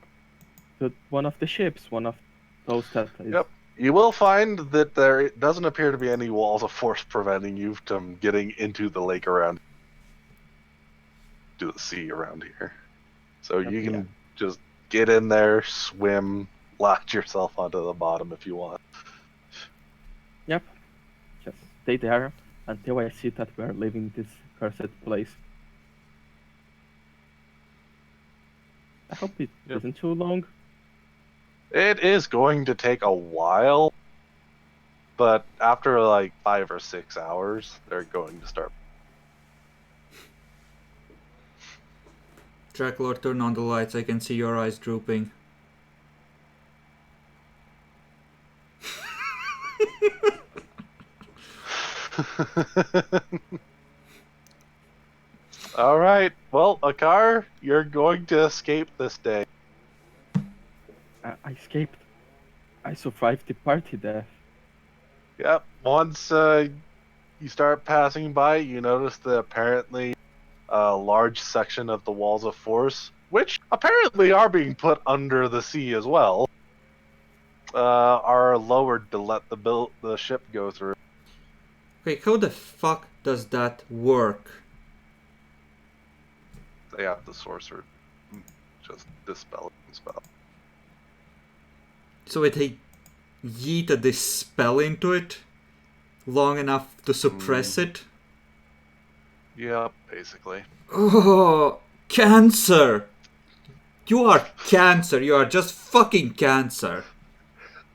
to one of the ships, one of those that is. Yep. You will find that there doesn't appear to be any walls of force preventing you from getting into the lake around, to the sea around here. So you Okay, can just get in there, swim, latch yourself onto the bottom if you want. Yep. Just stay there until I see that we're leaving this cursed place. I hope it Yep. isn't too long. It is going to take a while, but after like 5 or 6 hours, they're going to start. Draclord, turn on the lights. I can see your eyes drooping. All right. Well, Akar, you're going to escape this day. I escaped. I survived the party death. Yep. Once you start passing by, you notice that apparently a large section of the walls of force, which apparently are being put under the sea as well, are lowered to let the ship go through. Okay, how the fuck does that work? They have the sorcerer just dispel and spell. So they yeeted this spell into it long enough to suppress it? Yep, basically. Oh, cancer! You are cancer. You are just fucking cancer.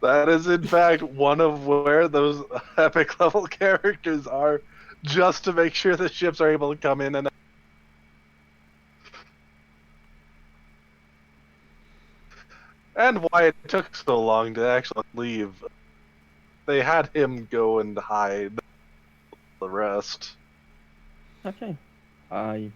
That is, in fact, one of where those epic level characters are, just to make sure the ships are able to come in and. And why it took so long to actually leave. They had him go and hide the rest. Okay. I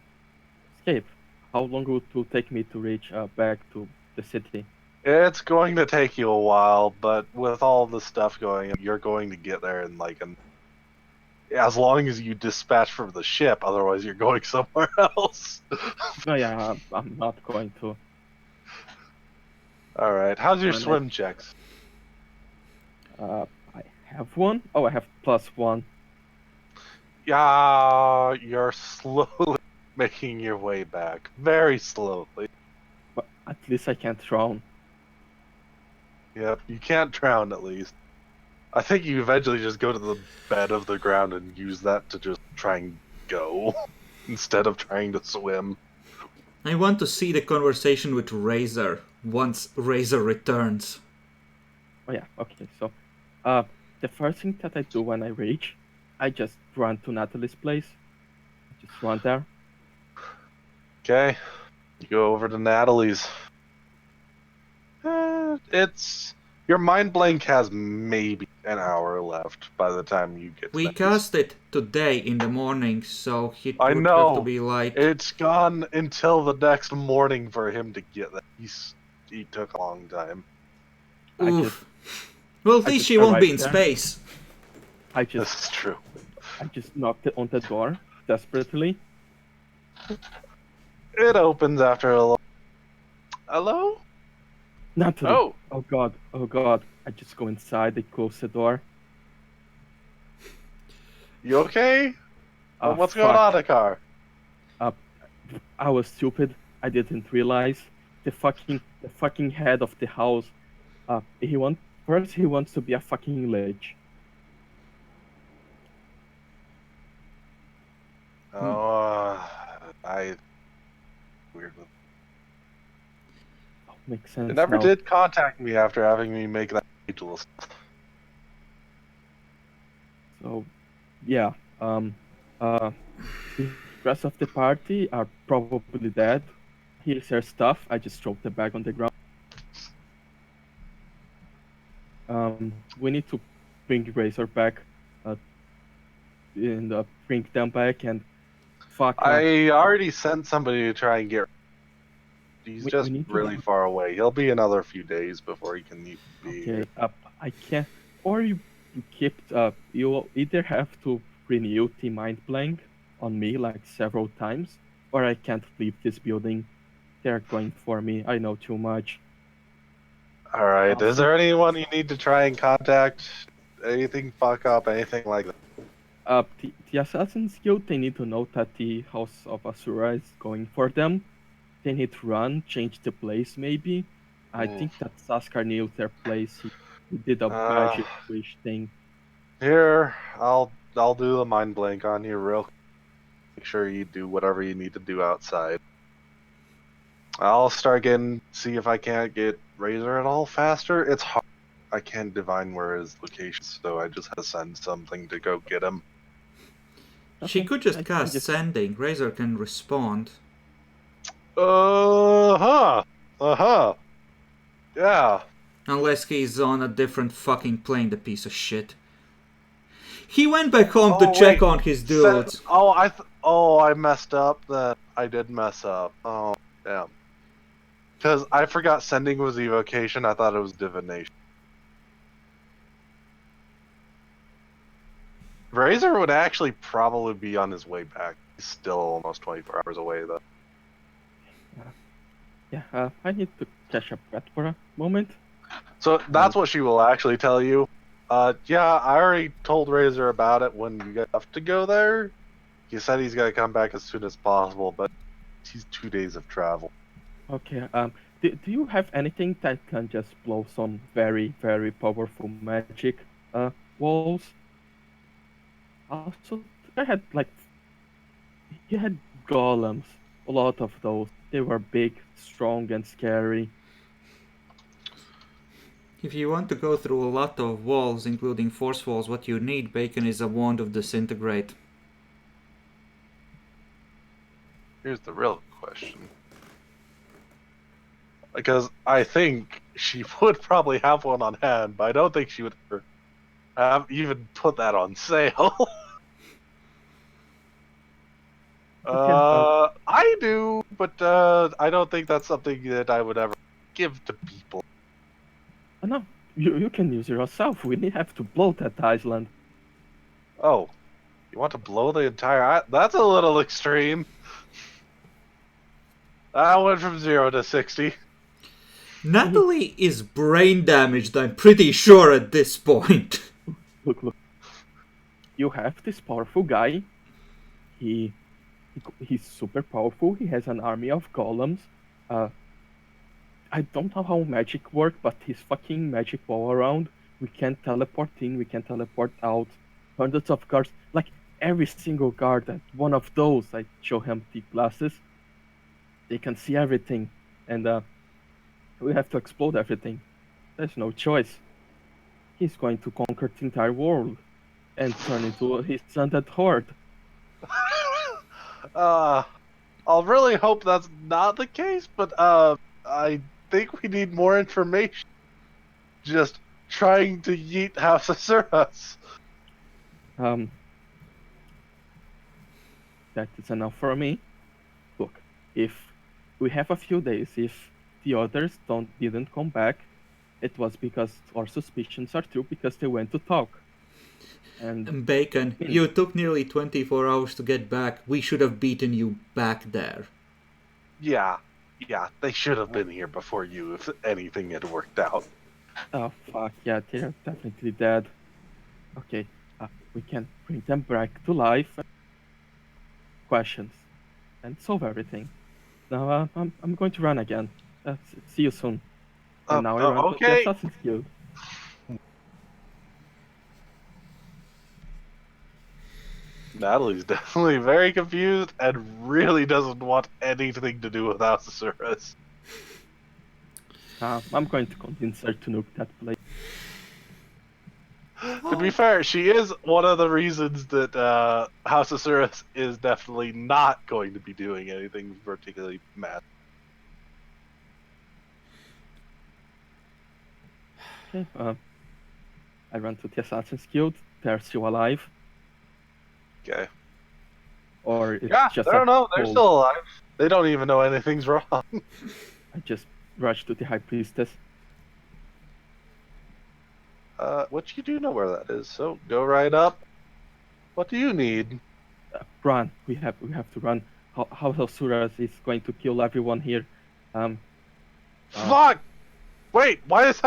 escape. How long would it take me to reach back to the city? It's going to take you a while, but with all the stuff going on, you're going to get there in like as long as you dispatch from the ship, otherwise you're going somewhere else. No, yeah, I'm not going to. Alright, how's your Alright. swim checks? I have one. Oh, I have +1. Yeah, you're slowly making your way back. Very slowly. But at least I can't drown. Yep, you can't drown at least. I think you eventually just go to the bed of the ground and use that to just try and go, instead of trying to swim. I want to see the conversation with Razor once Razor returns. Oh yeah, okay, so the first thing that I do when I reach, I just run to Natalie's place. I just run there. Okay, you go over to Natalie's. Your mind blank has maybe an hour left by the time you get to We that. cast it today in the morning, so it I would know. have to be light. It's gone until the next morning for him to get that. He took a long time. Oof. Well, at I least just she won't be in arrived there. space. I This just is true. knocked on the door desperately. It opens after a little. Hello? Natalie. Oh, Oh god. I just go inside, I close the door. you okay? What's going Fuck. on, Akar? I was stupid. I didn't realize the fucking head of the house. He wants to be a fucking lich. Oh, I weird. Makes It sense never now. did contact me after having me make that ageless. So, yeah. The rest of the party are probably dead. Here's their stuff. I just dropped the bag on the ground. We need to bring Razor back, uh, and bring them back. And fuck, I already sent somebody to try and get. He's we just need to. really far away. He'll be another few days before he can be here. Okay, I can't. Or you keep. You either have to renew the mind blank on me like several times, or I can't leave this building. They're going for me. I know too much. All right. Is Also, there anyone you need to try and contact? Anything fuck up? Anything like that? the Assassin's Guild, they need to know that the House of Asura is going for them. They need to run, change the place maybe. I Hmm. think that Saskar knew their place. He did a Uh, magic wish thing. Here, I'll do the mind blank on you real quick. Make sure you do whatever you need to do outside. I'll start getting, see if I can't get Razor at all faster. It's hard. I can't divine where his location, so I just have to send something to go get him. She Okay, could just I cast just sending. Razor can respond. Uh-huh. Uh-huh. Yeah. Unless he's on a different fucking plane, the piece of shit. He went back home to Oh, check wait. on his dudes. I messed up. That I did mess up. Oh, damn. Because I forgot sending was evocation. I thought it was divination. Razor would actually probably be on his way back. He's still almost 24 hours away, though. I need to catch a breath for a moment. So that's what she will actually tell you. Yeah, I already told Razor about it when you have to go there. He said he's gonna come back as soon as possible, but he's 2 days of travel. Okay, do you have anything that can just blow some very, very powerful magic walls? Also, I had like you had golems, a lot of those. They were big, strong, and scary. If you want to go through a lot of walls, including force walls, what you need, Bacon, is a wand of disintegrate. Here's the real question. Because I think she would probably have one on hand, but I don't think she would ever have even put that on sale. I do, but I don't think that's something that I would ever give to people. No, you can use it yourself. We need have to blow that island. Oh, you want to blow the entire That's a little extreme. I went from 0 to 60. Natalie is brain damaged, I'm pretty sure, at this point. Look. You have this powerful guy. He's super powerful. He has an army of golems. I don't know how magic works, but his fucking magic all around. We can teleport in, we can teleport out. Hundreds of guards, like every single guard at one of those. I show him the glasses. They can see everything, and we have to explode everything. There's no choice. He's going to conquer the entire world and turn into his undead horde. I'll really hope that's not the case, but I think we need more information. Just trying to yeet House of Suras. Um, that is enough for me. Look, if we have a few days, if the others didn't come back, it was because our suspicions are true because they went to talk. And Bacon, you took nearly 24 hours to get back. We should have beaten you back there. Yeah, they should have been here before you if anything had worked out. oh fuck, yeah, they're definitely dead. Okay, we can bring them back to life. Questions and solve everything. Now I'm going to run again. See you soon. And now I run to the Okay. Assassin's Guild. Natalie's definitely very confused and really doesn't want anything to do with Alsasurus. I'm going to convince her to nuke that place. To be fair, she is one of the reasons that House of Surus is definitely not going to be doing anything particularly mad. Okay, I run to the Assassin's Guild. They're still alive. Okay. Or it's Yeah, just I don't know. They're cold. still alive. They don't even know anything's wrong. I just rush to the High Priestess. What you do know where that is, so go right up. What do you need? Run! We have to run. House of Suras is going to kill everyone here. Fuck! Wait, why does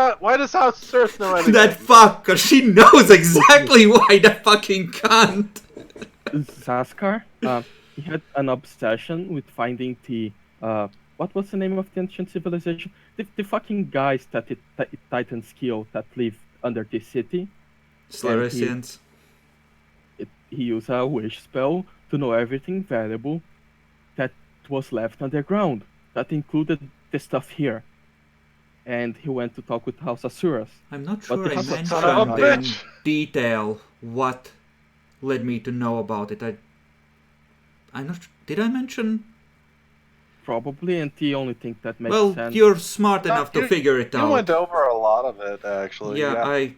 House of Surus know anything? That fucker, she knows exactly why the fucking cunt. Zaskar, he had an obsession with finding the what was the name of the ancient civilization? The fucking guys that Titans kill that live under the city. Slaricians. He used a wish spell to know everything valuable that was left underground. That included the stuff here. And he went to talk with House Asuras. I'm not But sure the I House of mentioned Son of a in bitch! detail what led me to know about it. I'm not. Did I mention? Probably, and the only thing that makes Well, sense. you're smart enough to figure it You out. went over a lot of it, actually. Yeah, Yeah.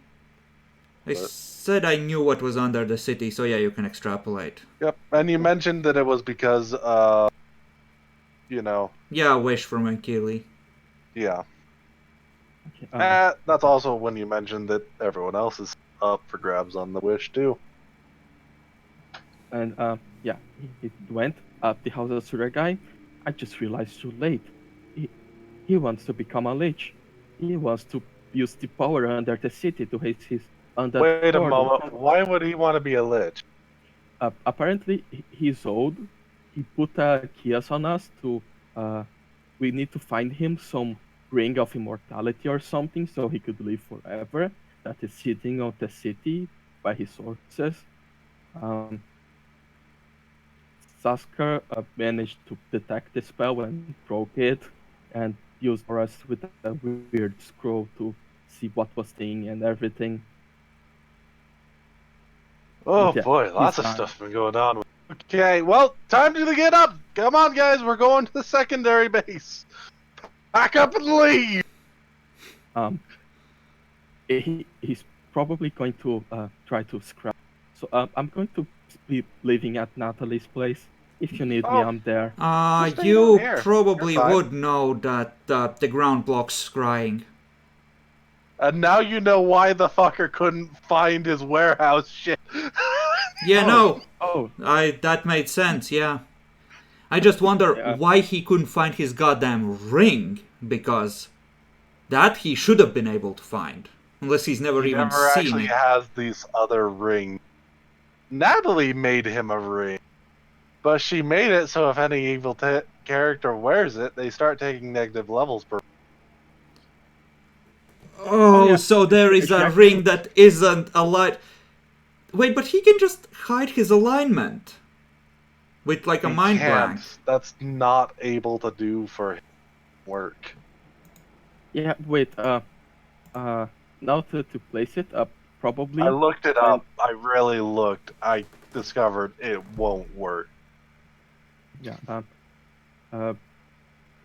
I said I knew what was under the city, so yeah, you can extrapolate. Yep. And you mentioned that it was because, you know, Yeah, wish from Akili. yeah. Okay, That's also when you mentioned that everyone else is up for grabs on the wish, too. and yeah, he went up the House of Surya guy. I just realized too late. He wants to become a lich. He wants to use the power under the city to hit his undead Wait a horde. moment. Why would he want to be a lich? Apparently, he's old. He put a kias on us to. We need to find him some ring of immortality or something so he could live forever. That is sitting on the city by his sources. Saskar managed to detect the spell and broke it, and used for us with a weird scroll to see what was thing and everything. Oh Yeah, boy, lots he's of gone. stuff been going on. Okay, well, time to get up. Come on, guys, we're going to the secondary base. Pack up and leave. He's probably going to try to scrap. So I'm going to be living at Natalie's place. If you need me, Oh. I'm there. Just stay You down here. probably You're fine. would know that the ground block's scrying. And now you know why the fucker couldn't find his warehouse shit. Yeah, no, Oh, that made sense. Yeah, I just wonder Yeah. why he couldn't find his goddamn ring, because that he should have been able to find, unless he's never He even never seen actually it. has these other rings. Natalie made him a ring, but she made it so if any evil character wears it, they start taking negative levels per. Oh, yeah. so there is a Exactly. ring that isn't aligned. Wait, but he can just hide his alignment with like a He mind can't. blank. That's not able to do for his work. Yeah, wait. Now to place it, probably. I looked it when- up. I really looked. I discovered it won't work. Yeah.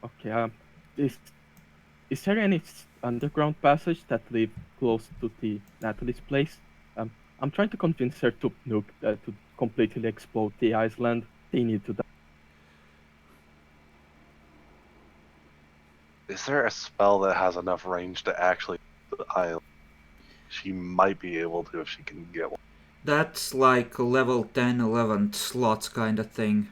Okay. Is there any underground passage that lead close to the Natalie's place? I'm trying to convince her to nuke to completely explode the island. They need to die. Is there a spell that has enough range to actually the island? She might be able to if she can get one. That's like level 10, 11 slots kind of thing.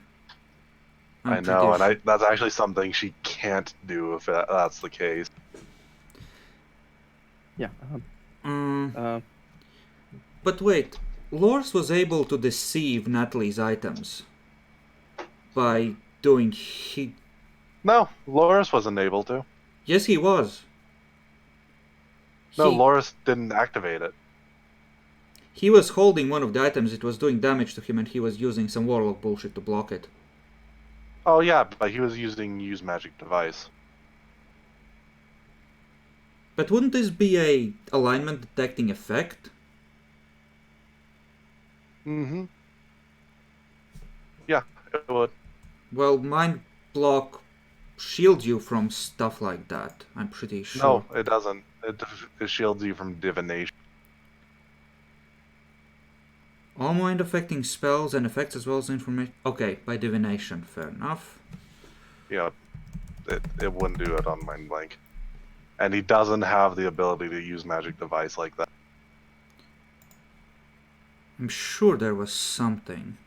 I I'm know, pretty and that's actually something she can't do if that's the case. Yeah. Mm, but wait, Lors was able to deceive Natalie's items by doing he. No, Loris wasn't able to. Yes, he was. No, He Loris didn't activate it. he was holding one of the items. It was doing damage to him, and he was using some warlock bullshit to block it. Oh yeah, but he was using use magic device. But wouldn't this be a alignment detecting effect? Mm-hmm. Yeah, it would. Well, mind block shields you from stuff like that. I'm pretty sure. No, it doesn't. It shields you from divination. All mind affecting spells and effects as well as information. Okay, by divination, fair enough. Yeah, it wouldn't do it on mind blank. And he doesn't have the ability to use magic device like that. I'm sure there was something.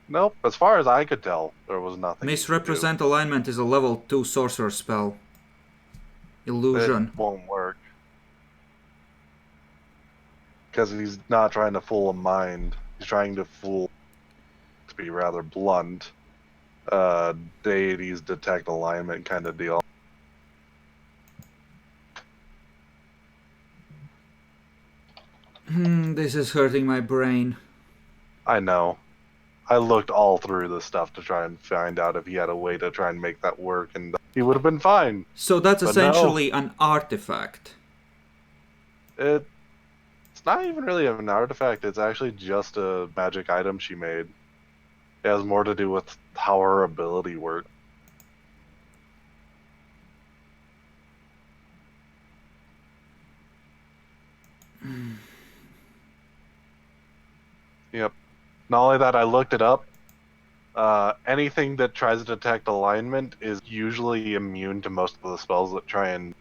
Nope, as far as I could tell, there was nothing. Misrepresent alignment is a level 2 sorcerer spell. It Illusion. won't work. Because he's not trying to fool a mind. He's trying to fool, to be rather blunt, deities detect alignment kind of deal. This is hurting my brain. I know. I looked all through the stuff to try and find out if he had a way to try and make that work, and he would have been fine. So that's But essentially an artifact. It's not even really an artifact, it's actually just a magic item she made. It has more to do with how her ability works. Yep. Not only that, I looked it up. Anything that tries to detect alignment is usually immune to most of the spells that try and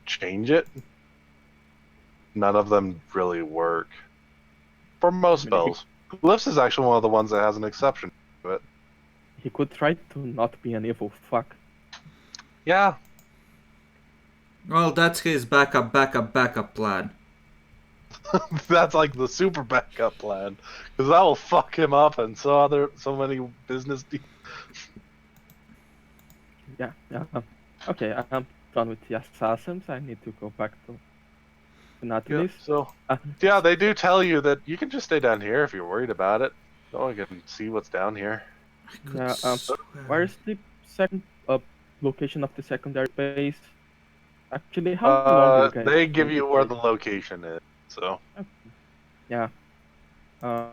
change it. None of them really work. For most spells. Glyphs is actually one of the ones that has an exception to it. He could try to not be an evil fuck. Yeah. Well, that's his backup plan. That's like the super backup plan. Because that will fuck him up and so many business deals. Yeah. Okay, I'm done with the assassins. I need to go back to Natalie's. Yeah, they do tell you that you can just stay down here if you're worried about it. No one can see what's down here. Yeah, where's the second location of the secondary base? Actually, how long do you guys They give think you it where takes? the location is, so. Okay. Yeah. I'm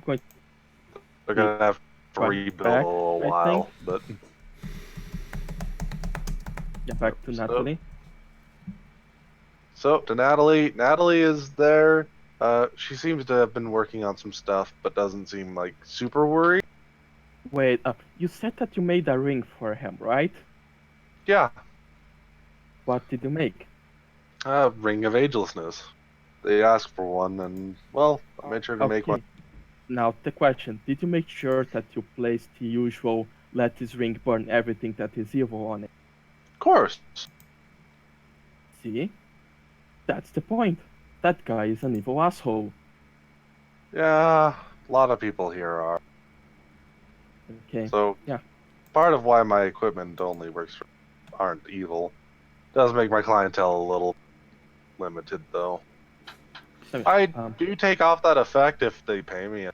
going They're gonna have to Back, rebuild a little I while, think. but yeah, back to Natalie. So to Natalie. Natalie is there. She seems to have been working on some stuff, but doesn't seem like super worried. Wait, you said that you made a ring for him, right? Yeah, What did you make? Ring of Agelessness. They asked for one, and well, I made sure to make one. Now the question: did you make sure that you placed the usual "let this ring burn everything that is evil" on it? Of course. See, that's the point. That guy is an evil asshole. Yeah, a lot of people here are. Okay. So Yeah. part of why my equipment only works for aren't evil. Does make my clientele a little limited though. So, I do take off that effect if they pay me.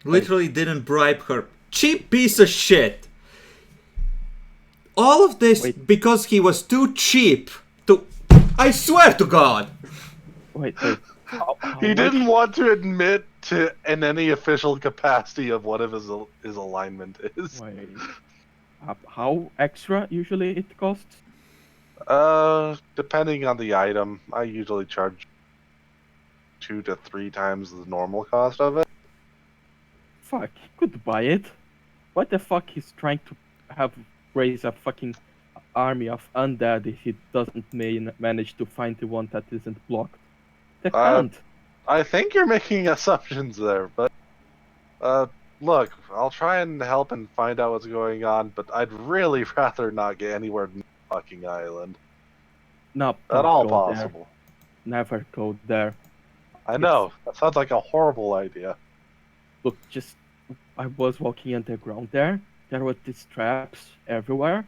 Literally didn't bribe her. Cheap piece of shit. All of this because he was too cheap to... I swear to God! Wait. He didn't want to admit to in any official capacity of what his alignment is. Wait. How extra usually it costs? Depending on the item, I usually charge 2 to 3 times the normal cost of it. Fuck, he could buy it. What the fuck he's trying to have raise a fucking army of undead if he doesn't manage to find the one that isn't blocked? They Uh, can't. I think you're making assumptions there, but look, I'll try and help and find out what's going on, but I'd really rather not get anywhere near the fucking island. No, At don't all go there. possible. Never go there. I It's- know, that sounds like a horrible idea. Look, just I was walking underground there. There were these traps everywhere.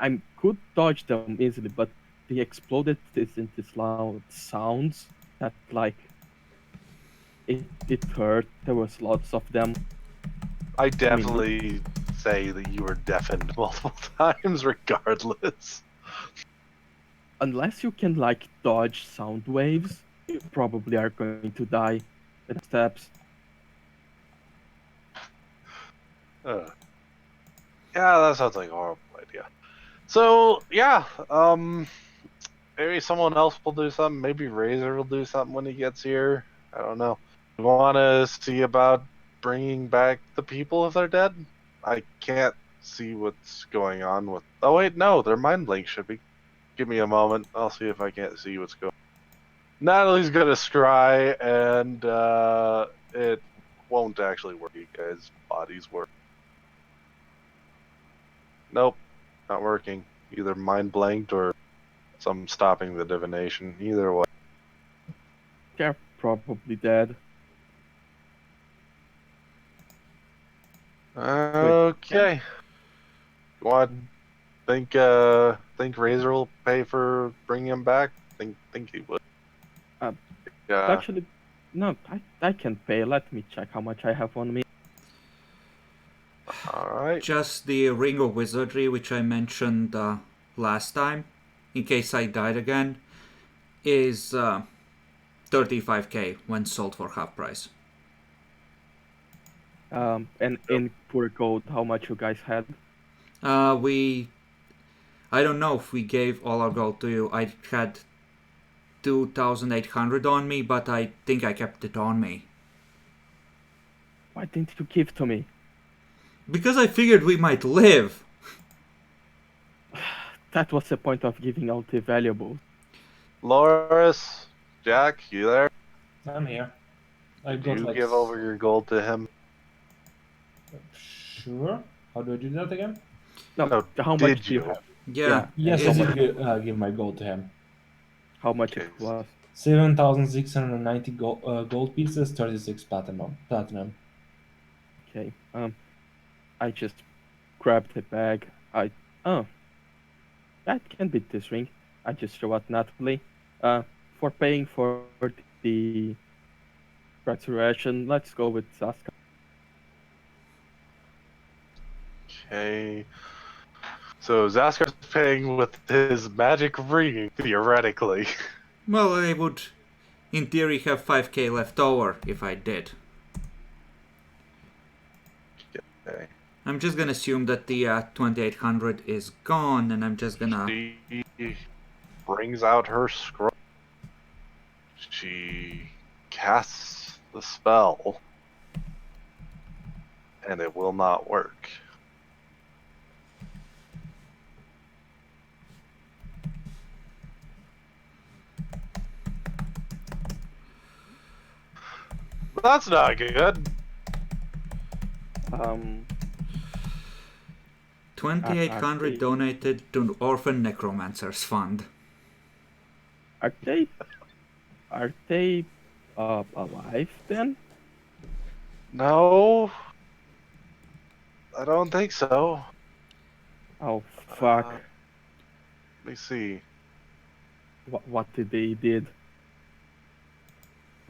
I could dodge them easily, but they exploded this in these loud sounds that like it hurt. There was lots of them. I definitely say that you were deafened multiple times regardless. Unless you can like dodge sound waves, you probably are going to die with steps. Uh, yeah, that sounds like a horrible idea. So, yeah, maybe someone else will do something. Maybe Razor will do something when he gets here. I don't know. You want to see about bringing back the people if they're dead? I can't see what's going on with. Oh wait, no, their mind blink should be. Give me a moment. I'll see if I can't see what's going. Natalie's gonna scry, and it won't actually work. You guys' bodies work. Nope, not working. Either mind blanked or some stopping the divination. Either way. They're probably dead. Okay. You want think Razor will pay for bringing him back? Think he would. Uh, Yeah. Actually, no, I can pay. Let me check how much I have on me. All right. Just the Ring of Wizardry, which I mentioned last time, in case I died again, is 35k when sold for half price. And in pure gold, how much you guys had? I don't know if we gave all our gold to you. I had 2,800 on me, but I think I kept it on me. Why didn't you give to me? Because I figured we might live. That was the point of giving out the valuables. Loris, Jack, you there? I'm here. I Do got you like. give over your gold to him? Sure. How do I do that again? No, How did much do you you? have? Yeah. Yes, how I much? did give my gold to him. How much Okay. it was? 7,690 gold pieces, 36 platinum. Okay. I just grabbed the bag. Oh, I can beat this ring. I just show up Natalie. For paying for the resurrection, let's go with Saska. Okay. So Zaskar's paying with his magic ring, theoretically. Well, I would, in theory, have 5k left over if I did. Okay. I'm just gonna assume that the 2800 is gone, and I'm just gonna. She brings out her scroll. She casts the spell, and it will not work. That's not good. 2800 donated to Orphan Necromancers Fund. Are they alive then? No, I don't think so. Oh fuck! Let me see. What did they did?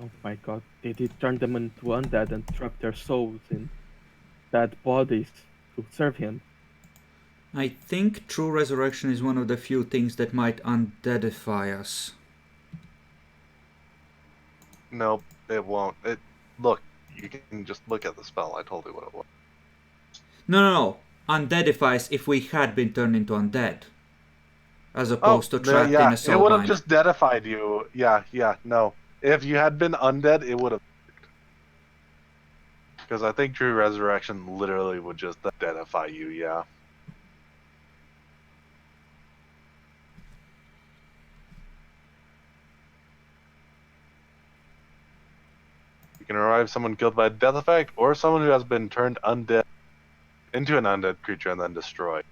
Oh my god! They did turn them into undead and trap their souls in dead bodies to serve him. I think True Resurrection is one of the few things that might undeadify us. Nope, it won't. Look, you can just look at the spell. I told you what it was. No. Undeadifies if we had been turned into undead. As opposed to trapped in a It would have soulbind. just deadified you. Yeah, no. If you had been undead, it would have. Because I think True Resurrection literally would just deadify you, yeah. You can revive someone killed by a death effect, or someone who has been turned undead into an undead creature and then destroyed.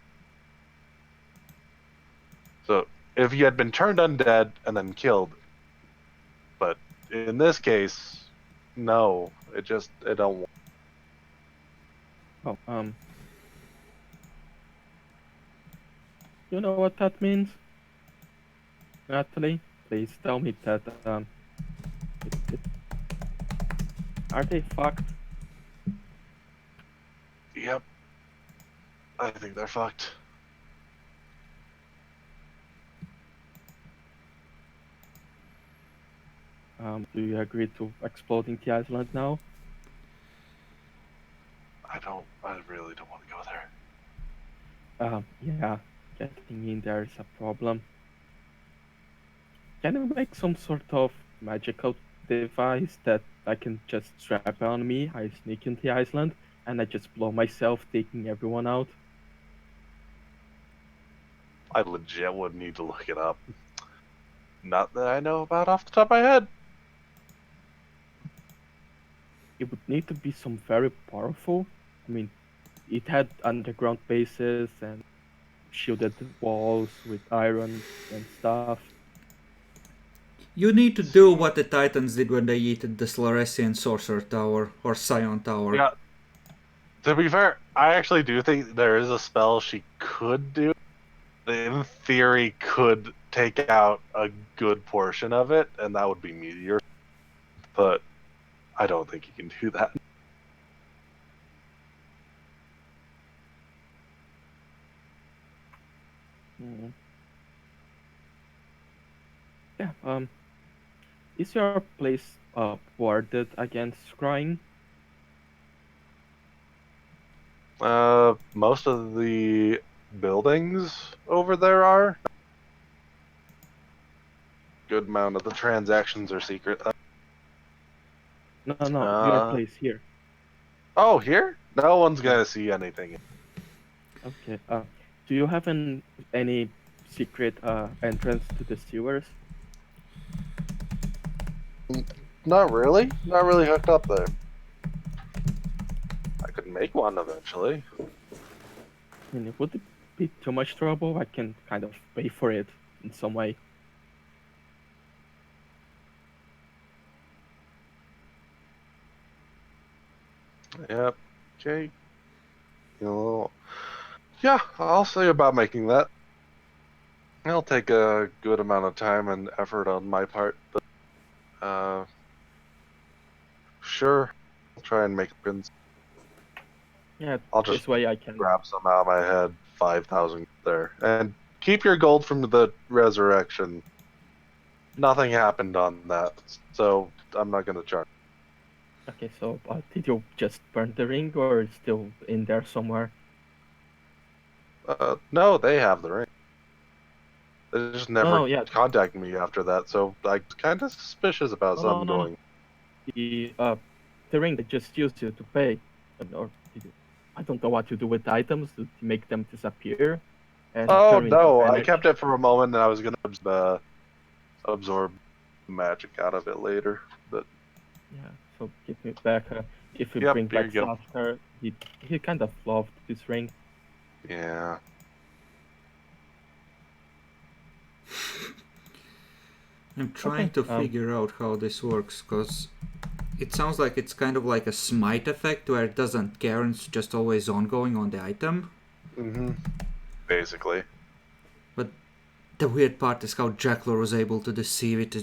So if you had been turned undead and then killed, but in this case, no, it don't. Oh, you know what that means? Natalie, please tell me that, it, are they fucked? Yep, I think they're fucked. Do you agree to exploding the island now? I really don't want to go there. Yeah, getting in there is a problem. Can you make some sort of magical device that I can just strap on me? I sneak into the island and I just blow myself, taking everyone out. I legit would need to look it up. Not that I know about off the top of my head. It would need to be some very powerful. I mean, it had underground bases and shielded walls with iron and stuff. You need to do what the Titans did when they yeeted the Slarecian Sorcerer Tower, or Scion Tower. Yeah. To be fair, I actually do think there is a spell she could do that in theory could take out a good portion of it, and that would be Meteor. But I don't think you can do that. Mm. Yeah, is your place warded against scrying? Most of the buildings over there are. Good amount of the transactions are secret. No, your place here. Oh, here? No one's gonna see anything. Okay. Do you have any secret entrance to the sewers? Not really. Not really hooked up there. I could make one eventually. I mean, would it be too much trouble? I can kind of pay for it in some way. Yep. Okay. You know, yeah, I'll say about making that. It'll take a good amount of time and effort on my part, but sure, I'll try and make it. Yeah, I'll just this way I can. grab some out of my head, 5,000 there, and keep your gold from the resurrection. Nothing happened on that, so I'm not gonna charge. Okay, so did you just burn the ring or it's still in there somewhere? No, they have the ring. They just never No, yeah. contacted me after that, so I'm kind of suspicious about something No. going. The ring that just used you to pay, or did you, I don't know what you do with items to make them disappear. And Oh turn into no, I energy. kept it for a moment and I was gonna absorb magic out of it later, but Yeah, so give me back. If you Yep, bring here back you go. Saskar, he kind of loved this ring. yeah. I'm trying Okay, to figure out how this works, because it sounds like it's kind of like a smite effect where it doesn't care and it's just always ongoing on the item. Basically. But the weird part is how Jacklor was able to deceive it.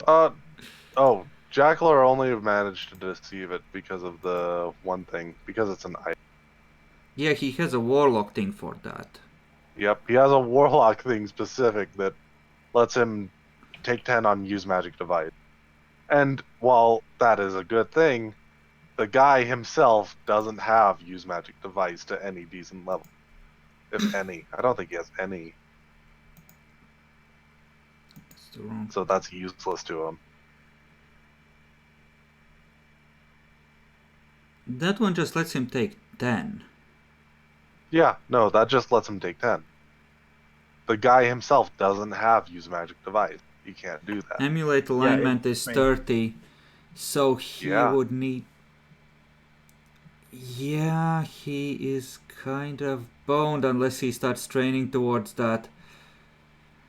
Oh, Jackler only managed to deceive it because of the one thing, because it's an item. Yeah, he has a warlock thing for that. Yep, he has a warlock thing specific that lets him take 10 on use magic device. And while that is a good thing, the guy himself doesn't have use magic device to any decent level. If any. I don't think he has any. That's the wrong. So that's useless to him. That one just lets him take 10. Yeah, no, that just lets him take 10. The guy himself doesn't have use magic device. You can't do that. Emulate alignment it's is strange. 30, so he Yeah. would need... Yeah, he is kind of boned unless he starts training towards that.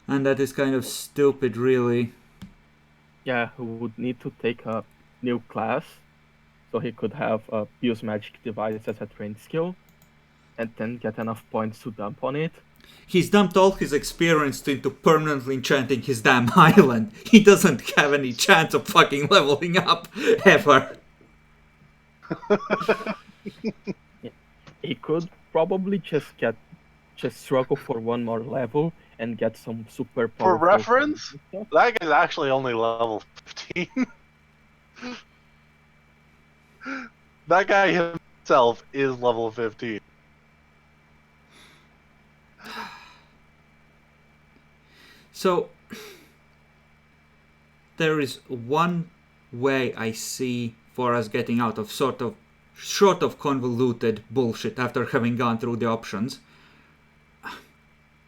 And that is kind of stupid, really. Yeah, he would need to take a new class, so he could have use magic device as a trained skill, and then get enough points to dump on it. He's dumped all his experience into permanently enchanting his damn island. He doesn't have any chance of fucking leveling up, ever. He could probably just struggle for one more level and get some super For powerful reference, things and stuff. that guy's actually only level 15. That guy himself is level 15. So, there is one way I see for us getting out of sort of convoluted bullshit after having gone through the options.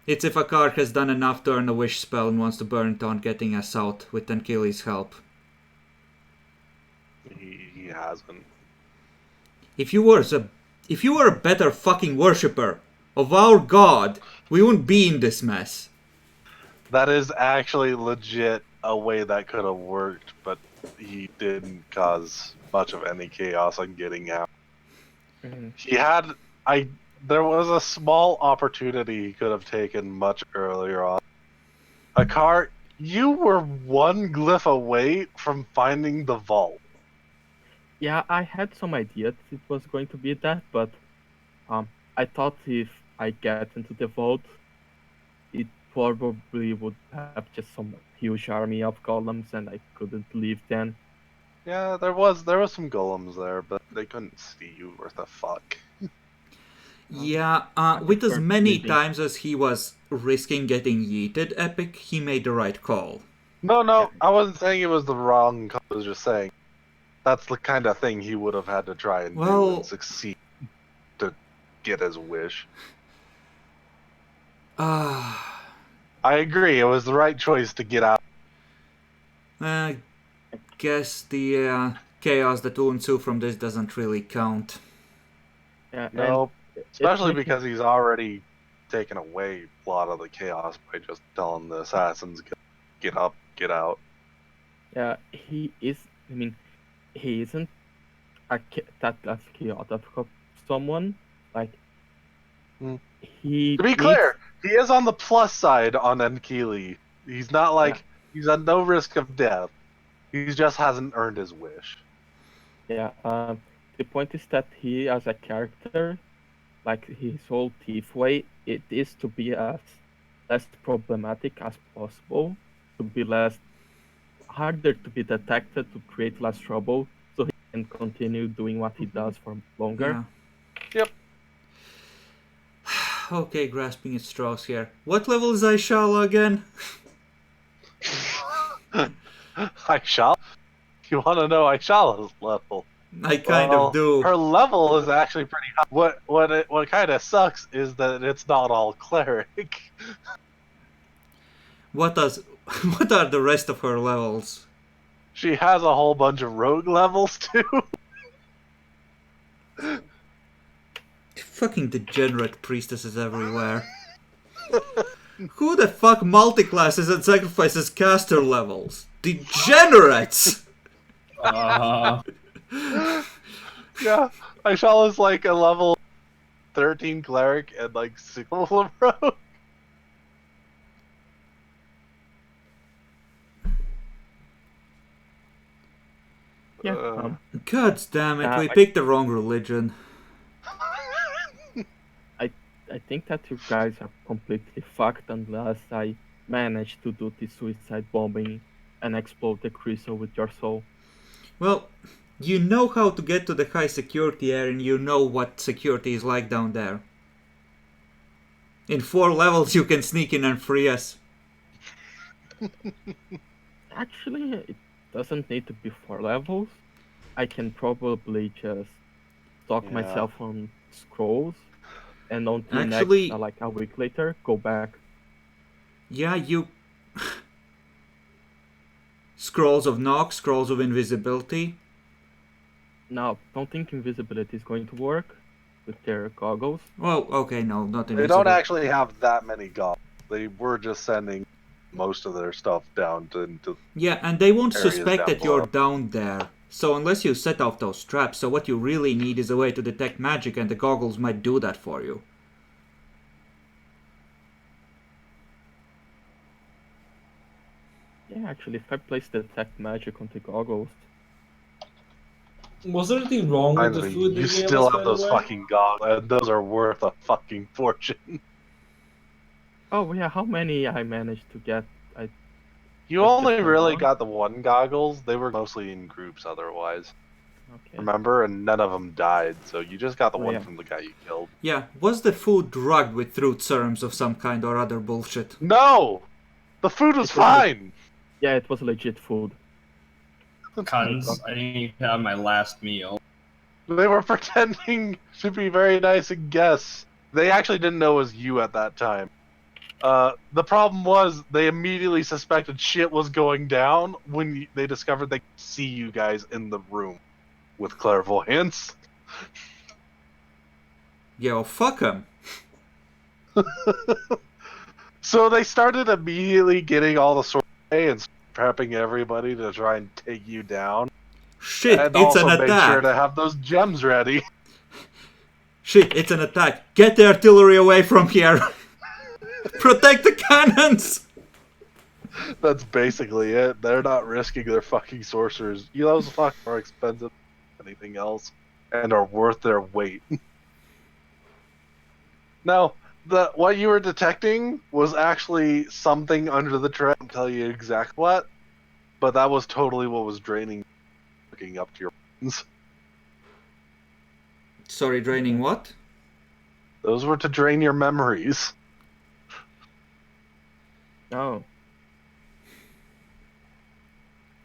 It's if a card has done enough to earn a wish spell and wants to burn it on getting us out with Tenkili's help. He hasn't. If you were a better fucking worshipper of our god, we wouldn't be in this mess. That is actually legit a way that could have worked, but he didn't cause much of any chaos on getting out. Mhm. There was a small opportunity he could have taken much earlier on. A card, you were one glyph away from finding the vault. Yeah, I had some ideas it was going to be that, but I thought if I get into the vault, it probably would have just some huge army of golems, and I couldn't leave then. Yeah, there was some golems there, but they couldn't see you worth a fuck. Yeah, I with as prefer many leaving. times as he was risking getting yeeted, Epic, he made the right call. No, Yeah. I wasn't saying it was the wrong call. I was just saying that's the kind of thing he would have had to try and do Well- and succeed to get his wish. Ah, I agree, it was the right choice to get out. I guess the chaos that will ensue from this doesn't really count. Yeah, No, and especially it because he's already taken away a lot of the chaos by just telling the assassins, get up, get out. yeah, he is. I mean, he isn't that chaotic of someone. Like Hmm. he To be needs. clear, he is on the plus side on Enkili. He's not like, he's at no risk of death. He just hasn't earned his wish. Yeah. The point is that he, as a character, like his whole thief way, it is to be as less problematic as possible, to be less harder to be detected, to create less trouble, so he can continue doing what he does for longer. Yeah. Yep. Okay, grasping at straws here. What level is Aishala again? Aishala? You want to know Aishala's level? I kind of do. Her level is actually pretty high. What kind of sucks is that it's not all cleric. What are the rest of her levels? She has a whole bunch of rogue levels too. Fucking degenerate priestesses everywhere. Who the fuck multiclasses and sacrifices caster levels? Degenerates! Uh, Yeah, Aishala's like a level 13 cleric and like 6 level rogue. Yeah. God damn it, we I- picked the wrong religion. I think that you guys are completely fucked unless I manage to do the suicide bombing and explode the crystal with your soul. Well, you know how to get to the high security area and you know what security is like down there. In 4 levels you can sneak in and free us. Actually, it doesn't need to be 4 levels. I can probably just stock Yeah. myself on scrolls, and on the Actually- next, like a week later, go back. Yeah, you... Scrolls of Nox, Scrolls of Invisibility. Now, don't think invisibility is going to work with their goggles. Well, okay, no, not They invisible. don't actually have that many goblins. They were just sending most of their stuff down into Yeah, and they won't areas suspect down that below. you're down there. So unless you set off those traps, so what you really need is a way to detect magic, and the goggles might do that for you. Yeah, actually, if I place detect magic on the goggles, Was there anything wrong with the Finally, food they you gave still us, by have the those way? fucking goggles, and those are worth a fucking fortune. oh yeah, how many I managed to get? I You Like only just the really one? got the one goggles. They were mostly in groups otherwise. Okay. Remember? And none of them died, so you just got the Oh, one yeah. from the guy you killed. Yeah, was the food drugged with truth serums of some kind or other bullshit? No! The food was It was like- fine! Yeah, it was legit food. Cunts, I didn't even have my last meal. They were pretending to be very nice and guess. They actually didn't know it was you at that time. The problem was they immediately suspected shit was going down when they discovered they could see you guys in the room with clairvoyance. Yo, fuck 'em. So they started immediately getting all the swords away and prepping everybody to try and take you down. Shit, And it's an also make sure attack. to have those gems ready. Shit, it's an attack. Get the artillery away from here. Protect the cannons. That's basically it. They're not risking their fucking sorcerers. You know, those fucking are expensive than anything else and are worth their weight. Now, what you were detecting was actually something under the trap. I'll tell you exactly what, but that was totally what was draining, looking up to your brains. Sorry, draining what? Those were to drain your memories. Oh,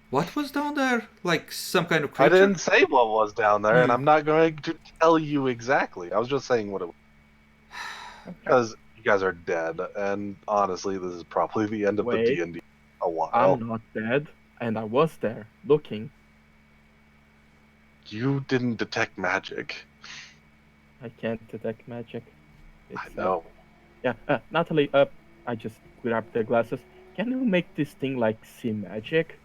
What was down there? Like some kind of I creature? didn't say what was down there, and Hmm. I'm not going to tell you exactly. I was just saying what it was. okay. Because you guys are dead, and honestly, this is probably the end of the Wait. D&D a while. I'm not dead, and I was there looking. You didn't detect magic. I can't detect magic. I know. Yeah, Natalie, I just grabbed the glasses. Can you make this thing like see magic?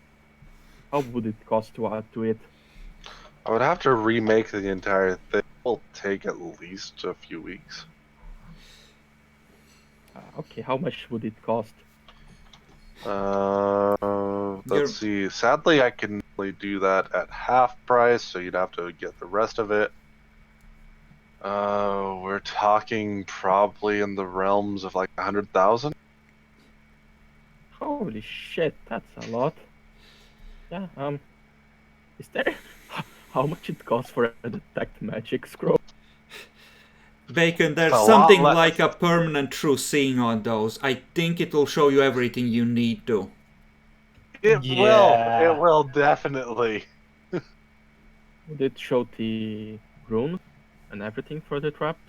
How would it cost to add to it? I would have to remake the entire thing. It will take at least a few weeks. Okay, how much would it cost? Let's see. Sadly, I can only do that at half price, so you'd have to get the rest of it. We're talking probably in the realms of like 100,000. Holy shit, that's a lot. Yeah, is there how much it costs for a detect magic scroll? Bacon, there's A lot something less. like a permanent true seeing on those. I think it will show you everything you need to. It Yeah. will definitely. Would it show the runes and everything for the traps?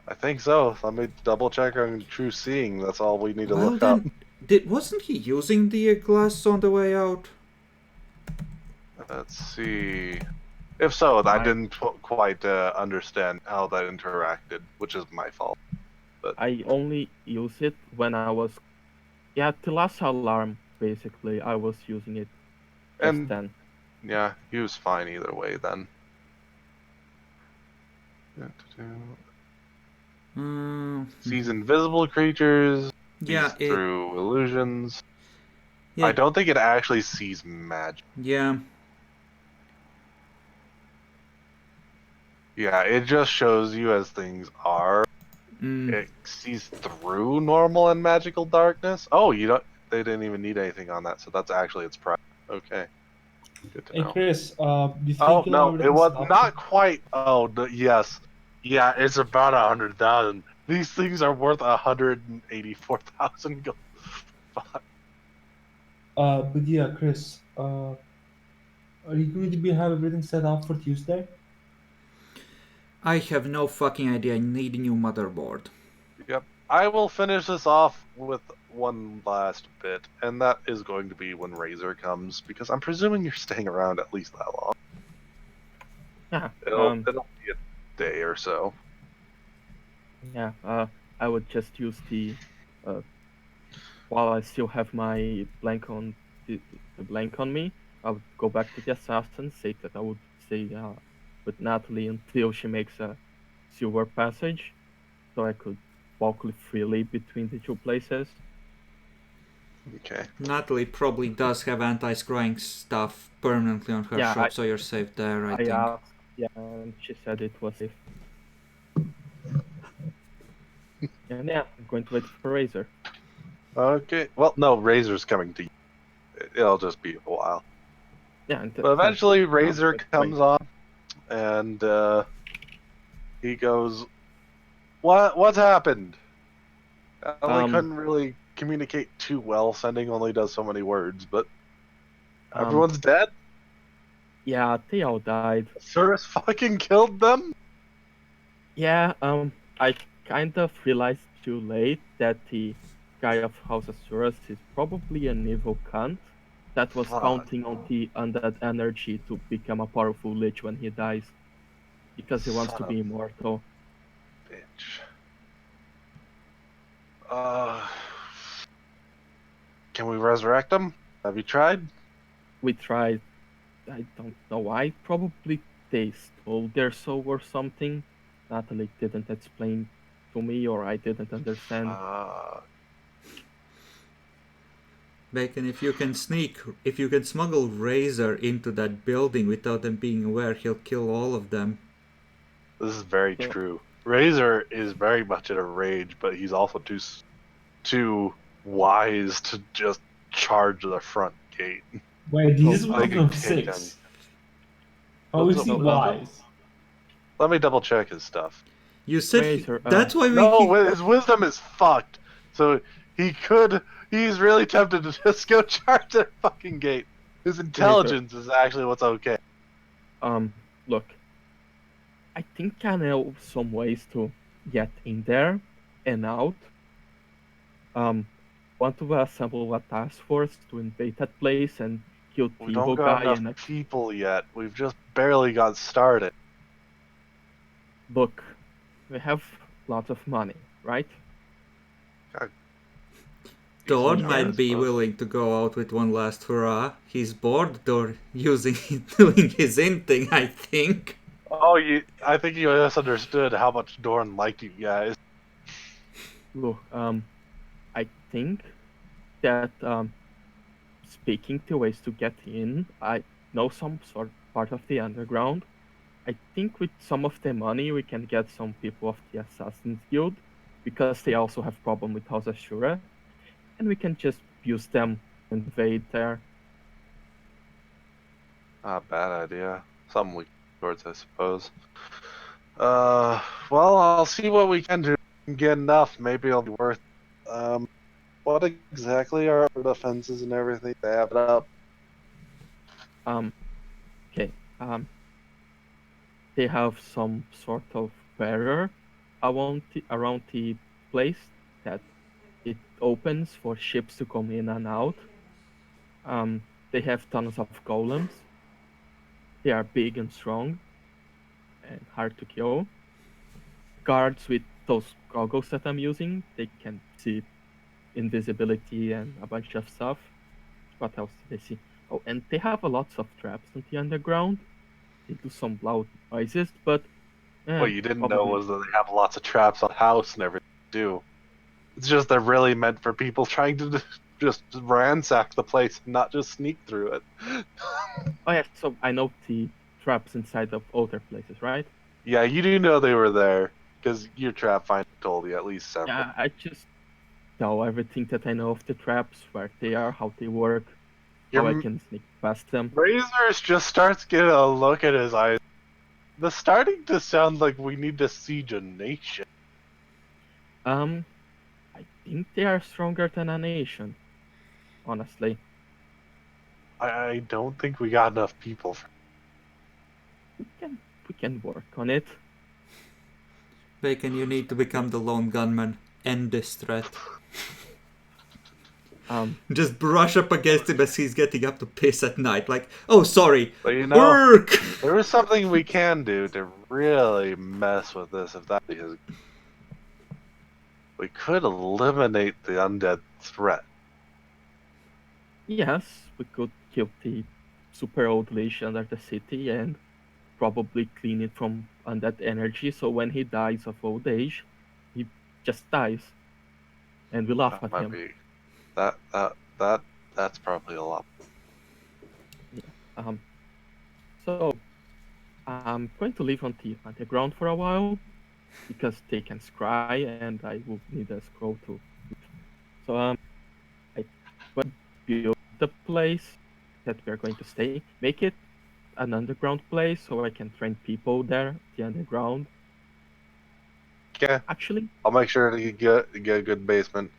I think so. Let me double check on true seeing. That's all we need to Well look up. then, wasn't he using the glass on the way out? Let's see. If so, I didn't quite understand how that interacted, which is my fault. I only use it when I was, yeah, the last alarm basically. I was using it just And then. yeah, he was fine either way then. Sees invisible creatures, Yeah, sees through illusions. yeah, I don't think it actually sees magic. yeah. Yeah, it just shows you as things are. It sees through normal and magical darkness. Oh, you don't. They didn't even need anything on that, so that's actually its price. Okay, good to Hey know. Chris, do you Oh think you'll no, have it everything was set up? not quite. Oh yes, yeah, it's about 100,000. These things are worth 184,000 gold. Fuck. But yeah, Chris, are you going to have everything set up for Tuesday? I have no fucking idea. I need a new motherboard. Yep, I will finish this off with one last bit, and that is going to be when Razor comes, because I'm presuming you're staying around at least that long. Yeah. It'll be a day or so. Yeah. I would just use the while I still have my blank on the blank on me. I would go back to the assassin, say that I would stay with Natalie until she makes a silver passage, so I could walk freely between the two places. Okay. Natalie probably does have anti-scrying stuff permanently on her Yeah, shop, so you're safe there, I think. asked, yeah, and she said it was safe. And yeah, I'm going to wait for Razor. Okay. Well, no, Razor's coming to you. It'll just be a while. Yeah, and But eventually, essentially, Razor wait. comes on, and he goes, What's happened? Ellie couldn't really communicate too well. Sending only does so many words, but everyone's dead? Yeah, they all died. Cirrus fucking killed them? Yeah, I kind of realized too late that the guy of House Asurus is probably an evil cunt that was Fuck. counting on the undead energy to become a powerful lich when he dies, because he wants Son to of be immortal. a bitch. Uh, can we resurrect him? Have you tried? We tried. I don't know why. Probably they stole their soul or something. Natalie didn't explain to me, or I didn't understand. Bacon, if you can smuggle Razor into that building without them being aware, he'll kill all of them. This is very Yeah. true. Razor is very much in a rage, but he's also too wise to just charge the front gate. Wait, this is I wisdom could of kick him. 6. How is he So, wise? Let me double check his stuff. You said Razor, that's why His wisdom is fucked. So he's really tempted to just go charge that fucking gate. His intelligence is actually what's okay. Look, I think I know some ways to get in there and out. Want to assemble a task force to invade that place and kill the We don't evil got guy enough and people yet. We've just barely got started. look, we have lots of money, right? Dawn Decent might amount, I be suppose. willing to go out with one last hurrah. He's bored or doing his in thing, I think. Oh, I think you misunderstood how much Dorn liked you guys. Look, I think that speaking to ways to get in, I know some sort part of the underground. I think with some of the money we can get some people of the Assassin's Guild, because they also have problem with House Ashura, and we can just use them to invade there. Not a bad idea. Something we can towards, I suppose. Well, I'll see what we can do. Get enough. Maybe it'll be worth. What exactly are our defenses and everything? They have it up. Okay. They have some sort of barrier around the place that it opens for ships to come in and out. They have tons of golems. They are big and strong and hard to kill. Guards with those goggles that I'm using, they can see invisibility and a bunch of stuff. What else did they see? Oh, and they have a lots of traps on the underground. They do some loud noises, but What you didn't know probably was that they have lots of traps on house and everything too. It's just they're really meant for people trying to just ransack the place and not just sneak through it. Oh yeah, so I know the traps inside of other places, right? Yeah, you do know they were there because your trap finder told you at least several. Yeah, I just know everything that I know of the traps, where they are, how they work, how I Your can sneak past them. Razors just starts getting a look at his eyes. That's starting to sound like we need to siege a nation. I think they are stronger than a nation, honestly. I don't think we got enough people. We can work on it. Bacon, you need to become the lone gunman. End this threat. Just brush up against him as he's getting up to piss at night. Like, oh, sorry. But you know, Work! there is something we can do to really mess with this if that is. We could eliminate the undead threat. Yes, we could kill the super old leash under the city and probably clean it from undead energy, so when he dies of old age, he just dies. And we laugh That at might him. be that's probably a lot. So I'm going to live on the underground for a while because they can scry and I will need a scroll to. So I will build the place that we are going to stay, make it an underground place so I can train people there, the underground. Okay, Actually, I'll make sure to get a good basement.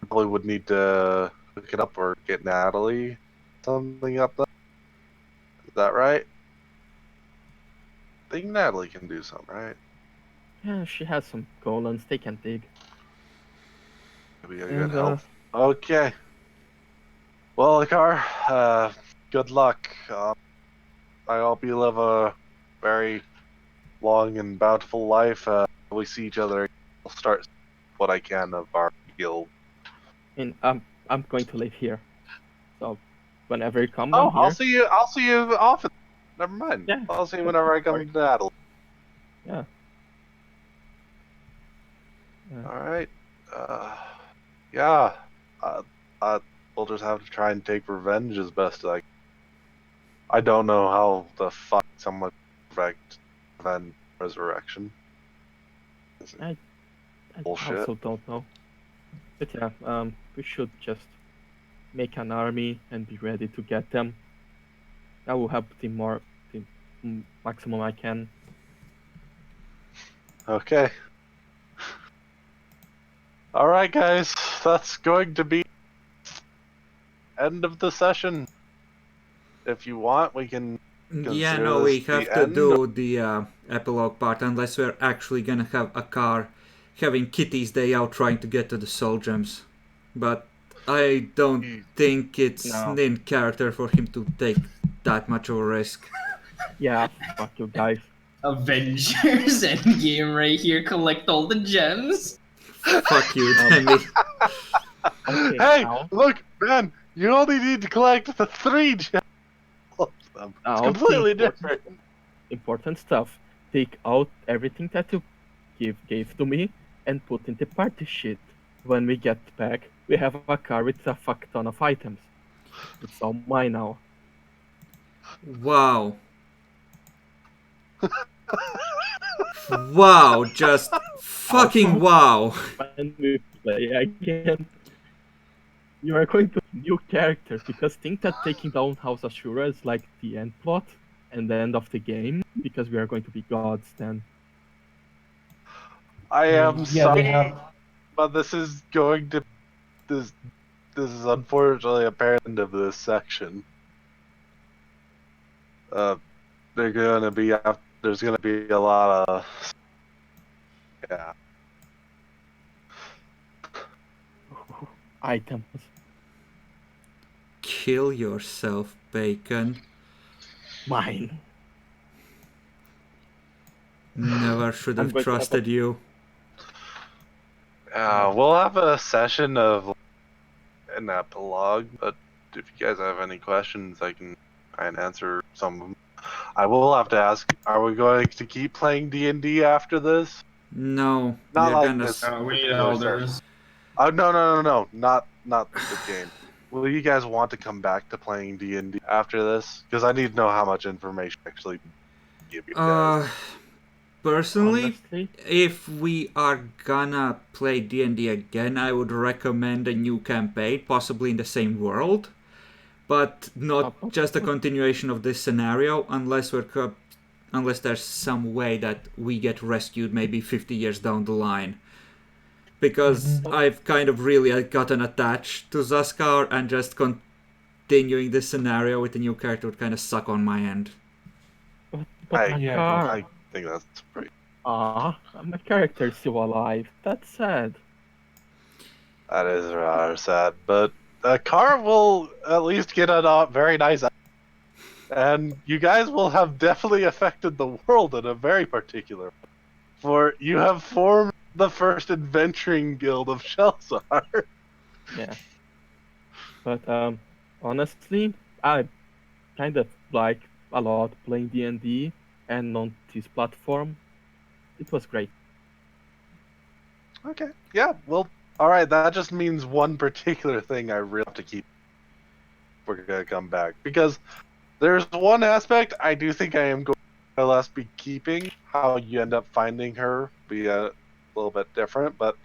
Probably would need to hook it up or get Natalie something up there. Is that right? I think Natalie can do something, right? yeah, she has some golems, they can dig. Maybe a And, good help. Okay. Well, Ikar, good luck. I hope you live a very long and bountiful life. We see each other. I'll start what I can of our guild. And I'm going to live here. So whenever you come, Oh, I'm here. I'll see you often. Never mind. Yeah. I'll see you whenever I come to Natalie. Yeah. All right. Yeah. We'll just have to try and take revenge as best I can. I don't know how the fuck someone prevent resurrection. I Bullshit. also don't know. But yeah, we should just make an army and be ready to get them. I will help the maximum I can. Okay. All right, guys. That's going to be end of the session. If you want, we can Yeah, consider no, this we have the to end. do the epilogue part unless we're actually gonna have a car having Kitty's day out trying to get to the soul gems. But I don't think it's No. in character for him to take that much of a risk. Yeah, fuck you guys. Avengers Endgame right here. Collect all the gems. Fuck you, Demi. Okay, Hey, now, look, man, you only need to collect the 3 gems. It's now completely the different. important stuff. Take out everything that you gave to me and put in the party sheet. When we get back, we have a car with a fuck ton of items. It's all mine now. Wow. Wow, just fucking Also, wow. when we play again, you are going to new character because think that taking down House Ashura is like the end plot and the end of the game because we are going to be gods then. I am Yeah, sorry, they have. but this is going to this is unfortunately a part end of this section. They're gonna be there's gonna be a lot of yeah. Items. Kill yourself, Bacon. Mine. Never should I'm have going to have trusted you. We'll have a session of an epilogue, but if you guys have any questions, I can try and answer some of them. I will have to ask: are we going to keep playing D&D after this? No, Not we're like gonna. this. We need particular session. elders. Oh no! Not the game. Will you guys want to come back to playing D&D after this? Because I need to know how much information I actually give you guys. Personally, honestly. if we are gonna play D&D again, I would recommend a new campaign, possibly in the same world, but not just a continuation of this scenario, unless unless there's some way that we get rescued maybe 50 years down the line. Because I've kind of really gotten attached to Zaskar, and just continuing this scenario with a new character would kind of suck on my end. But I think that's pretty. my character is still alive. That's sad. That is rather sad, but a car will at least get a very nice, and you guys will have definitely affected the world in a very particular way. For you have formed the first adventuring guild of Shelsar. Yeah. But honestly, I kind of like a lot playing D&D and on this platform. It was great. Okay. Yeah. Well. All right. That just means one particular thing I really have to keep. If we're gonna come back because there's one aspect I do think I am going to less be keeping. How you end up finding her be a little bit different, but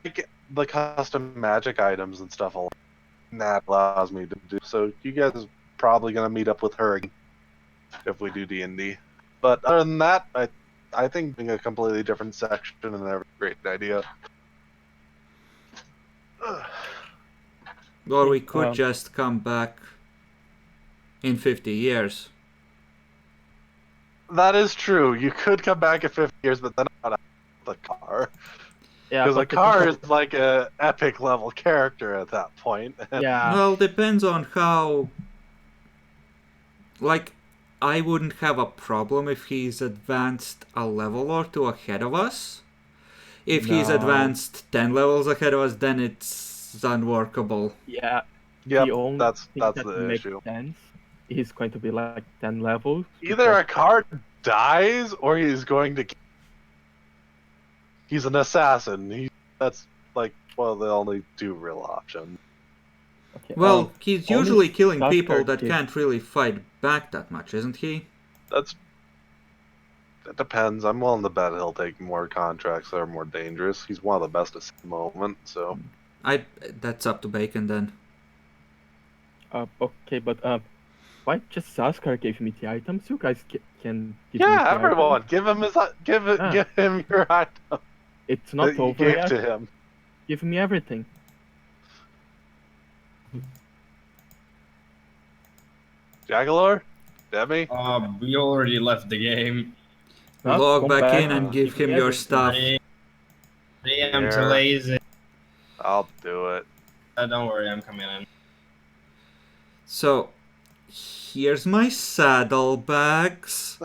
like the custom magic items and stuff alone that allows me to do. So you guys are probably gonna meet up with her again if we do D&D. But other than that, I think being a completely different section and a great idea. Or we Okay, could just come back in 50 years. That is true. You could come back in 50 years, but then I'm not the car. yeah, Because a but the car thing is like a epic level character at that point. yeah, Well, depends on how. Like, I wouldn't have a problem if he's advanced a level or two ahead of us. If he's no, advanced 10 levels ahead of us, then it's unworkable. yeah, Yep, the only that's thing that the makes issue. sense is going to be like 10 levels Either because a car dies or he's going to. He's an assassin. That's like one of the only two real options. okay, Well, he's only usually killing people Saskia that gives can't really fight back that much, isn't he? That depends. I'm willing to bet he'll take more contracts that are more dangerous. He's one of the best at the moment, so. That's up to Bacon then. okay, but why just Saskar gave me the items? You guys can give me Yeah, the items. everyone, give him his Ah, give him your item it's that not you over gave yet. to him. Give me everything. Jagalor, Demi. We already left the game. Huh? Log Come back back in and and give me him your everything. stuff. I am too Here. lazy. I'll do it. Don't worry, I'm coming in. So, here's my saddlebags.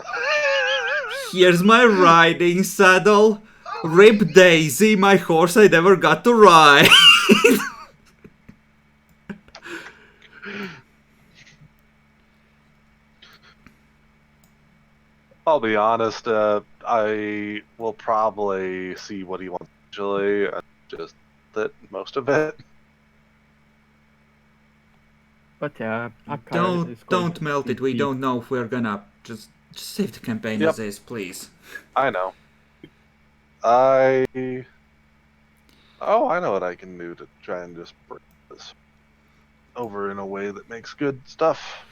Here's my riding saddle. Rip Daisy, my horse I never got to ride. I'll be honest. I will probably see what he wants eventually, and just that most of it. But yeah, Akar is going Don't to melt it. We be don't know if we're gonna just save the campaign Yep. as is, please. I know. I know what I can do to try and just bring this over in a way that makes good stuff.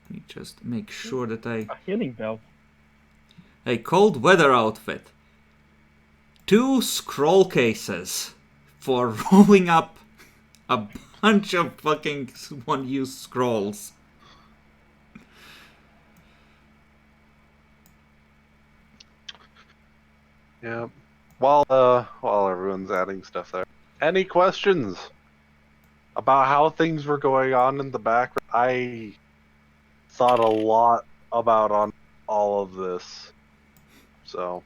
Let me just make sure that I... a healing belt. A cold weather outfit. 2 scroll cases for rolling up a bunch of fucking one-use scrolls. Yeah. While everyone's adding stuff there, any questions about how things were going on in the background? I thought a lot about on all of this, so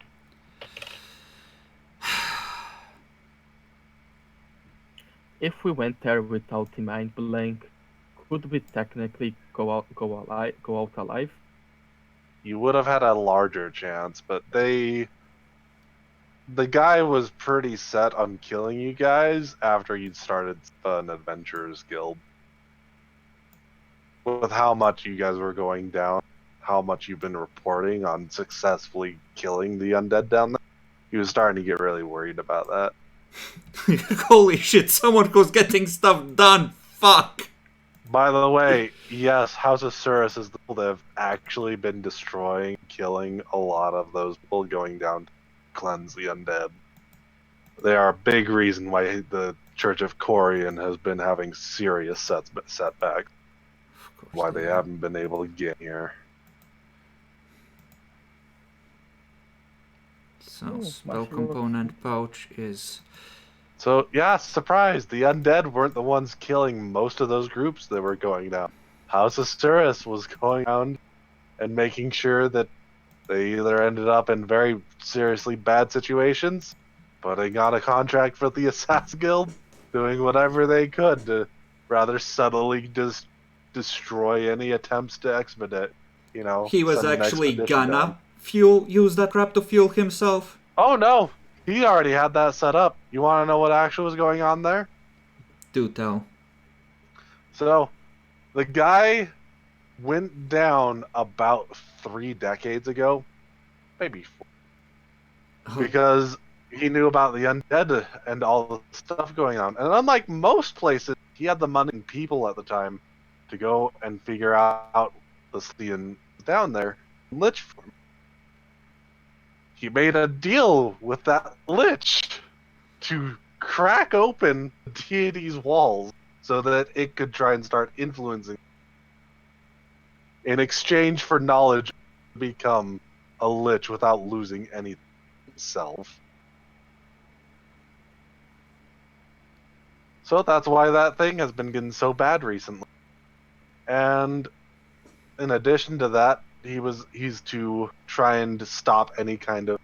If we went there without the mind blank, could we technically go out alive? you would have had a larger chance. But the guy was pretty set on killing you guys after you'd started an adventurers guild. With how much you guys were going down, how much you've been reporting on successfully killing the undead down there, he was starting to get really worried about that. Holy shit, someone was getting stuff done. Fuck. By the way, yes, House of Surus is the people that have actually been destroying, killing a lot of those people going down to cleanse the undead. They are a big reason why the Church of Corian has been having serious setbacks. Why they haven't been able to get here. So, Oh, spell Martial Arts. component pouch is So, yeah, surprise, the undead weren't the ones killing most of those groups that were going down. House of Suris was going around and making sure that they either ended up in very seriously bad situations, putting on a contract for the Assassin Guild, doing whatever they could to rather subtly just destroy any attempts to expedite, He was send an actually expedition down. gonna use that trap to fuel himself. Oh no, he already had that set up. You want to know what actually was going on there? Do tell. So, the guy went down about 3 decades ago, maybe 4, because he knew about the undead and all the stuff going on. And unlike most places, he had the money and people at the time to go and figure out the Scian down there and lich for him. He made a deal with that lich to crack open the deity's walls so that it could try and start influencing in exchange for knowledge to become a lich without losing anything himself. So that's why that thing has been getting so bad recently. And in addition to that, he's to try and stop any kind of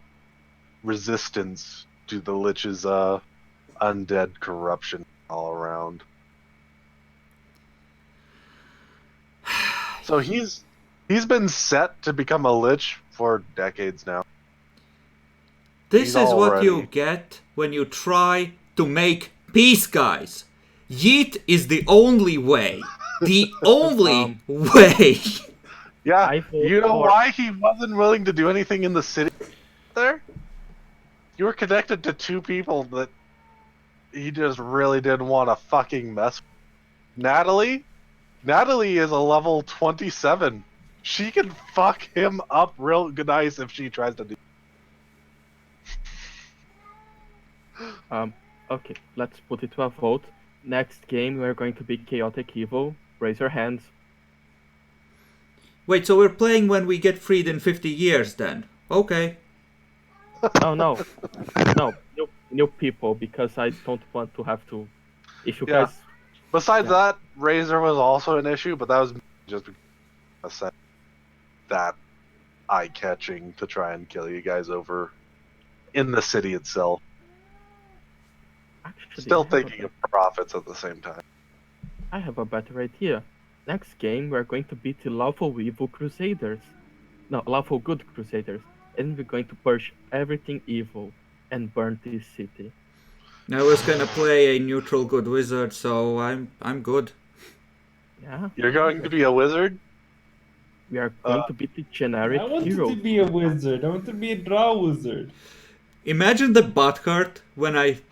resistance to the lich's undead corruption all around. So he's been set to become a lich for decades now. This He's is what already- you get when you try to make peace, guys. Yeet is the only way. The only way. Yeah, I vote you know for- why he wasn't willing to do anything in the city there? You were connected to 2 people that he just really didn't want to fucking mess with. Natalie is a level 27. She can fuck him up real nice if she tries to do. Okay, let's put it to a vote. Next game, we're going to be Chaotic Evil. Raise your hands. Wait, so we're playing when we get freed in 50 years then? Okay. Oh, no. No, new people, because I don't want to have to... If you Yeah. guys... Besides Yeah. that, Razor was also an issue, but that was just because that eye-catching to try and kill you guys over in the city itself. Actually, Still I have a thinking of profits at the same time. I have a better idea. Next game, we're going to beat the Lawful Evil Crusaders. No, Lawful Good Crusaders. And we're going to purge everything evil and burn this city. I was gonna play a neutral good wizard, so I'm good. Yeah, You're going to be a wizard? we are going to beat the generic I wanted heroes. to be a wizard. I want to be a draw wizard. Imagine the butthurt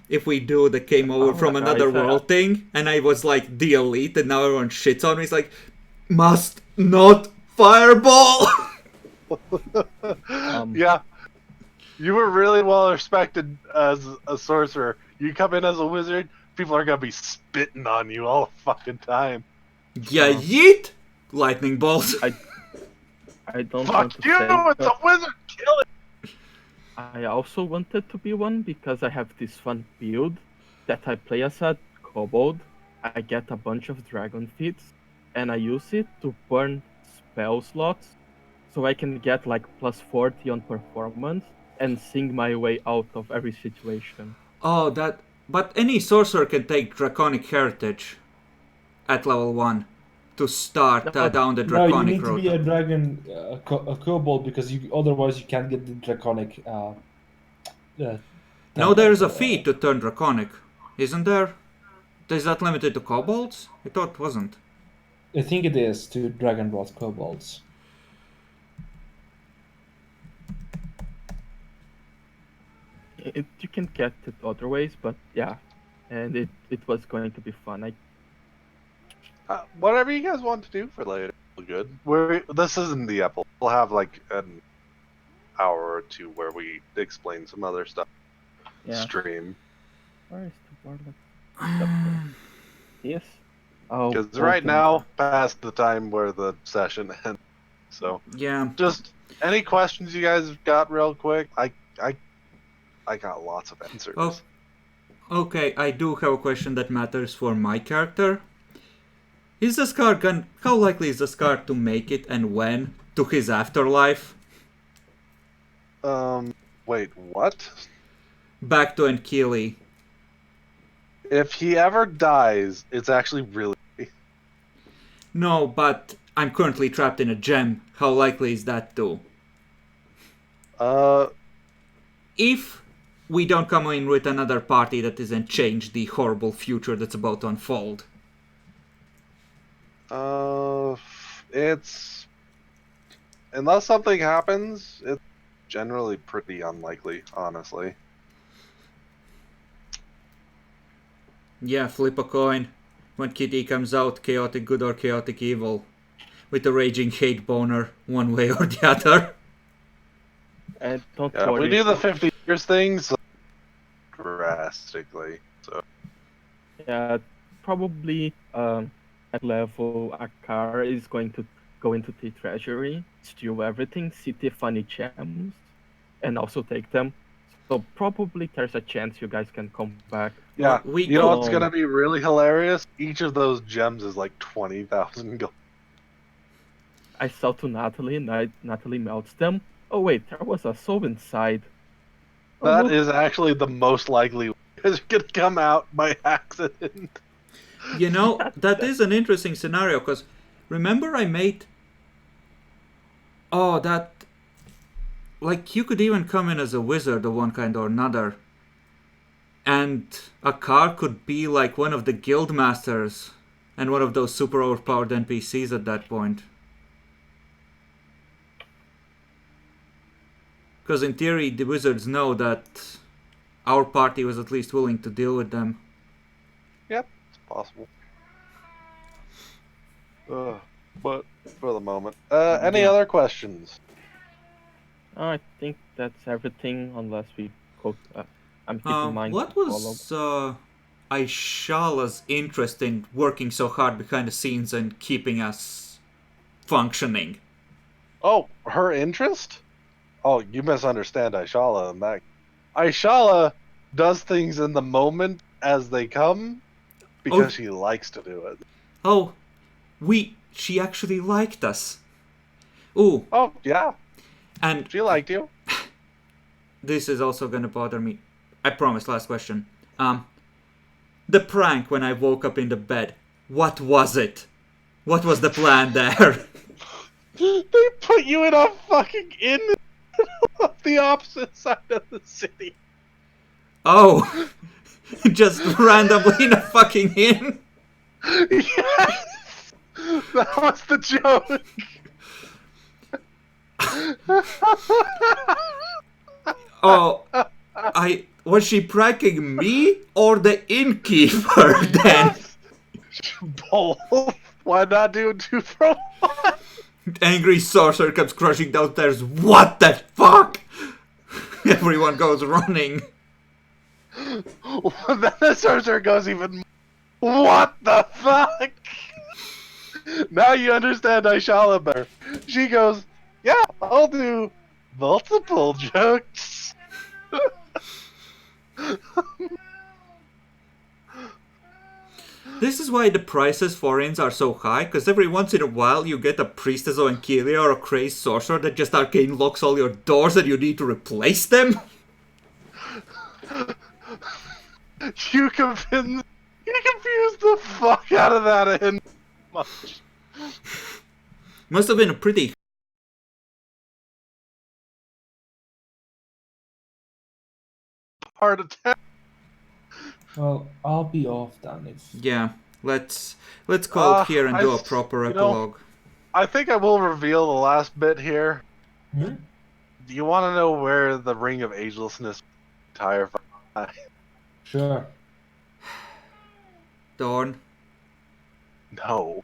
if we do the came over Oh, from another guys, world thing, and I was like the elite, and now everyone shits on me. It's like, must not fireball. Yeah. You were really well respected as a sorcerer. You come in as a wizard, people are gonna be spitting on you all the fucking time. Yeah, yeet! Lightning bolt. I don't want Fuck to you! say, It's a but wizard! Kill it! I also wanted to be one because I have this fun build that I play as a kobold. I get a bunch of dragon feats, and I use it to burn spell slots, so I can get like plus 40 on performance and sing my way out of every situation. Oh, that. But any sorcerer can take Draconic Heritage at level 1 to start No, down the No, you Draconic need to road. be a dragon, a kobold, because otherwise you can't get the draconic. No, there's a template, feat to turn Draconic, isn't there? Is that limited to kobolds? I thought it wasn't. I think it is to dragon wrath kobolds. You can get it other ways, but yeah, and it was going to be fun. Whatever you guys want to do for later, good. This isn't the Apple. We'll have like an hour or 2 where we explain some other stuff. Yeah. Stream. Where is the warlock? Yes. Oh. Because right okay. now, past the time where the session ends. So, Yeah. just any questions you guys got real quick? I got lots of answers. Oh, Okay, I do have a question that matters for my character. Is the Scar gun? How likely is the Scar to make it, and when, to his afterlife? Wait, what? Back to Enkili. If he ever dies, it's actually really. No, but I'm currently trapped in a gem. How likely is that too? Uh, If we don't come in with another party that doesn't change the horrible future that's about to unfold. it's unless something happens, it's generally pretty unlikely, honestly. Yeah, flip a coin. When Kitty comes out, chaotic good or chaotic evil. With a raging hate boner, one way or the other. And don't Yeah, if worry. we do the 50 years things drastically. So Yeah, probably at level a car is going to go into the treasury, steal everything, see the funny gems, and also take them. So probably there's a chance you guys can come back. yeah, We you know could- what's gonna be really hilarious? Each of those gems is like 20,000 gold. I saw to Natalie, and Natalie melts them. Oh wait, there was a soul inside. Oh, That look, is actually the most likely because you're gonna come out by accident. You know, that is an interesting scenario, because remember I made... Oh, that... Like, you could even come in as a wizard of one kind or another. And a car could be like one of the guild masters and one of those super overpowered NPCs at that point. Because in theory, the wizards know that our party was at least willing to deal with them. Yep, it's possible. But for the moment, any Yeah. other questions? I think that's everything, unless we go. I'm keeping mine What to follow. was Aishala's interest in working so hard behind the scenes and keeping us functioning? Oh, her interest? Oh, you misunderstand Aishala and that. Aishala does things in the moment as they come because she likes to do it. Oh, she actually liked us. Ooh, Oh, yeah, and she liked you. this is also gonna bother me. I promise, last question. The prank when I woke up in the bed. What was it? What was the plan there? They put you in a fucking inn on the opposite side of the city. Oh, just randomly in a fucking inn? Yes! That was the joke. Oh, was she pranking me or the innkeeper then? Both. Why not do 2 for 1? Angry sorcerer comes crushing downstairs. What the fuck? Everyone goes running. Then the sorcerer goes even. What the fuck? Now you understand Aishala better. She goes, yeah, I'll do multiple jokes. This is why the prices for inns are so high, because every once in a while you get a priestess of Ankylia or a crazed sorcerer that just arcane locks all your doors and you need to replace them. You confused the fuck out of that inn. Much. Must have been a pretty Heart attack. Well, I'll be off then. Yeah, let's call it here and do a proper you know, epilogue. I think I will reveal the last bit here. Hmm? Do you want to know where the Ring of Agelessness entire? Sure. Dorn. No.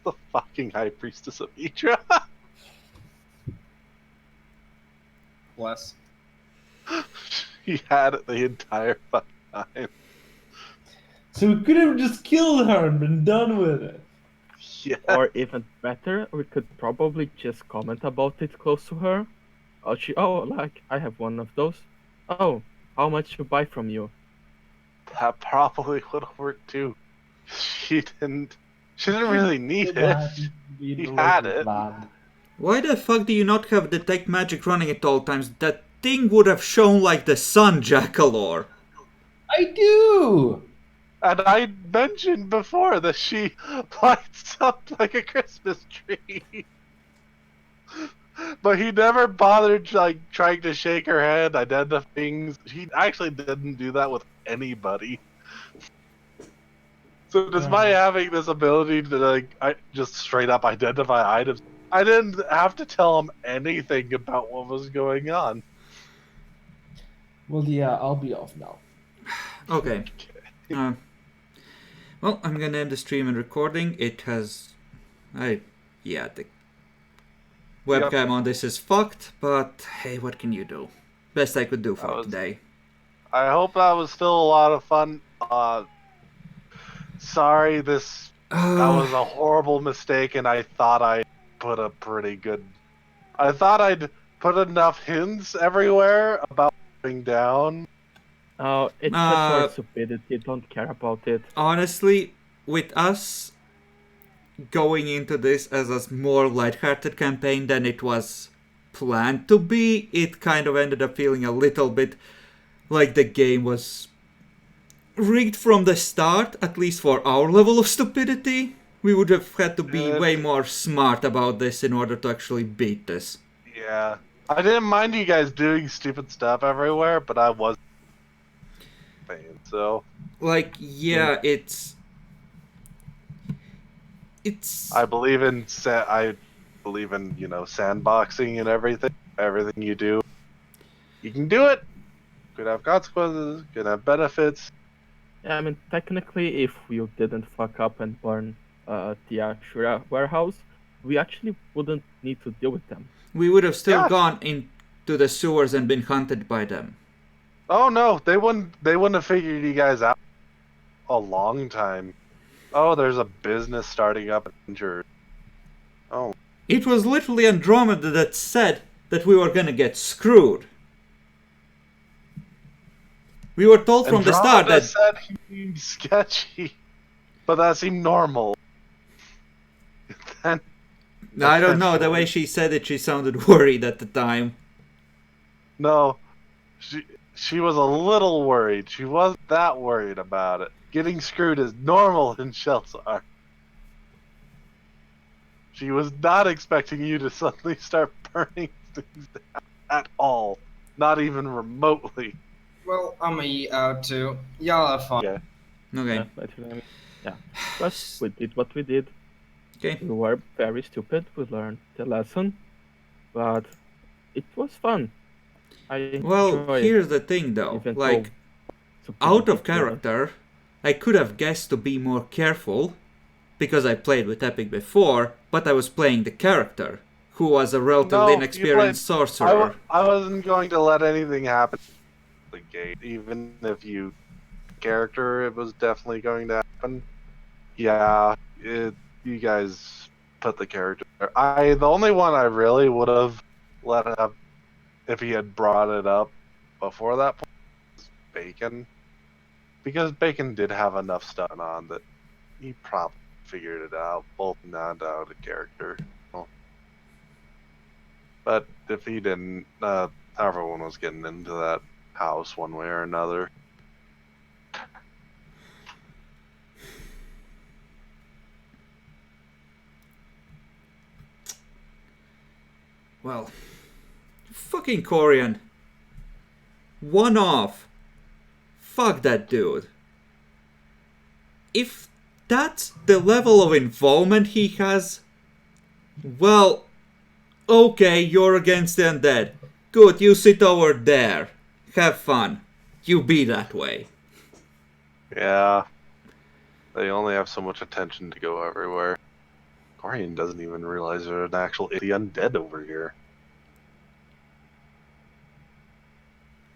The fucking High Priestess of Idra. Bless. He had it the entire fucking time. So we could have just killed her and been done with it. Yeah. Or even better, we could probably just comment about it close to her. Like I have one of those. Oh, how much to buy from you? That probably would have worked too. She didn't. She didn't really need It it. hadn't been He the way had we it. planned. Why the fuck do you not have detect magic running at all times? That thing would have shone like the sun, Jackalor. I do! And I mentioned before that she lights up like a Christmas tree. But he never bothered like trying to shake her head, identify things. He actually didn't do that with anybody. So despite having this ability to like just straight up identify items, I didn't have to tell him anything about what was going on. Well, yeah, I'll be off now. Okay. Well, I'm gonna end the stream and recording. It has... Yeah, the webcam on this is fucked, but hey, what can you do? Best I could do for today. I hope that was still a lot of fun. Sorry, that was a horrible mistake, and I thought I put a pretty good... I thought I'd put enough hints everywhere about going down. Oh, it's just our stupidity. Don't care about it. Honestly, with us going into this as a more lighthearted campaign than it was planned to be, it kind of ended up feeling a little bit like the game was rigged from the start, at least for our level of stupidity. We would have had to be way more smart about this in order to actually beat this. Yeah. I didn't mind you guys doing stupid stuff everywhere, but I was so... Like, yeah, it's... I believe in sandboxing and everything. Everything you do, you can do it. Could have consequences. Could have benefits. Yeah, I mean, technically, if you didn't fuck up and burn the Ashura warehouse, we actually wouldn't need to deal with them. We would have still gone into the sewers and been hunted by them. Oh no, they wouldn't have figured you guys out a long time. Oh, there's a business starting up in Jersey. Oh. It was literally Andromeda that said that we were gonna get screwed. We were told from the start that... said he seemed sketchy, but that seemed normal. I don't know, the way she said it, she sounded worried at the time. No, she was a little worried. She wasn't that worried about it. Getting screwed is normal in Shelsar. She was not expecting you to suddenly start burning things down at all. Not even remotely. Well, I'm gonna eat out too. Y'all have fun. Yeah. Okay. Yeah. But we did what we did. Okay. We were very stupid. We learned the lesson. But it was fun. Well, here's the thing though. Like, out of character, I could have guessed to be more careful because I played with Epic before, but I was playing the character, who was a relatively inexperienced sorcerer. I wasn't going to let anything happen to the game. Even if you character, it was definitely going to happen. Yeah, you guys put the character there. The only one I really would have let up if he had brought it up before that point was Bacon. Because Bacon did have enough stuff on that he probably figured it out, both not out of character. But if he didn't, everyone was getting into that house one way or another. Well, fucking Corian. One off. Fuck that dude. If that's the level of involvement he has, well, okay, you're against the undead. Good, you sit over there. Have fun. You be that way. Yeah. They only have so much attention to go everywhere. Corian doesn't even realize there's an actual undead over here.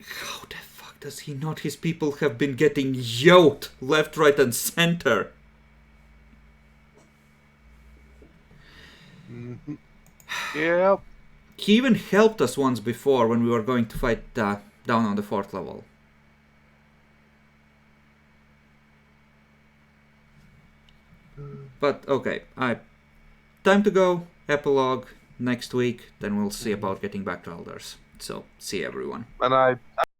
How the fuck does he not? His people have been getting yoked left, right, and center. Mm-hmm. Yep. He even helped us once before when we were going to fight down on the 4th level. But okay, time to go. Epilogue next week. Then we'll see about getting back to Elders. So see everyone. And I